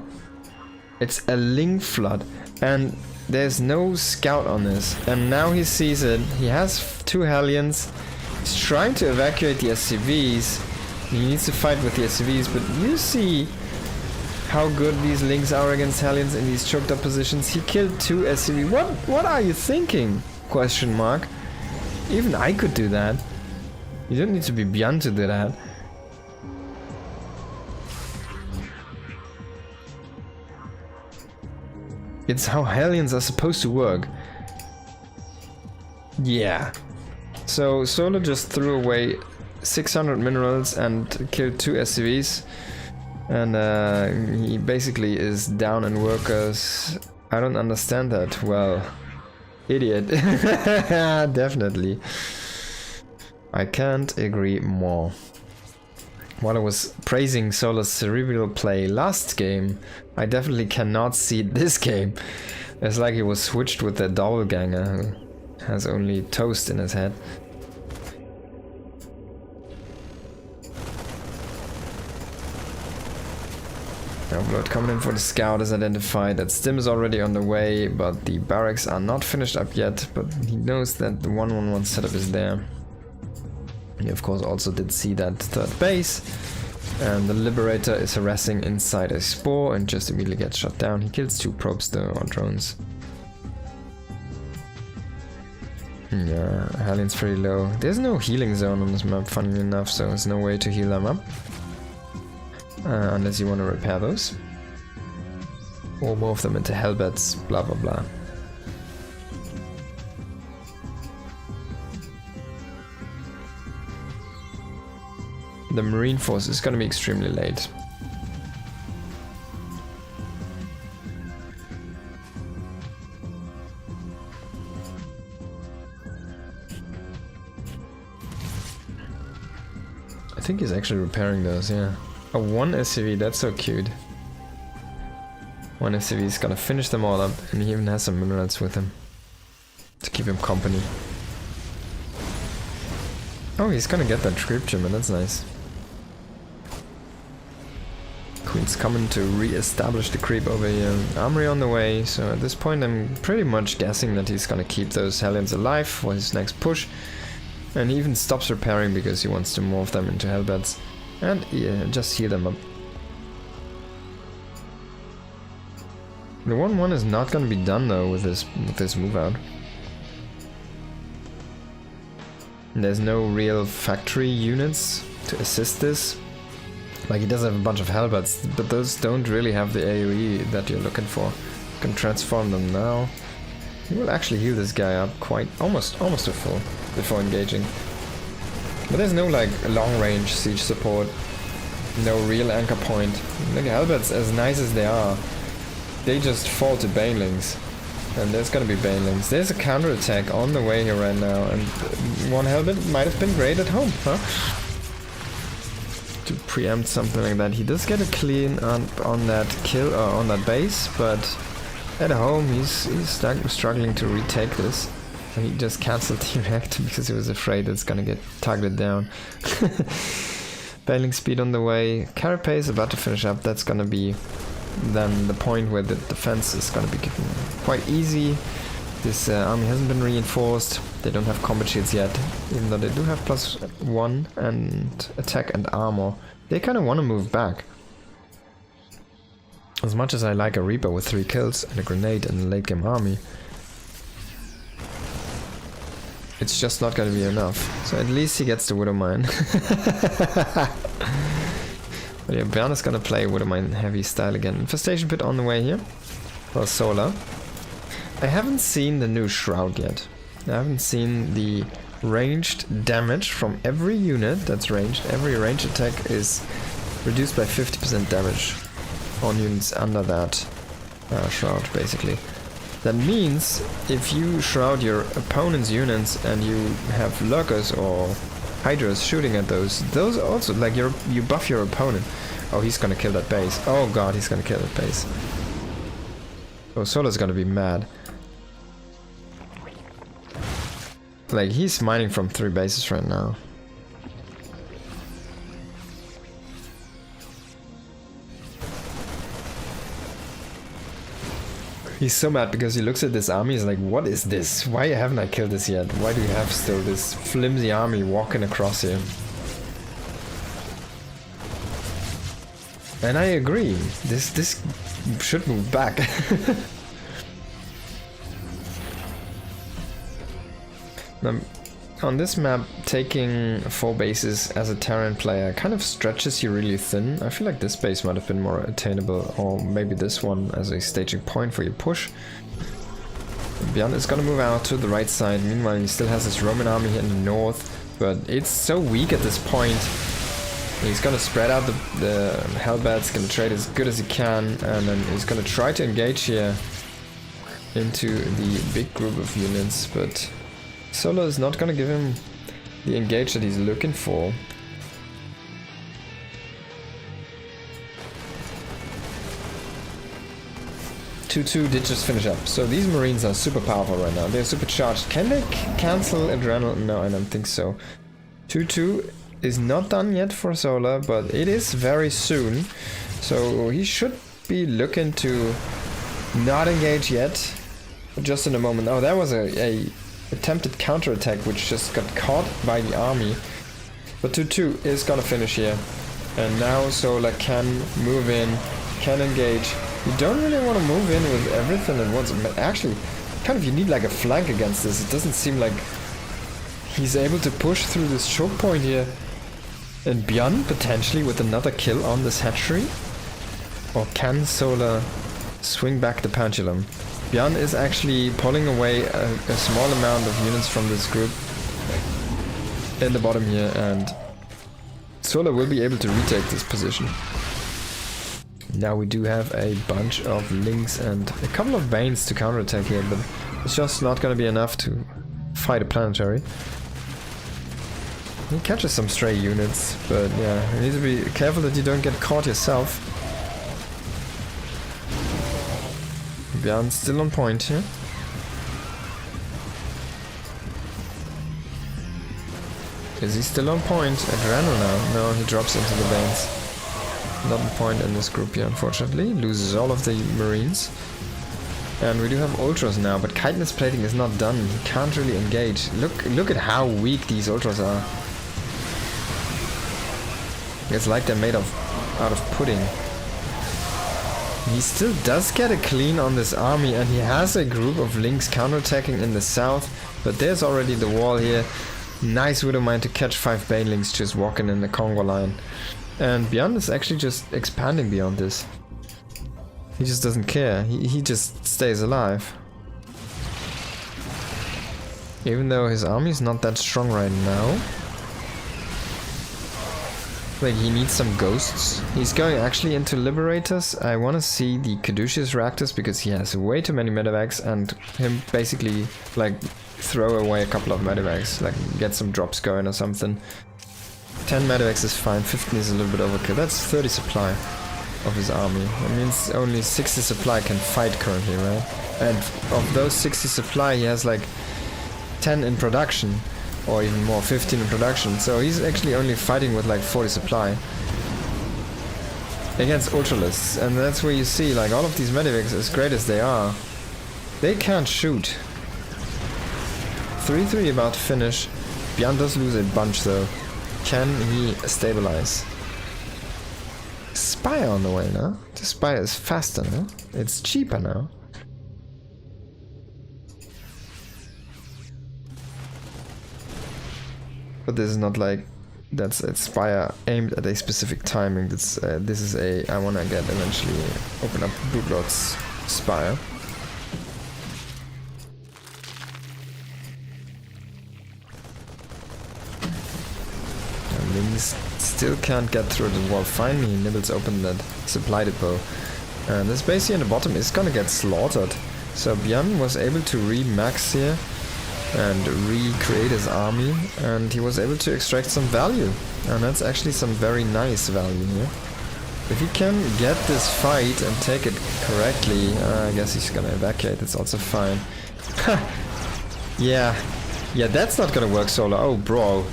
It's a Link Flood. And there's no scout on this. And now he sees it. He has 2 Hellions. He's trying to evacuate the SCVs. He needs to fight with the SCVs, but you see how good these Links are against Hellions in these choked up positions. He killed 2 SCV. What are you thinking? Question mark. Even I could do that. You don't need to be Byan to do that. It's how Hellions are supposed to work. Yeah. So Solar just threw away 600 minerals and killed 2 SCVs. And he basically is down in workers. I don't understand that. Well, idiot. Definitely. I can't agree more. While I was praising Solar's cerebral play last game, I definitely cannot see this game. It's like he was switched with a doppelganger who has only toast in his head. Overlord coming in for the scout is identified. That stim is already on the way, but the barracks are not finished up yet. But he knows that the 1-1-1 setup is there. He of course also did see that 3rd base. And the Liberator is harassing inside a Spore and just immediately gets shot down. He kills 2 probes though, or drones. Yeah, Hellion's pretty low. There's no healing zone on this map, funnily enough, so there's no way to heal them up. Unless you want to repair those. Or move them into hellbeds, blah blah blah. The Marine Force is going to be extremely late. I think he's actually repairing those, yeah. Oh, 1 SCV, that's so cute. 1 SCV is gonna finish them all up, and he even has some minerals with him to keep him company. Oh, he's gonna get that creep gem, and that's nice. Queen's coming to re-establish the creep over here. Armory on the way, so at this point I'm pretty much guessing that he's gonna keep those Hellions alive for his next push. And he even stops repairing because he wants to morph them into hellbeds. And yeah, just heal them up. The 1-1 is not gonna be done though with this move out. There's no real factory units to assist this. Like, he does have a bunch of halberds, but those don't really have the AoE that you're looking for. You can transform them now. He will actually heal this guy up quite almost to full before engaging. But there's no like long range siege support, no real anchor point. Like, halberds, as nice as they are, they just fall to banelings. And there's gonna be banelings. There's a counterattack on the way here right now, and one halberd might have been great at home, huh? To preempt something like that. He does get a clean on that kill, or on that base, but at home he's struggling to retake this. And he just cancelled the react because he was afraid it's gonna get targeted down. Baneling speed on the way. Carapace about to finish up. That's gonna be then the point where the defense is gonna be getting quite easy. This army hasn't been reinforced. They don't have combat shields yet, even though they do have +1 and attack and armor. They kind of want to move back. As much as I like a Reaper with 3 kills and a grenade and a late game army, it's just not gonna be enough. So at least he gets the Widowmine. But yeah, Bjorn is gonna play Widowmine heavy style again. Infestation Pit on the way here. Well, Solar. I haven't seen the new Shroud yet. I haven't seen the ranged damage from every unit that's ranged. Every ranged attack is reduced by 50% damage on units under that Shroud, basically. That means if you shroud your opponent's units and you have lurkers or hydras shooting at those also, like, you buff your opponent. Oh, he's gonna kill that base. Oh god, he's gonna kill that base. Oh, Solar's gonna be mad. Like, he's mining from 3 bases right now. He's so mad because he looks at this army, he's like, what is this? Why haven't I killed this yet? Why do you have still this flimsy army walking across here? And I agree, this should move back. On this map, taking 4 bases as a Terran player kind of stretches you really thin. I feel like this base might have been more attainable, or maybe this one as a staging point for your push. Bjorn is gonna move out to the right side. Meanwhile, he still has his Roman army here in the north, but it's so weak at this point. He's gonna spread out the Hellbats, gonna trade as good as he can, and then he's gonna try to engage here into the big group of units, but Solar is not gonna give him the engage that he's looking for. Two did just finish up. So these Marines are super powerful right now. They're supercharged. Can they cancel Adrenal? No, I don't think so. 2-2 is not done yet for Solar, but it is very soon. So he should be looking to not engage yet. Just in a moment. Oh, that was a attempted counterattack which just got caught by the army. But 2-2 is gonna finish here. And now Solar can move in, can engage. You don't really want to move in with everything at once. Actually, kind of you need like a flank against this. It doesn't seem like he's able to push through this choke point here. And Bjorn potentially with another kill on this hatchery. Or can Solar swing back the pendulum? Bjorn is actually pulling away a small amount of units from this group in the bottom here, and Solar will be able to retake this position. Now we do have a bunch of links and a couple of Banes to counterattack here, but it's just not going to be enough to fight a planetary. He catches some stray units, but yeah, you need to be careful that you don't get caught yourself. Bjorn's still on point here. Is he still on point? Adrenal now? No, he drops into the Banes. Not on point in this group here, unfortunately. Loses all of the Marines. And we do have Ultras now, but Chitinous Plating is not done. He can't really engage. Look at how weak these Ultras are. It's like they're made out of pudding. He still does get a clean on this army, and he has a group of Lynx counterattacking in the south, but there's already the wall here. Nice Widowmine to catch 5 Banelings just walking in the Congo line. And Beyond is actually just expanding beyond this. He just doesn't care, he just stays alive. Even though his army is not that strong right now. Like, he needs some ghosts. He's going actually into Liberators. I want to see the Caduceus Reactors because he has way too many medevacs, and him basically like throw away a couple of medevacs, like get some drops going or something. 10 medevacs is fine, 15 is a little bit overkill. That's 30 supply of his army. That means only 60 supply can fight currently, right? And of those 60 supply, he has like 10 in production. Or even more, 15 in production. So he's actually only fighting with like 40 supply. Against Ultralists. And that's where you see, like, all of these medevacs, as great as they are, they can't shoot. 3-3 about to finish. Bjorn does lose a bunch though. Can he stabilize? Spire on the way now. The Spire is faster now. It's cheaper now. But this is not like that's a Spire aimed at a specific timing. This is a I wanna get eventually open up Broodlord's Spire. And Lynx still can't get through the wall. Finally, Nibbles opened that supply depot. And this base here in the bottom is gonna get slaughtered. So Bjorn was able to re-max here and recreate his army, and he was able to extract some value, and that's actually some very nice value here. If he can get this fight and take it correctly, I guess he's gonna evacuate, it's also fine. Yeah, that's not gonna work solo. Oh bro,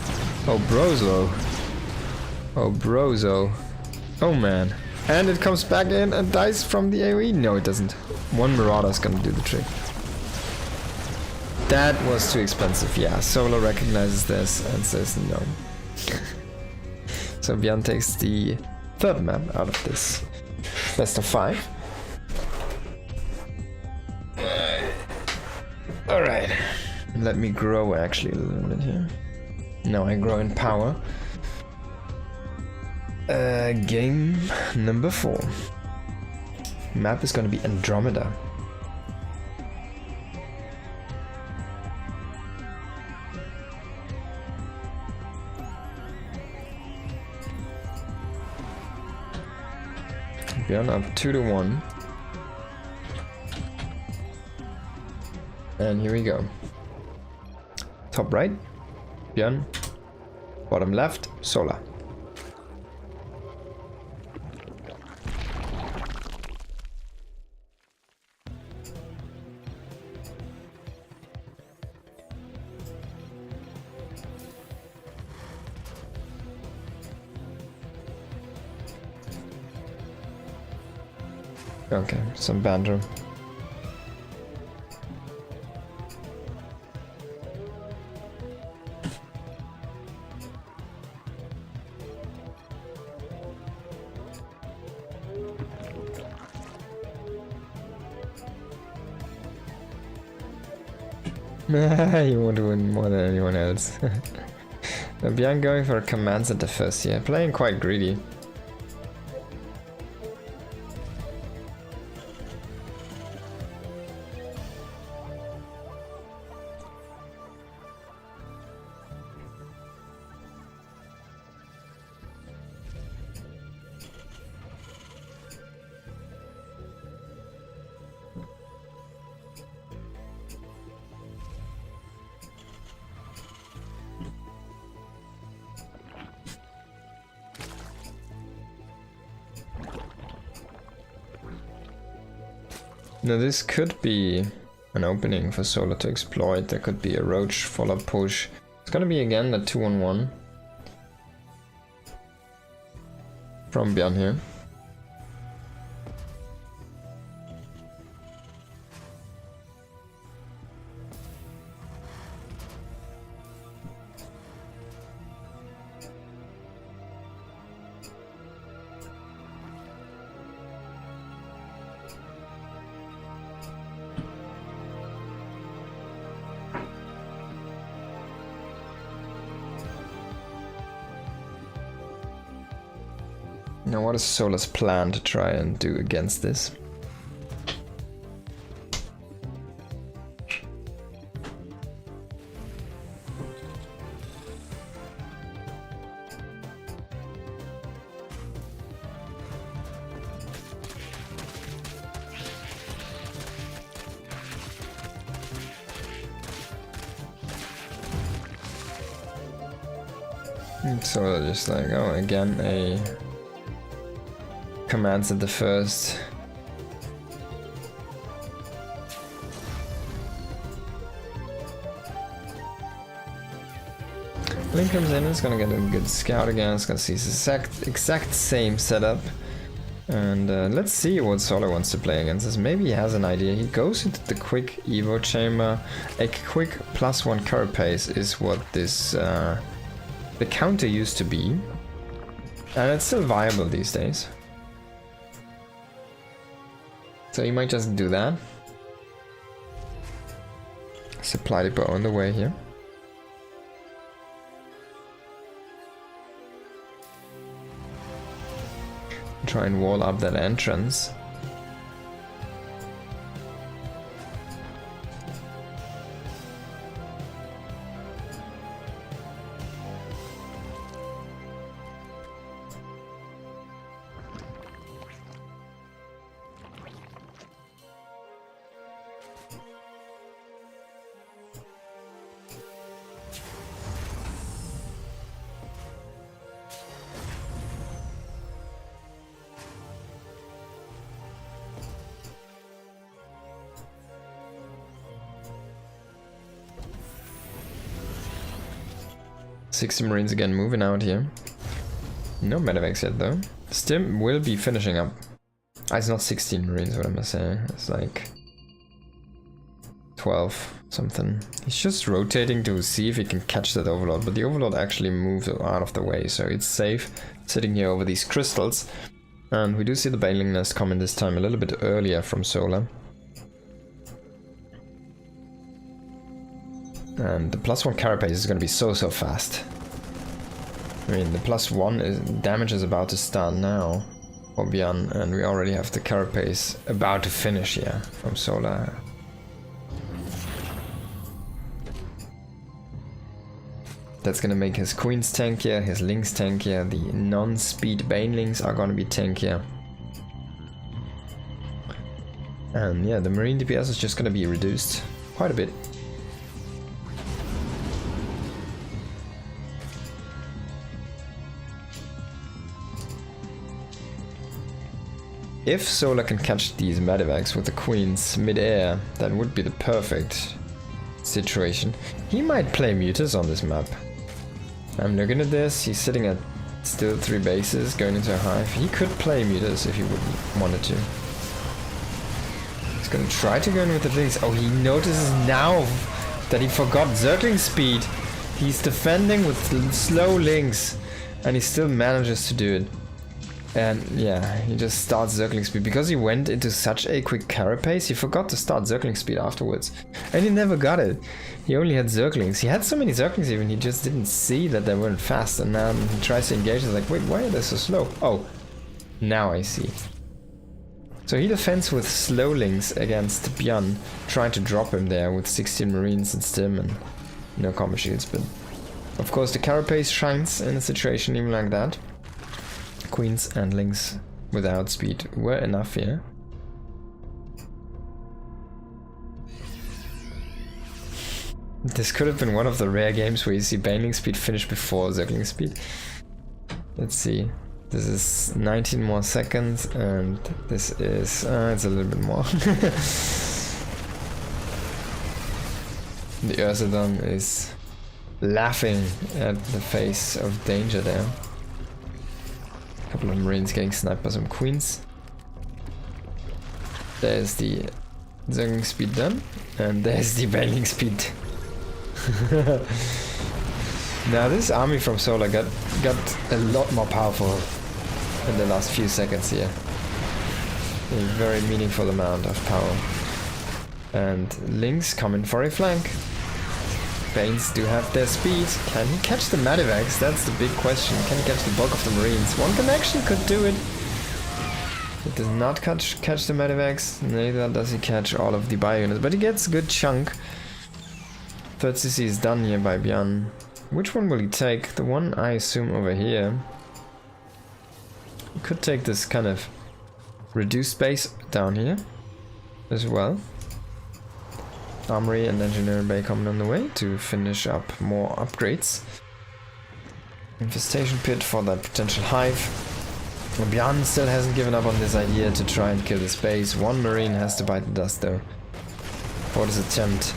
oh brozo, oh brozo, oh man. And it comes back in and dies from the AoE? No, it doesn't. One Marauder's gonna do the trick. That was too expensive, yeah. Solo recognizes this and says no. So Bjorn takes the third map out of this best of 5. Alright. Let me grow actually a little bit here. Now I grow in power. Game number 4. Map is gonna be Andromeda. Bjorn up 2-1. And here we go. Top right, Bjorn. Bottom left, Solar. Okay, some banter. You want to win more than anyone else. Bjorn going for a command center first here, playing quite greedy. Now this could be an opening for Solar to exploit. There could be a Roach follow-up push. It's gonna be again the 2-on-1 from Bjorn here. Now what is Solar's plan to try and do against this? So just like, oh, again, a commands at the first. Link comes in, it's gonna get a good scout again, it's gonna see the exact same setup. And let's see what Solar wants to play against this. Maybe he has an idea. He goes into the quick Evo chamber. A quick +1 carapace is what this the counter used to be, and it's still viable these days. So you might just do that. Supply depot on the way here. Try and wall up that entrance. Sixty Marines again moving out here. No medevacs yet though. Stim will be finishing up. Ah, it's not 16 Marines, what am I saying? It's like 12 something. He's just rotating to see if he can catch that Overlord, but the Overlord actually moves out of the way, so it's safe sitting here over these crystals. And we do see the Baneling Nest coming this time a little bit earlier from Solar. And the +1 carapace is going to be so fast. I mean, the +1 damage is about to start now for Bjorn, and we already have the carapace about to finish here from Solar. That's going to make his Queens tankier, his Lynx tankier, the non-speed Banelings are going to be tankier. And yeah, the Marine DPS is just going to be reduced quite a bit. If Solar can catch these medevacs with the Queens mid-air, that would be the perfect situation. He might play Mutas on this map. I'm looking at this, he's sitting at still 3 bases, going into a hive. He could play Mutas if he wanted to. He's gonna try to go in with the Lynx. Oh, he notices now that he forgot Zergling speed. He's defending with slow Lynx, and he still manages to do it. And yeah, he just starts Zergling speed. Because he went into such a quick carapace, he forgot to start Zergling speed afterwards. And he never got it. He only had Zerglings. He had so many Zerglings even, he just didn't see that they weren't fast. And now he tries to engage, he's like, wait, why are they so slow? Oh, now I see. So he defends with Slowlings against Bjorn, trying to drop him there with 16 Marines and Stim and no combo shields. But of course the carapace shines in a situation even like that. Queens and Lynx without speed were enough here. This could have been one of the rare games where you see Baneling speed finish before Zergling speed. Let's see. This is 19 more seconds and this is... it's a little bit more. The Ursodon is laughing at the face of danger there. Couple of Marines getting sniped by some Queens. There's the Zergling speed done, and there's the Baneling speed. Now this army from Solar got a lot more powerful in the last few seconds here. A very meaningful amount of power. And Lynx coming for a flank. Banes do have their speed. Can he catch the Medivacs? That's the big question. Can he catch the bulk of the Marines? One connection could do it. It does not catch the Medivacs, neither does he catch all of the bio units, but he gets a good chunk. Third CC is done here by Bjorn. Which one will he take? The one I assume over here. He could take this kind of reduced base down here as well. Armory and Engineering Bay coming on the way to finish up more upgrades. Infestation Pit for that potential hive. Bjorn still hasn't given up on this idea to try and kill this base. One Marine has to bite the dust though for this attempt.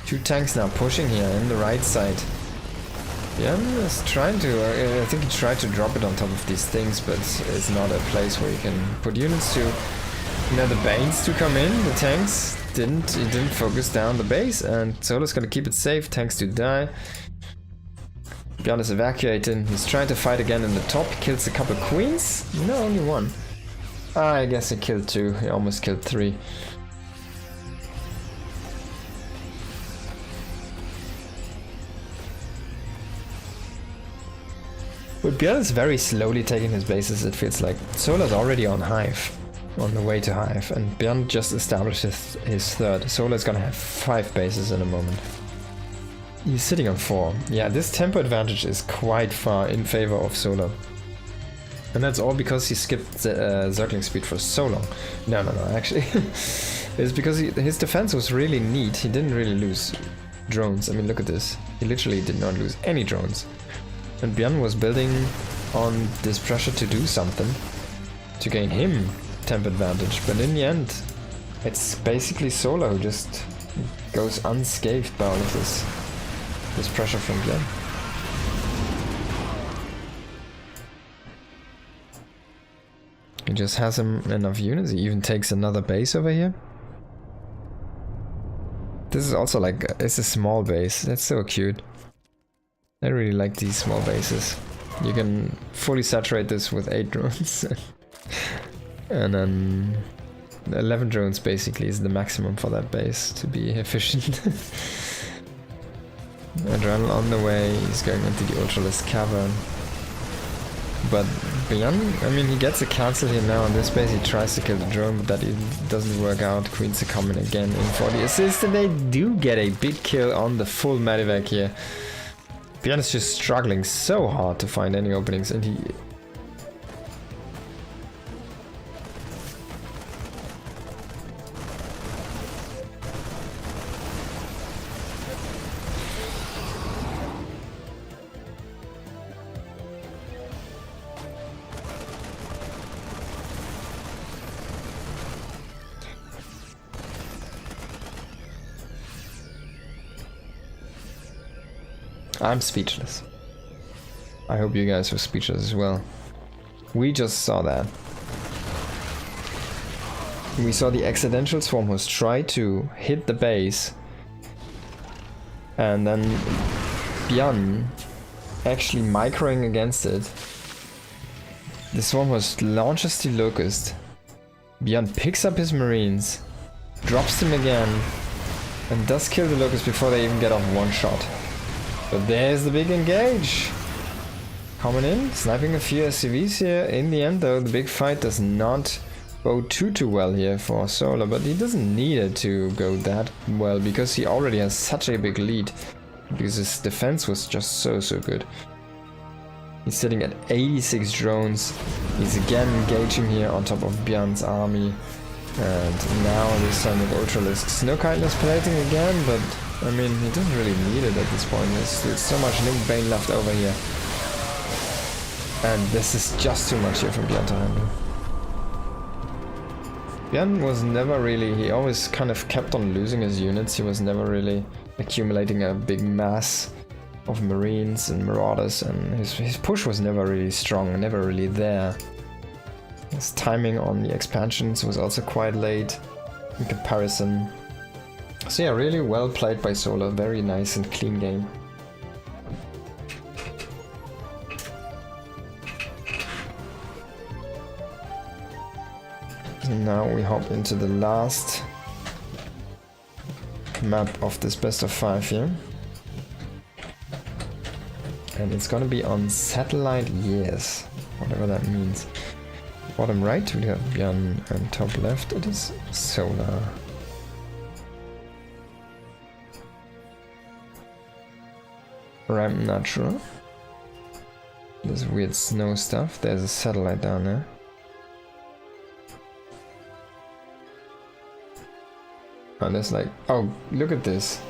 Two tanks now pushing here in the right side. Bjorn is trying to, I think he tried to drop it on top of these things, but it's not a place where you can put units to. You know, the Banes to come in, the tanks he didn't focus down the base, and Solo's gonna keep it safe, tanks to die. Bjorn is evacuating, he's trying to fight again in the top, he kills a couple queens, no, only one. I guess he killed two, he almost killed three. But Bjorn is very slowly taking his bases, it feels like. Solo's already on Hive. On the way to Hive, and Bjorn just established his third. Solo is gonna have 5 bases in a moment. He's sitting on 4. Yeah, this tempo advantage is quite far in favor of Solo. And that's all because he skipped the circling speed for so long. No, actually. It's because his defense was really neat. He didn't really lose drones. I mean, look at this. He literally did not lose any drones. And Bjorn was building on this pressure to do something. To gain him temp advantage, but in the end it's basically Solo who just goes unscathed by all of this pressure from Bjorn. He just has enough units, he even takes another base over here. This is also like, it's a small base, that's so cute. I really like these small bases. You can fully saturate this with 8 drones. And then 11 drones basically is the maximum for that base to be efficient. Adrenaline on the way, he's going into the Ultralisk cavern. But Bjorn, I mean, he gets a cancel here now on this base, he tries to kill the drone, but that doesn't work out. Queens are coming again in for the assist, and they do get a big kill on the full Medivac here. Bjorn is just struggling so hard to find any openings, and he... I'm speechless. I hope you guys were speechless as well. We just saw that. We saw the accidental swarm host try to hit the base, and then Bjorn actually microing against it. The swarm host launches the Locust. Bjorn picks up his Marines, drops them again, and does kill the Locust before they even get off one shot. But there's the big engage. Coming in, sniping a few SCVs here. In the end though, the big fight does not go too well here for Solo, but he doesn't need it to go that well because he already has such a big lead. Because his defense was just so good. He's sitting at 86 drones. He's again engaging here on top of Bjorn's army. And now this time with Ultralisks. No kindness plating again, but I mean, he doesn't really need it at this point. There's so much Link Bane left over here. And this is just too much here for Bjorn to handle. Bjorn was never really, he always kind of kept on losing his units. He was never really accumulating a big mass of Marines and Marauders, and his push was never really strong, never really there. His timing on the expansions was also quite late in comparison. So yeah, really well played by Solo, very nice and clean game. And now we hop into the last map of this best of 5 here. And it's gonna be on satellite years, whatever that means. Bottom right we have Björn, and top left it is solar. Ramp natural. This weird snow stuff. There's a satellite down there. And there's like, oh, look at this.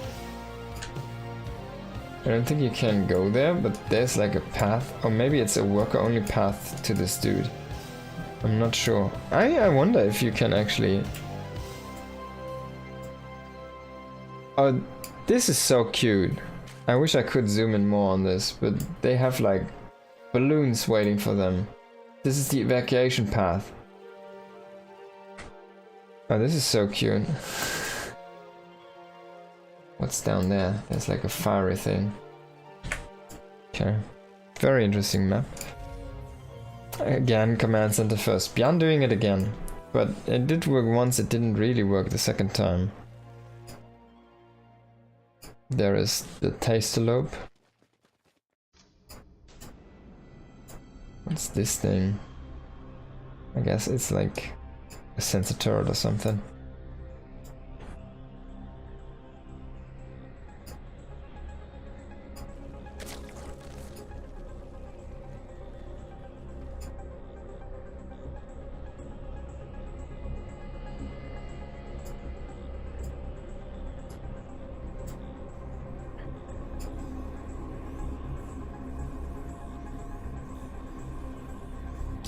I don't think you can go there, but there's like a path, or maybe it's a worker only path to this dude. I'm not sure. I wonder if you can actually... Oh, this is so cute. I wish I could zoom in more on this, but they have like balloons waiting for them. This is the evacuation path. Oh, this is so cute. What's down there? There's like a fiery thing. Okay. Very interesting map. Again, command center first. Björn doing it again. But it did work once, it didn't really work the second time. There is the Tastelope. What's this thing? I guess it's like a sensor turret or something.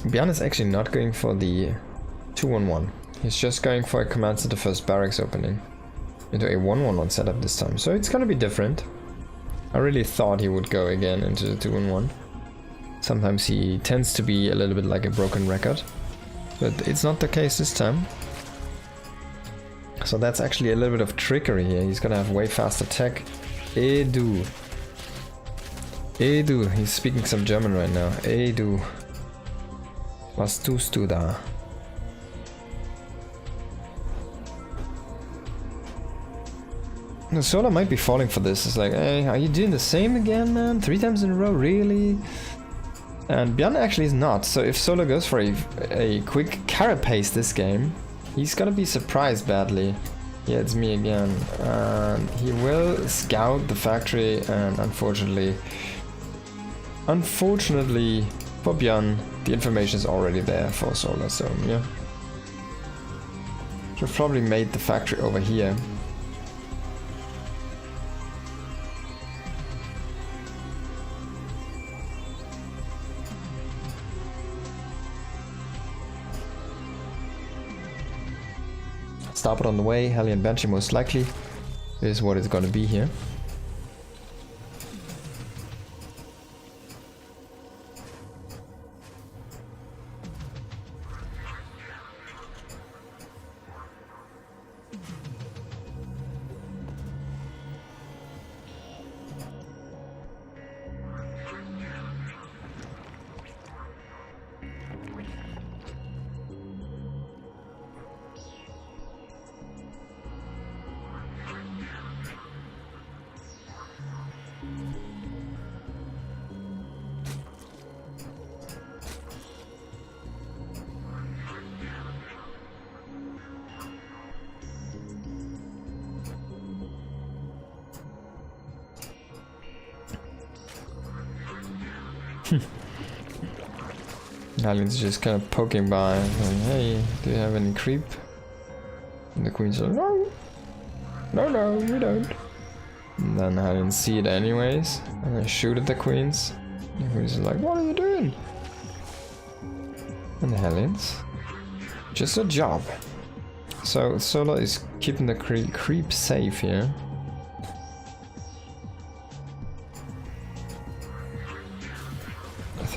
Björn is actually not going for the 2-1-1. He's just going for a command center first barracks opening into a 1-1-1 setup this time. So it's gonna be different. I really thought he would go again into the 2-1-1. Sometimes he tends to be a little bit like a broken record, but it's not the case this time. So that's actually a little bit of trickery here. He's gonna have way faster tech. Edu. Edu. He's speaking some German right now. Edu. Was tust du da? The Solar might be falling for this. It's like, hey, are you doing the same again, man? 3 times in a row, really? And Björn actually is not. So if Solar goes for a quick carapace this game, he's gonna be surprised badly. Yeah, it's me again. And he will scout the factory, and unfortunately for Björn, the information is already there for Solar, so yeah. You've probably made the factory over here. Starboard on the way, Hellion Banshee most likely is what it's gonna be here. Alien's just kind of poking by, saying, hey, do you have any creep? And the Queen's like, no, we don't. And then Alien see it anyways, and they shoot at the Queens. And the Queen's like, what are you doing? And the Hellions, just a job. So Solar is keeping the creep safe here.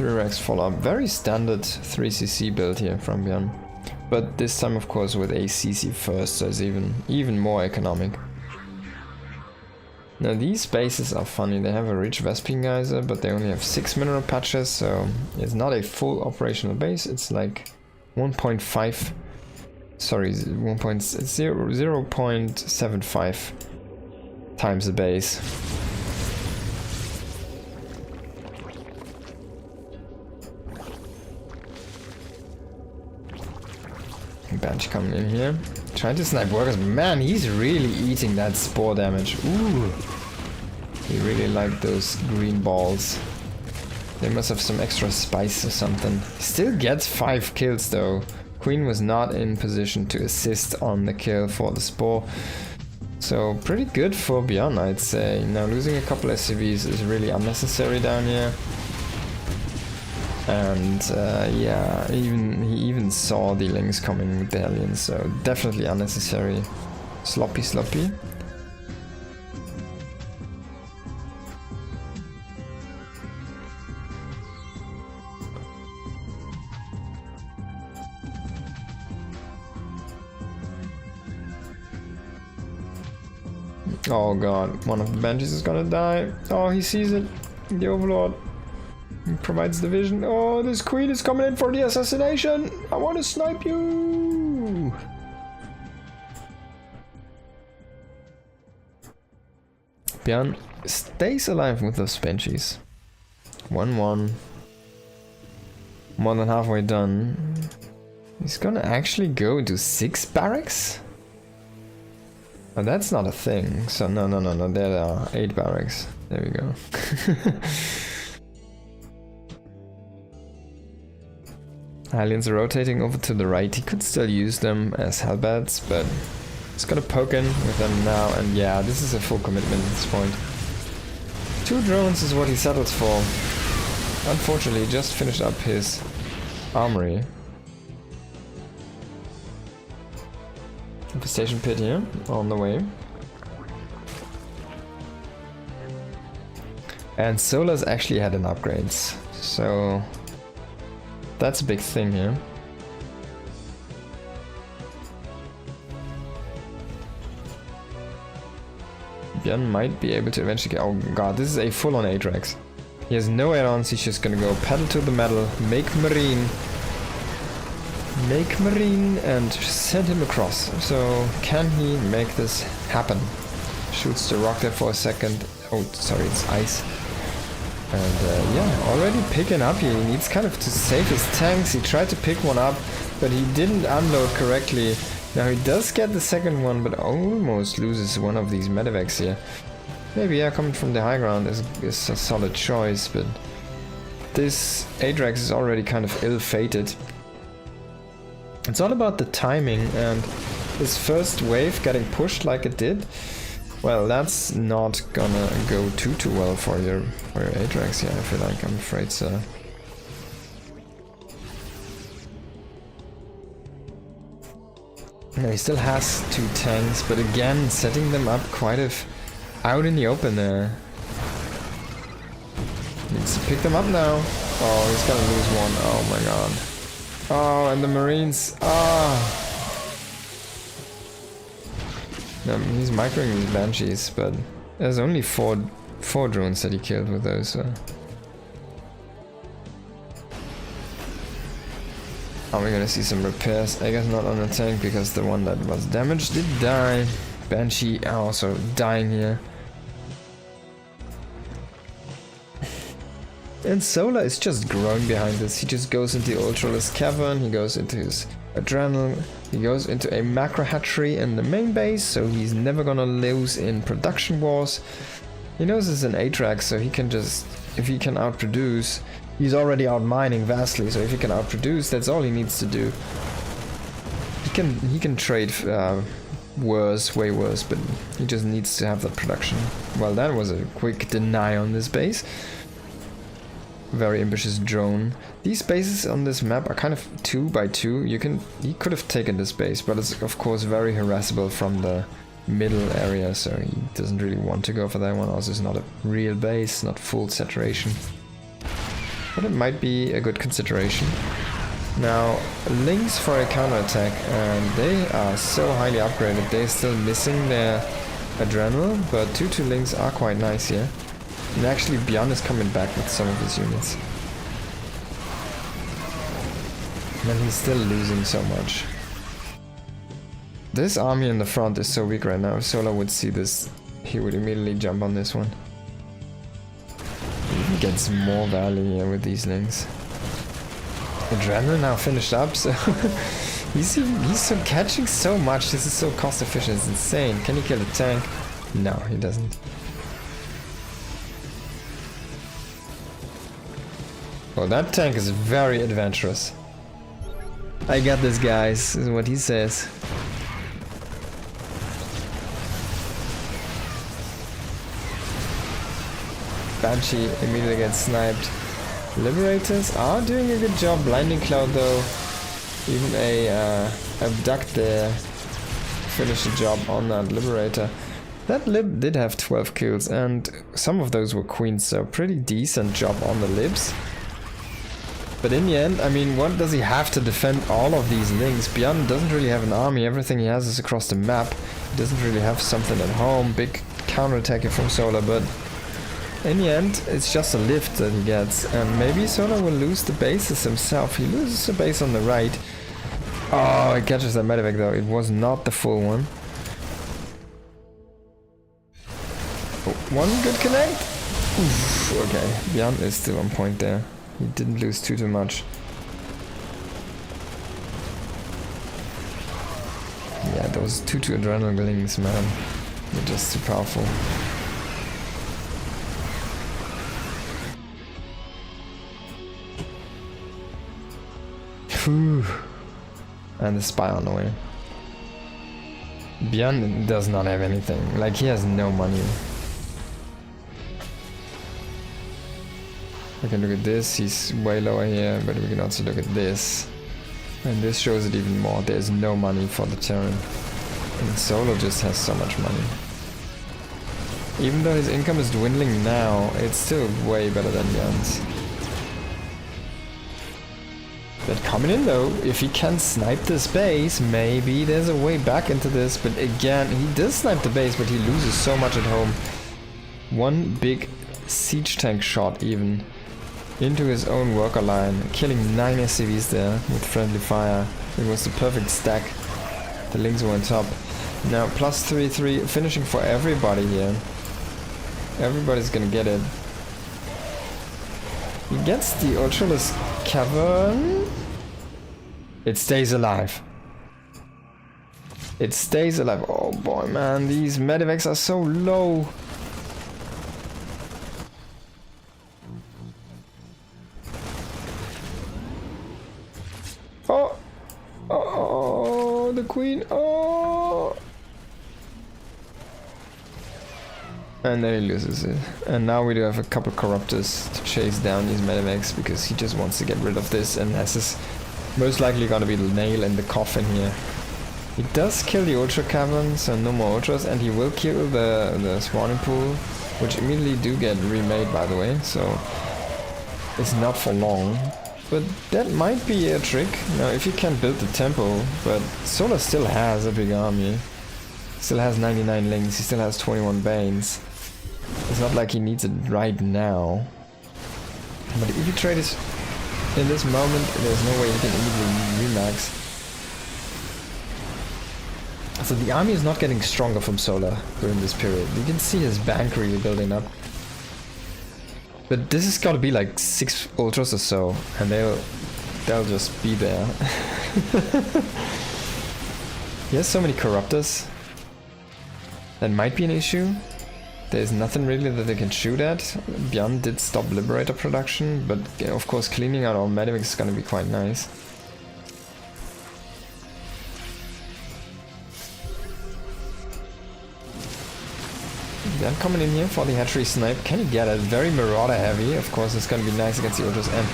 Racks follow up. Very standard 3cc build here from Björn. But this time of course with a CC first, so it's even more economic. Now these bases are funny. They have a rich Vespene geyser, but they only have 6 mineral patches, so it's not a full operational base. It's like 1.5, sorry, 0.75 times the base. Banshee coming in here. Trying to snipe workers. Man, he's really eating that spore damage. Ooh. He really liked those green balls. They must have some extra spice or something. He still gets 5 kills though. Queen was not in position to assist on the kill for the spore. So pretty good for Bjorn, I'd say. Now losing a couple SCVs is really unnecessary down here. And yeah, he even saw the Lings coming with the Hellions, so definitely unnecessary. Sloppy. Oh god, one of the Banshees is gonna die. Oh, he sees it. The Overlord. He provides the vision. Oh, this Queen is coming in for the assassination. I want to snipe you. Bjorn stays alive with those Banshees. 1-1. More than halfway done. He's gonna actually go into 6 barracks? Oh, that's not a thing. So no. There are 8 barracks. There we go. Aliens are rotating over to the right. He could still use them as hellbats, but he's gonna poke in with them now. And yeah, this is a full commitment at this point. 2 drones is what he settles for. Unfortunately, he just finished up his armory. Infestation pit here, on the way. And Solar's actually had an upgrades, so that's a big thing here. Bjorn might be able to eventually get... Oh god, this is a full-on Atrax. He has no add-ons, he's just gonna go pedal to the metal, make Marine, and send him across. So can he make this happen? Shoots the rock there for a second. Oh, sorry, it's ice. And yeah, already picking up here. He needs kind of to save his tanks. He tried to pick one up, but he didn't unload correctly. Now he does get the second one, but almost loses one of these medevacs here. Maybe, yeah, coming from the high ground is a solid choice, but this Atrax is already kind of ill-fated. It's all about the timing, and this first wave getting pushed like it did, well, that's not gonna go too well for your Atrax here, I feel like, I'm afraid so. Now he still has 2 tanks, but again, setting them up quite out in the open there. Needs to pick them up now. Oh, he's gonna lose one. Oh my god. Oh, and the Marines. Ah. No, he's microing these Banshees, but there's only four drones that he killed with those. So. Are we gonna see some repairs? I guess not on the tank because the one that was damaged did die. Banshee also dying here. And Solar is just growing behind this. He just goes into the Ultralisk Cavern, he goes into his Adrenal, he goes into a macro hatchery in the main base, so he's never gonna lose in production wars. He knows it's an Atrax, so he can just, if he can outproduce, he's already out mining vastly, so if he can outproduce, that's all he needs to do. He can trade worse, way worse, but he just needs to have that production. Well, that was a quick deny on this base. Very ambitious drone. These bases on this map are kind of 2 by 2. He could have taken this base, but it's of course very harassable from the middle area, so he doesn't really want to go for that one. Also, it's not a real base, not full saturation. But it might be a good consideration. Now, Lings for a counterattack, and they are so highly upgraded. They're still missing their Adrenal, but 2-2 Lings are quite nice here. And actually, Bjorn is coming back with some of his units. And he's still losing so much. This army in the front is so weak right now. If Solar would see this, he would immediately jump on this one. He even gets more value here with these Lings. Adrenaline now finished up, so He's so catching so much. This is so cost efficient. It's insane. Can he kill the tank? No, he doesn't. Well, that tank is very adventurous. I got this, guys, is what he says. Banshee immediately gets sniped. Liberators are doing a good job. Blinding Cloud though. Even a abduct there. Finish the job on that Liberator. That Lib did have 12 kills and some of those were queens, so pretty decent job on the Libs. But in the end, I mean, what does he have to defend all of these links? Bjorn doesn't really have an army, everything he has is across the map. He doesn't really have something at home, big counterattack from Solar, but in the end, it's just a lift that he gets. And maybe Solar will lose the bases himself. He loses the base on the right. Oh, he catches that medevac though, it was not the full one. Oh, one good connect? Oof, okay, Bjorn is still on point there. He didn't lose too much. Yeah, those 2 adrenalines, man. They're just too powerful. Phew. And the spy on the way. Bjorn does not have anything. Like, he has no money. We can look at this, he's way lower here, but we can also look at this. And this shows it even more, there's no money for the Terran. And Solo just has so much money. Even though his income is dwindling now, it's still way better than Bjorn's. But coming in though, if he can snipe this base, maybe there's a way back into this, but again, he does snipe the base, but he loses so much at home. One big siege tank shot even into his own worker line, killing 9 SCVs there with friendly fire. It was the perfect stack. The links were on top. Now plus 3/3, finishing for everybody here. Everybody's gonna get it. He gets the Ultralisk Cavern. It stays alive. It stays alive. Oh boy, man, these medevacs are so low. Oh, oh, the queen. Oh, and then he loses it. And now we do have a couple corruptors to chase down these medevacs because he just wants to get rid of this, and this is most likely gonna be the nail in the coffin here. He does kill the Ultra Cavern, so no more Ultras, and he will kill the spawning pool, which immediately do get remade, by the way, so it's not for long. But that might be a trick. Now, if you can build the temple, but Solar still has a big army. Still has 99 links, he still has 21 Banes. It's not like he needs it right now. But if you trade this in this moment, there's no way he can immediately remax. So the army is not getting stronger from Solar during this period. You can see his bank really building up. But this has got to be like 6 Ultras or so, and they'll just be there. He has so many Corruptors. That might be an issue. There's nothing really that they can shoot at. Bjorn did stop Liberator production, but of course cleaning out all medevacs is gonna be quite nice. Bjorn coming in here for the hatchery snipe. Can he get it? Very Marauder heavy. Of course it's gonna be nice against the Ultras, and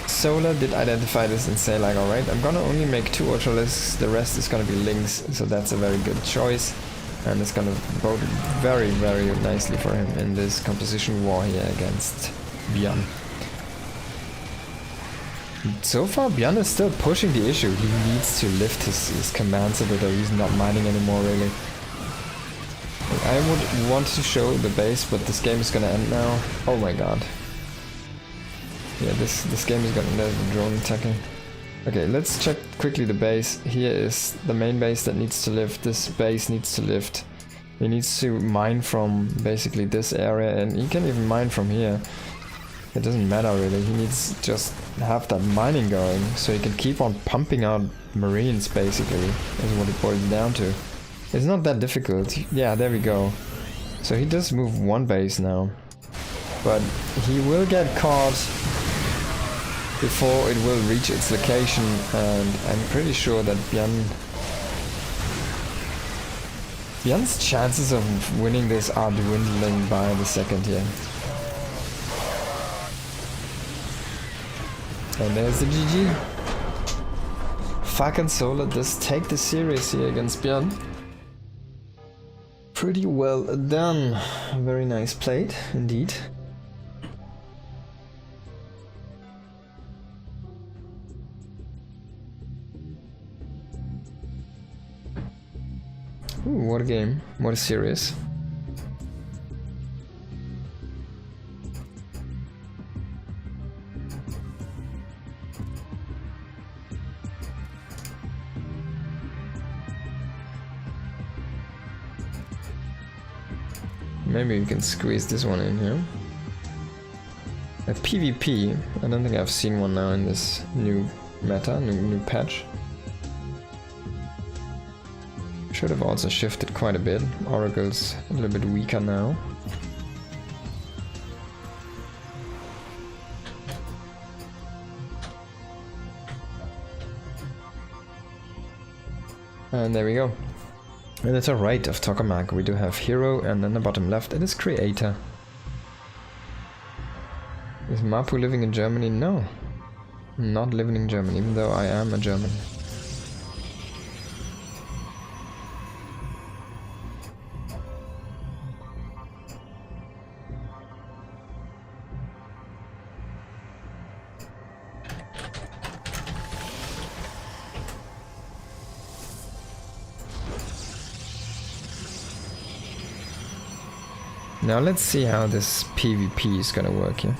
Solar did identify this and say like, alright, I'm gonna only make 2 Ultralisks, the rest is gonna be links, so that's a very good choice. And it's gonna bode very, very nicely for him in this composition war here against Bjorn. So far, Bjorn is still pushing the issue. He needs to lift his commands a bit, or he's not mining anymore, really. I would want to show the base, but this game is gonna end now. Oh my god. Yeah, this game is gonna end with drone attacking. Okay, let's check quickly the base. Here is the main base that needs to lift. This base needs to lift. He needs to mine from basically this area, and he can even mine from here. It doesn't matter really, he needs just have that mining going, so he can keep on pumping out marines basically, is what it boils down to. It's not that difficult. Yeah, there we go. So he does move one base now. But he will get caught before it will reach its location, and I'm pretty sure that Björn's chances of winning this are dwindling by the second here. And there's the GG. Fucking Solar does take the series here against Björn. Pretty well done. Very nice played, indeed. Ooh, what a game. What a series. Maybe we can squeeze this one in here. A PvP. I don't think I've seen one now in this new meta, new patch. Should have also shifted quite a bit. Oracle's a little bit weaker now. And there we go. And at the right of Tokamak we do have Hero, and then the bottom left it is Creator. Is Mapu living in Germany? No. Not living in Germany, even though I am a German. Now let's see how this PvP is gonna work here.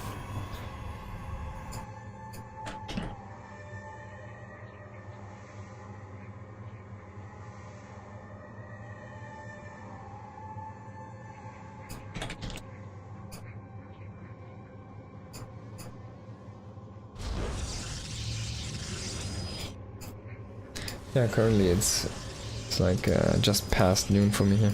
Yeah, currently it's like just past noon for me here.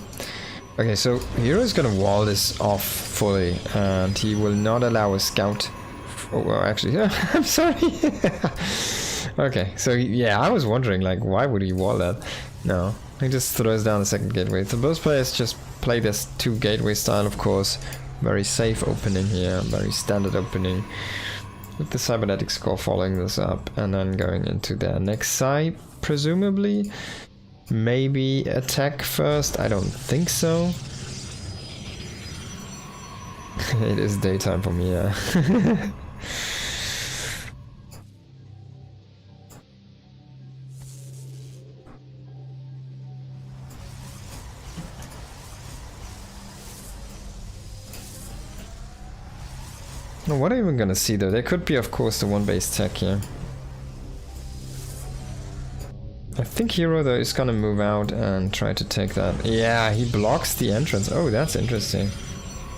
Okay, so Hero is gonna wall this off fully, and he will not allow a scout. Oh, well, actually, yeah, I'm sorry. Okay, so yeah, I was wondering, like, why would he wall that? No, he just throws down the second gateway. So both players just play this two gateway style, of course. Very safe opening here, very standard opening. With the cybernetic score following this up, and then going into their next side, presumably. Maybe attack first? I don't think so. It is daytime for me, yeah. Now, what are you even gonna see though? There could be, of course, the one base tech here. I think Hero though is gonna move out and try to take that. Yeah, he blocks the entrance. Oh, that's interesting.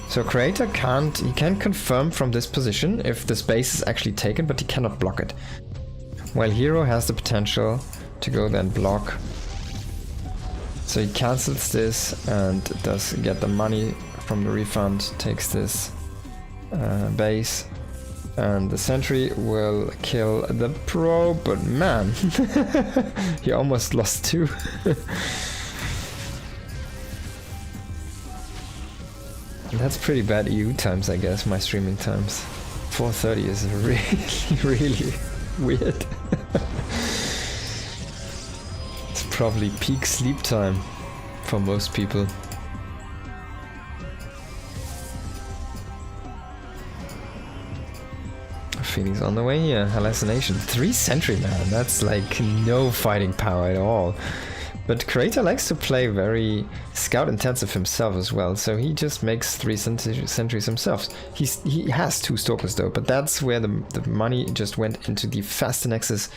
So Creator can confirm from this position if the space is actually taken, but he cannot block it. While Hero has the potential to go then block. So he cancels this and does get the money from the refund, takes this base. And the sentry will kill the probe, but man, he almost lost two. That's pretty bad EU times, I guess, my streaming times. 4:30 is really, really weird. It's probably peak sleep time for most people. Phoenix on the way here, hallucination. 3 sentry, man, that's like no fighting power at all. But Creator likes to play very scout intensive himself as well, so he just makes 3 sentries himself. He has 2 stalkers though, but that's where the money just went into the faster Nexus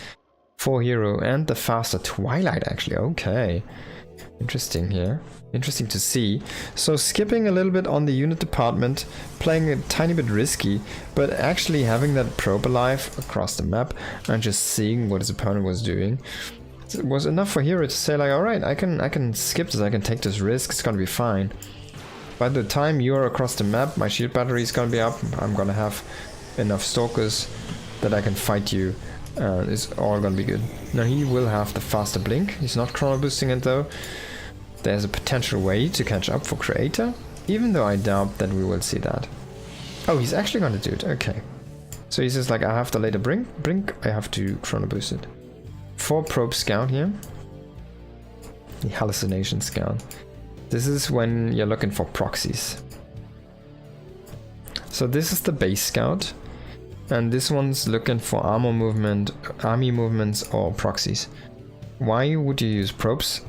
for Hero and the faster Twilight actually. Okay, Interesting here. Interesting to see. So skipping a little bit on the unit department, playing a tiny bit risky, but actually having that probe alive across the map and just seeing what his opponent was doing. It was enough for Hero to say like, alright, I can skip this, I can take this risk, it's gonna be fine. By the time you are across the map, my shield battery is gonna be up, I'm gonna have enough stalkers that I can fight you. It's all gonna be good. Now he will have the faster blink, he's not chrono boosting it though. There's a potential way to catch up for Creator, even though I doubt that we will see that. Oh, he's actually gonna do it, okay. So he says like, I have the later blink, I have to chrono boost it. 4 probe scout here. The hallucination scout. This is when you're looking for proxies. So this is the base scout. And this one's looking for armor movement, army movements or proxies. Why would you use probes?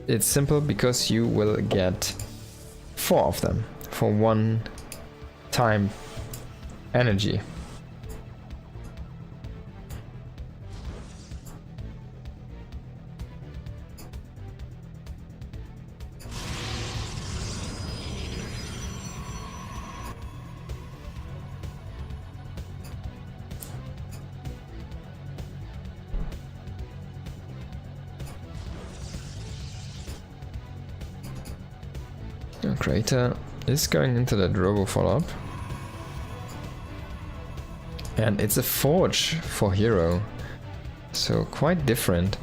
It's simple because you will get 4 of them for 1 time energy. Creator is going into that robo follow-up. And it's a forge for Hero. So quite different.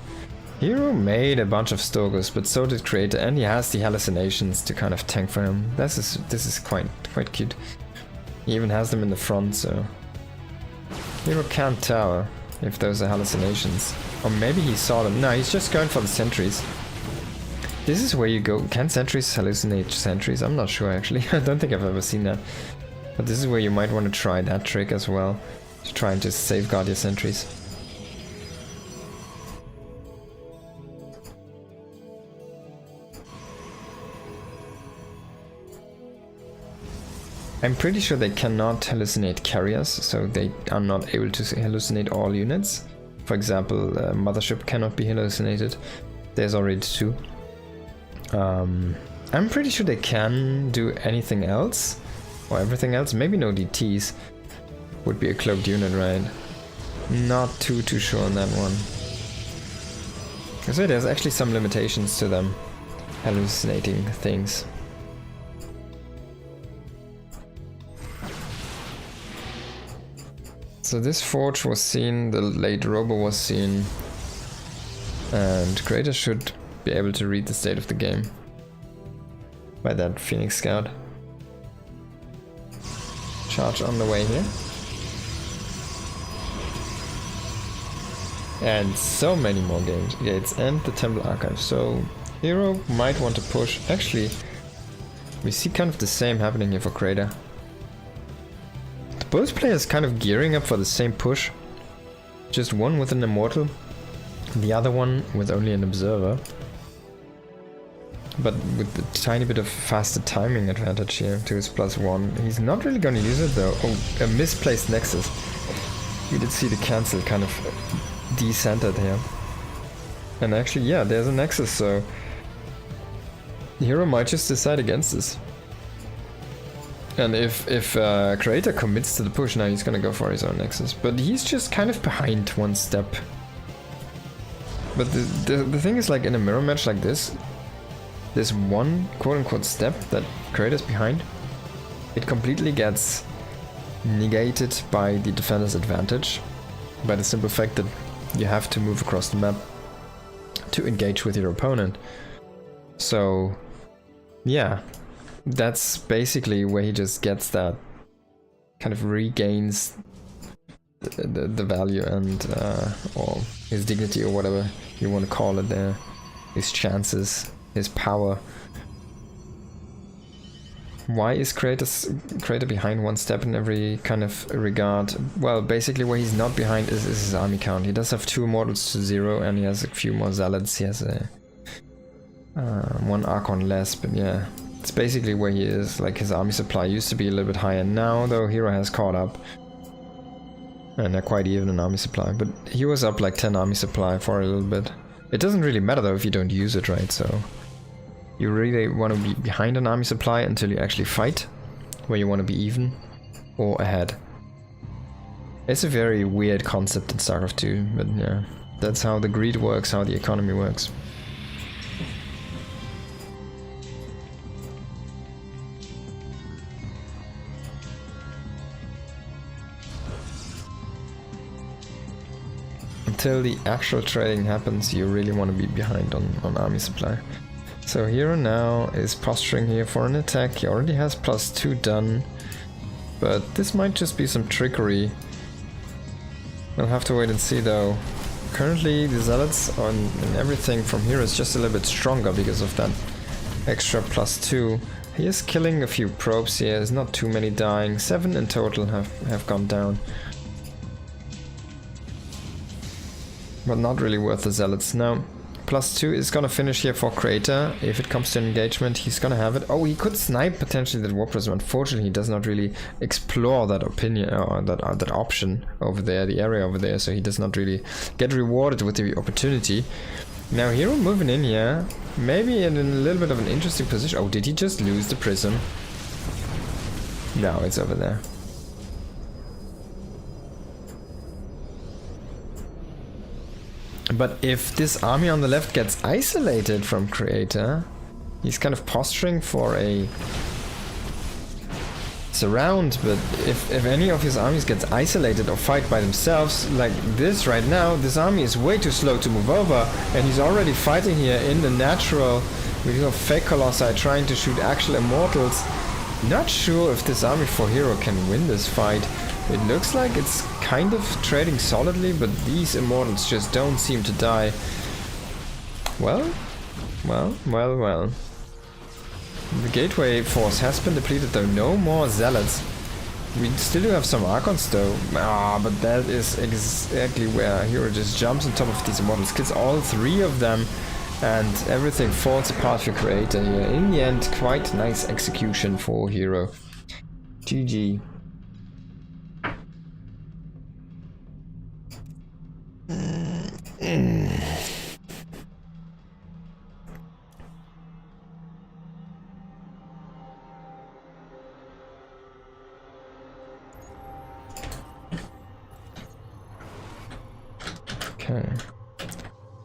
Hero made a bunch of Stalkers, but so did Creator, and he has the hallucinations to kind of tank for him. This is quite cute. He even has them in the front, so Hero can't tell if those are hallucinations. Or maybe he saw them. No, he's just going for the sentries. This is where you go. Can sentries hallucinate sentries? I'm not sure actually. I don't think I've ever seen that. But this is where you might want to try that trick as well. To try and just safeguard your sentries. I'm pretty sure they cannot hallucinate carriers, so they are not able to hallucinate all units. For example, Mothership cannot be hallucinated. There's already 2. I'm pretty sure they can do anything else, or everything else. Maybe no DTs. Would be a cloaked unit, right? Not too sure on that one. So there's actually some limitations to them hallucinating things. So this forge was seen, the late robo was seen, and Creator should be able to read the state of the game by that Phoenix Scout. Charge on the way here. And so many more gates and the Temple Archive. So Hero might want to push. Actually, we see kind of the same happening here for Creator. Both players kind of gearing up for the same push. Just one with an Immortal, the other one with only an Observer. But with a tiny bit of faster timing advantage here to his +1. He's not really going to use it though. Oh, a misplaced Nexus. We did see the cancel kind of decentered here. And actually, yeah, there's a Nexus, so the Hero might just decide against this. And if Creator commits to the push, now he's gonna go for his own Nexus. But he's just kind of behind 1 step. But the thing is, like in a mirror match like this one quote-unquote step that Creator's behind, it completely gets negated by the defender's advantage, by the simple fact that you have to move across the map to engage with your opponent. So yeah, that's basically where he just gets that, kind of regains the value and or his dignity or whatever you want to call it there, his chances, his power. Why is Creator behind 1 step in every kind of regard? Well, basically where he's not behind is his army count. He does have 2 Immortals to 0 and he has a few more Zealots. He has a 1 Archon less, but yeah. It's basically where he is. Like his army supply used to be a little bit higher now, though Hero has caught up. And they're quite even in army supply, but he was up like 10 army supply for a little bit. It doesn't really matter though if you don't use it, right? So you really want to be behind an army supply until you actually fight, where you want to be even or ahead. It's a very weird concept in StarCraft 2, but yeah, that's how the greed works, how the economy works. Until the actual trading happens, you really want to be behind on army supply. So Hero now is posturing here for an attack. He already has +2 done, but this might just be some trickery. We'll have to wait and see though. Currently the Zealots and everything from here is just a little bit stronger because of that extra +2. He is killing a few probes here, there's not too many dying. 7 in total have gone down. But not really worth the Zealots. Now, +2 is gonna finish here for Creator. If it comes to an engagement, he's gonna have it. Oh, he could snipe potentially that Warp Prism. Unfortunately, he does not really explore that opinion or that option over there, the area over there. So he does not really get rewarded with the opportunity. Now, Hero moving in here, maybe in a little bit of an interesting position. Oh, did he just lose the Prism? No, it's over there. But if this army on the left gets isolated from Creator, he's kind of posturing for a surround, but if any of his armies gets isolated or fight by themselves, like this right now, this army is way too slow to move over, and he's already fighting here in the natural with fake Colossi trying to shoot actual Immortals. Not sure if this army for Hero can win this fight. It looks like it's kind of trading solidly, but these Immortals just don't seem to die. Well. The Gateway force has been depleted though, no more Zealots. We still do have some Archons though. But that is exactly where Hero just jumps on top of these Immortals, kills all 3 of them, and everything falls apart for Creator here. In the end, quite nice execution for Hero. GG. Okay.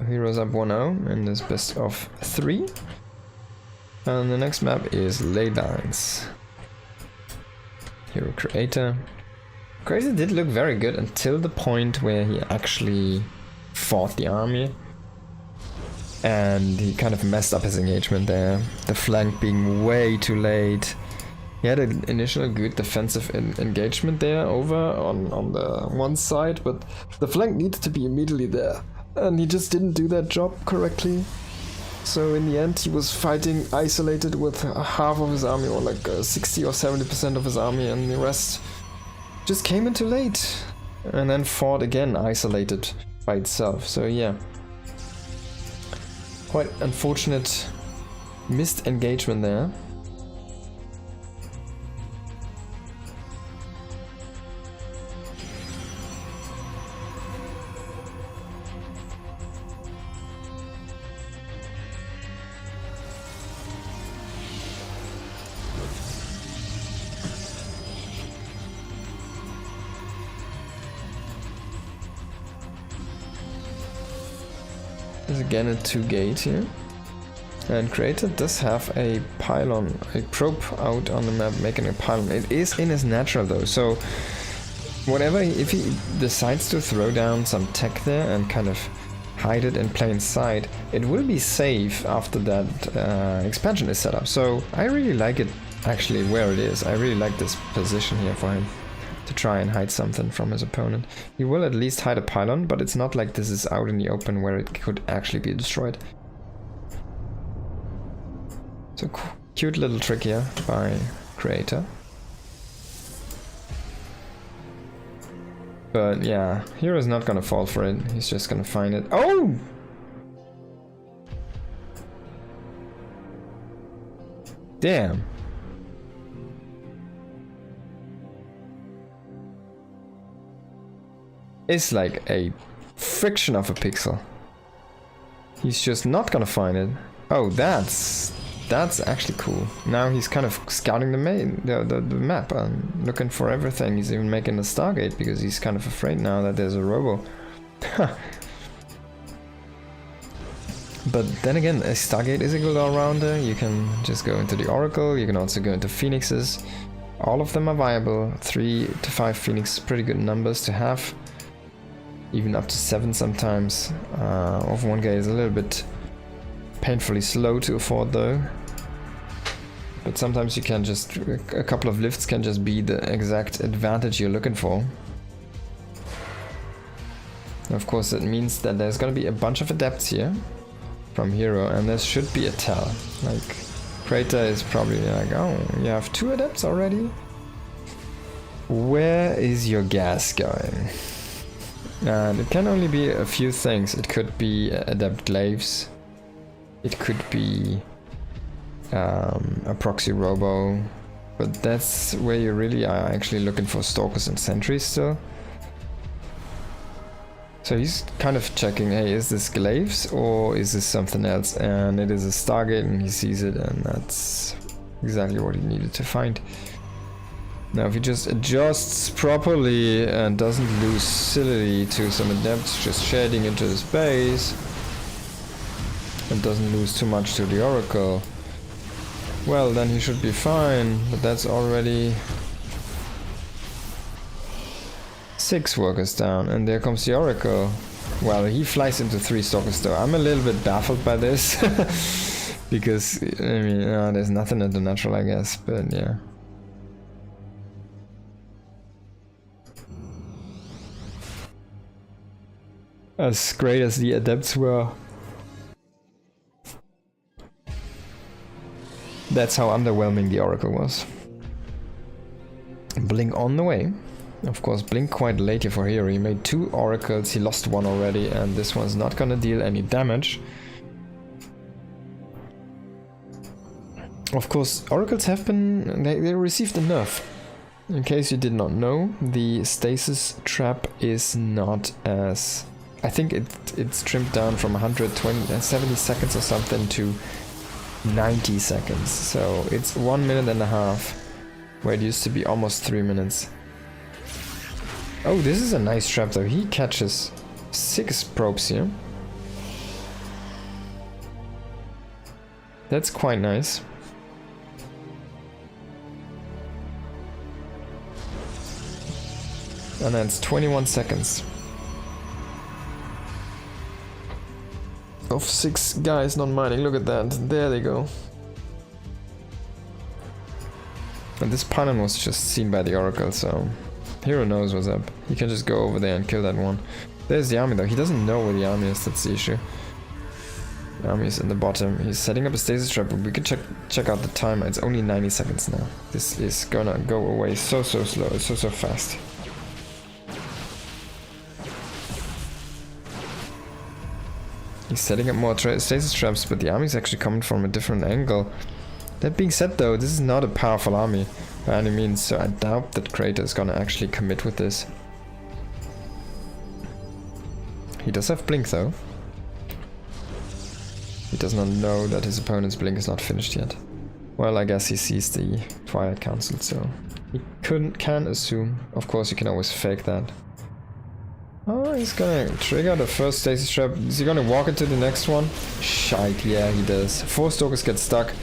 Heroes up 1-0 in this best of 3. And the next map is Leylines. Hero Creator. Creator did look very good until the point where he actually fought the army. And he kind of messed up his engagement there. The flank being way too late. He had an initial good defensive engagement there over on the one side, but the flank needed to be immediately there. And he just didn't do that job correctly. So in the end he was fighting isolated with half of his army, or like 60 or 70% of his army, and the rest just came in too late. And then fought again isolated by itself. So yeah. Quite unfortunate missed engagement there. Again a 2-gate here, and Creator does have a pylon, a probe out on the map making a pylon. It is in his natural though, so whatever, if he decides to throw down some tech there and kind of hide it in plain sight, it will be safe after that expansion is set up. So I really like it actually where it is. I really like this position here for him to try and hide something from his opponent. He will at least hide a pylon, but it's not like this is out in the open where it could actually be destroyed. So cute little trick here by Creator. But yeah, Hero's not gonna fall for it. He's just gonna find it. Oh! Damn. It's like a fraction of a pixel. He's just not gonna find it. Oh, that's actually cool. Now he's kind of scouting the map and looking for everything. He's even making a Stargate because he's kind of afraid now that there's a robo. But then again, a Stargate is a good all-rounder. You can just go into the Oracle, you can also go into Phoenixes. All of them are viable. 3 to 5 Phoenix, pretty good numbers to have. Even up to 7 sometimes. Off 1 gate is a little bit painfully slow to afford though. But sometimes you can just, a couple of lifts can just be the exact advantage you're looking for. Of course, that means that there's gonna be a bunch of adepts here from Hero, and there should be a tell. Like, Crater is probably like, oh, you have 2 adepts already? Where is your gas going? And it can only be a few things. It could be adept glaives. It could be a proxy robo. But that's where you really are actually looking for stalkers and sentries still. So he's kind of checking, hey, is this glaives or is this something else? And it is a Stargate and he sees it, and that's exactly what he needed to find. Now if he just adjusts properly and doesn't lose silly to some adepts just shading into his base and doesn't lose too much to the Oracle, well, then he should be fine. But that's already 6 workers down, and there comes the Oracle. Well, he flies into 3 stalkers though. I'm a little bit baffled by this because, I mean, there's nothing at the natural, I guess, but yeah. As great as the adepts were, that's how underwhelming the Oracle was. Blink on the way. Of course, Blink quite late here for Hero. He made 2 Oracles, he lost 1 already, and this one's not gonna deal any damage. Of course, Oracles have been... they received a nerf. In case you did not know, the stasis trap is not as... I think it's trimmed down from 170 seconds or something to 90 seconds. So it's 1.5 minutes, where it used to be almost 3 minutes. Oh, this is a nice trap though. He catches 6 probes here. That's quite nice. And that's 21 seconds. Of 6 guys not mining, look at that. There they go. And this pylon was just seen by the Oracle, so... Hero knows what's up. He can just go over there and kill that one. There's the army though. He doesn't know where the army is, that's the issue. The army is in the bottom. He's setting up a stasis trap, but we can check out the timer. It's only 90 seconds now. This is gonna go away so slow, so fast. He's setting up more stasis traps, but the army's actually coming from a different angle. That being said though, this is not a powerful army by any means, so I doubt that Crater is gonna actually commit with this. He does have Blink though. He does not know that his opponent's Blink is not finished yet. Well, I guess he sees the Twilight Council, so he can assume. Of course, you can always fake that. Oh, he's gonna trigger the first stasis trap. Is he gonna walk into the next one? Shite, yeah, he does. 4 stalkers get stuck.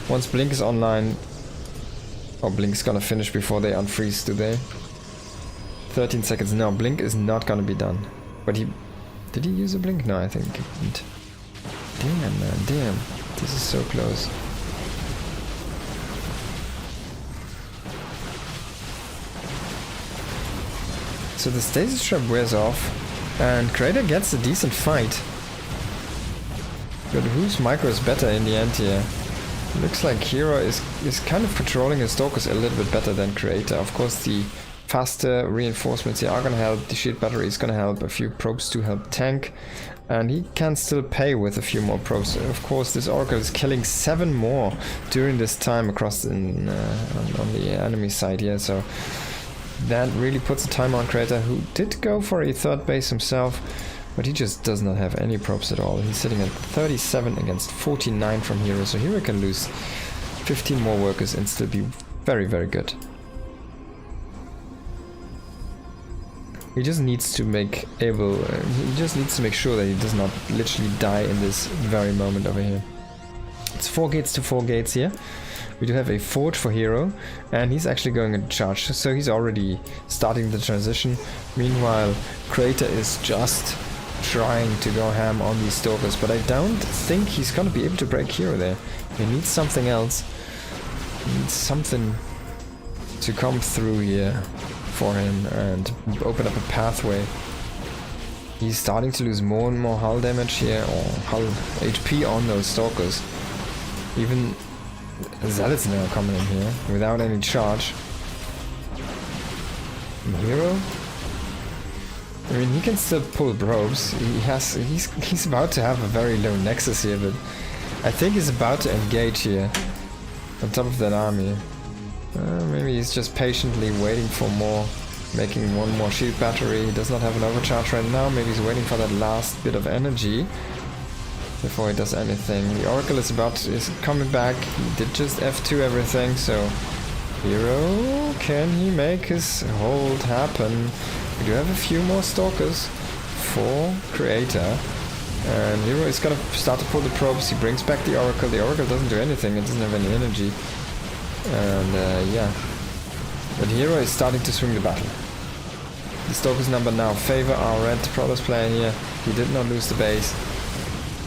Once Blink is online... Oh, Blink's gonna finish before they unfreeze, do they? 13 seconds. No, Blink is not gonna be done. But he... Did he use a Blink? No, I think he didn't. Damn, man, damn. This is so close. So the stasis trap wears off, and Crater gets a decent fight. But whose micro is better in the end here? Looks like Hero is kind of controlling his stalkers a little bit better than Crater. Of course, the faster reinforcements here are gonna help, the shield battery is gonna help, a few probes to help tank, and he can still pay with a few more probes. Of course, this Oracle is killing 7 more during this time across on the enemy side here, so that really puts a timer on Crater, who did go for a 3rd base himself, But he just does not have any props at all. He's sitting at 37 against 49 from Hero, so Hero can lose 15 more workers and still be very, very good. He just needs to make sure that he does not literally die in this very moment over here. It's 4 gates to 4 gates here. We do have a forge for Hero, and he's actually going into charge, so he's already starting the transition. Meanwhile, Creator is just trying to go ham on these Stalkers, but I don't think he's gonna be able to break Hero there. He needs something else. He needs something to come through here for him and open up a pathway. He's starting to lose more and more hull damage here, or hull HP on those Stalkers. Even Zealots now coming in here without any charge. And Hero? I mean, he can still pull probes. He's about to have a very low nexus here, but I think he's about to engage here on top of that army. Maybe he's just patiently waiting for more, making one more shield battery. He does not have an overcharge right now. Maybe he's waiting for that last bit of energy before he does anything. The Oracle is coming back. He did just F2 everything, so Hero, can he make his hold happen? We do have a few more Stalkers for Creator, and Hero is gonna start to pull the probes. He brings back the Oracle. The Oracle doesn't do anything. It doesn't have any energy. And yeah, but Hero is starting to swing the battle. The Stalkers number now favor our red Protoss player here. He did not lose the base.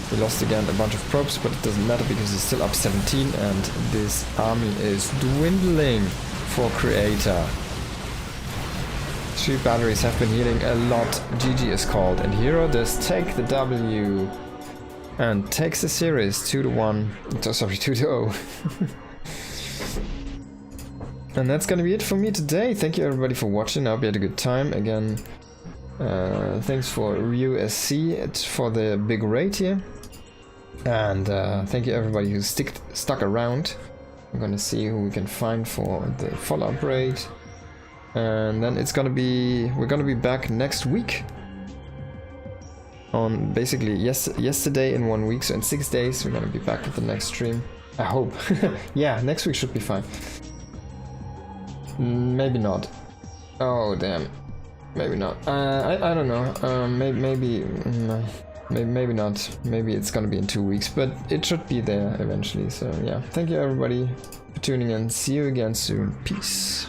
He lost again a bunch of probes, but it doesn't matter because he's still up 17 and this army is dwindling for Creator. Shield batteries have been healing a lot. GG is called, and Hero does take the W and takes the series 2-1. Oh, sorry, 2-0. And that's gonna be it for me today. Thank you everybody for watching. I hope you had a good time. Again, thanks for RuSC for the big raid here. And thank you everybody who stuck around. I'm gonna see who we can find for the follow-up raid. And then we're gonna be back next week. On basically yesterday in 1 week, so in 6 days we're gonna be back with the next stream. I hope. Yeah, next week should be fine. Maybe not. Oh damn. Maybe not. I don't know. Maybe not. Maybe it's gonna be in 2 weeks, but it should be there eventually. So yeah, thank you everybody for tuning in. See you again soon. Peace.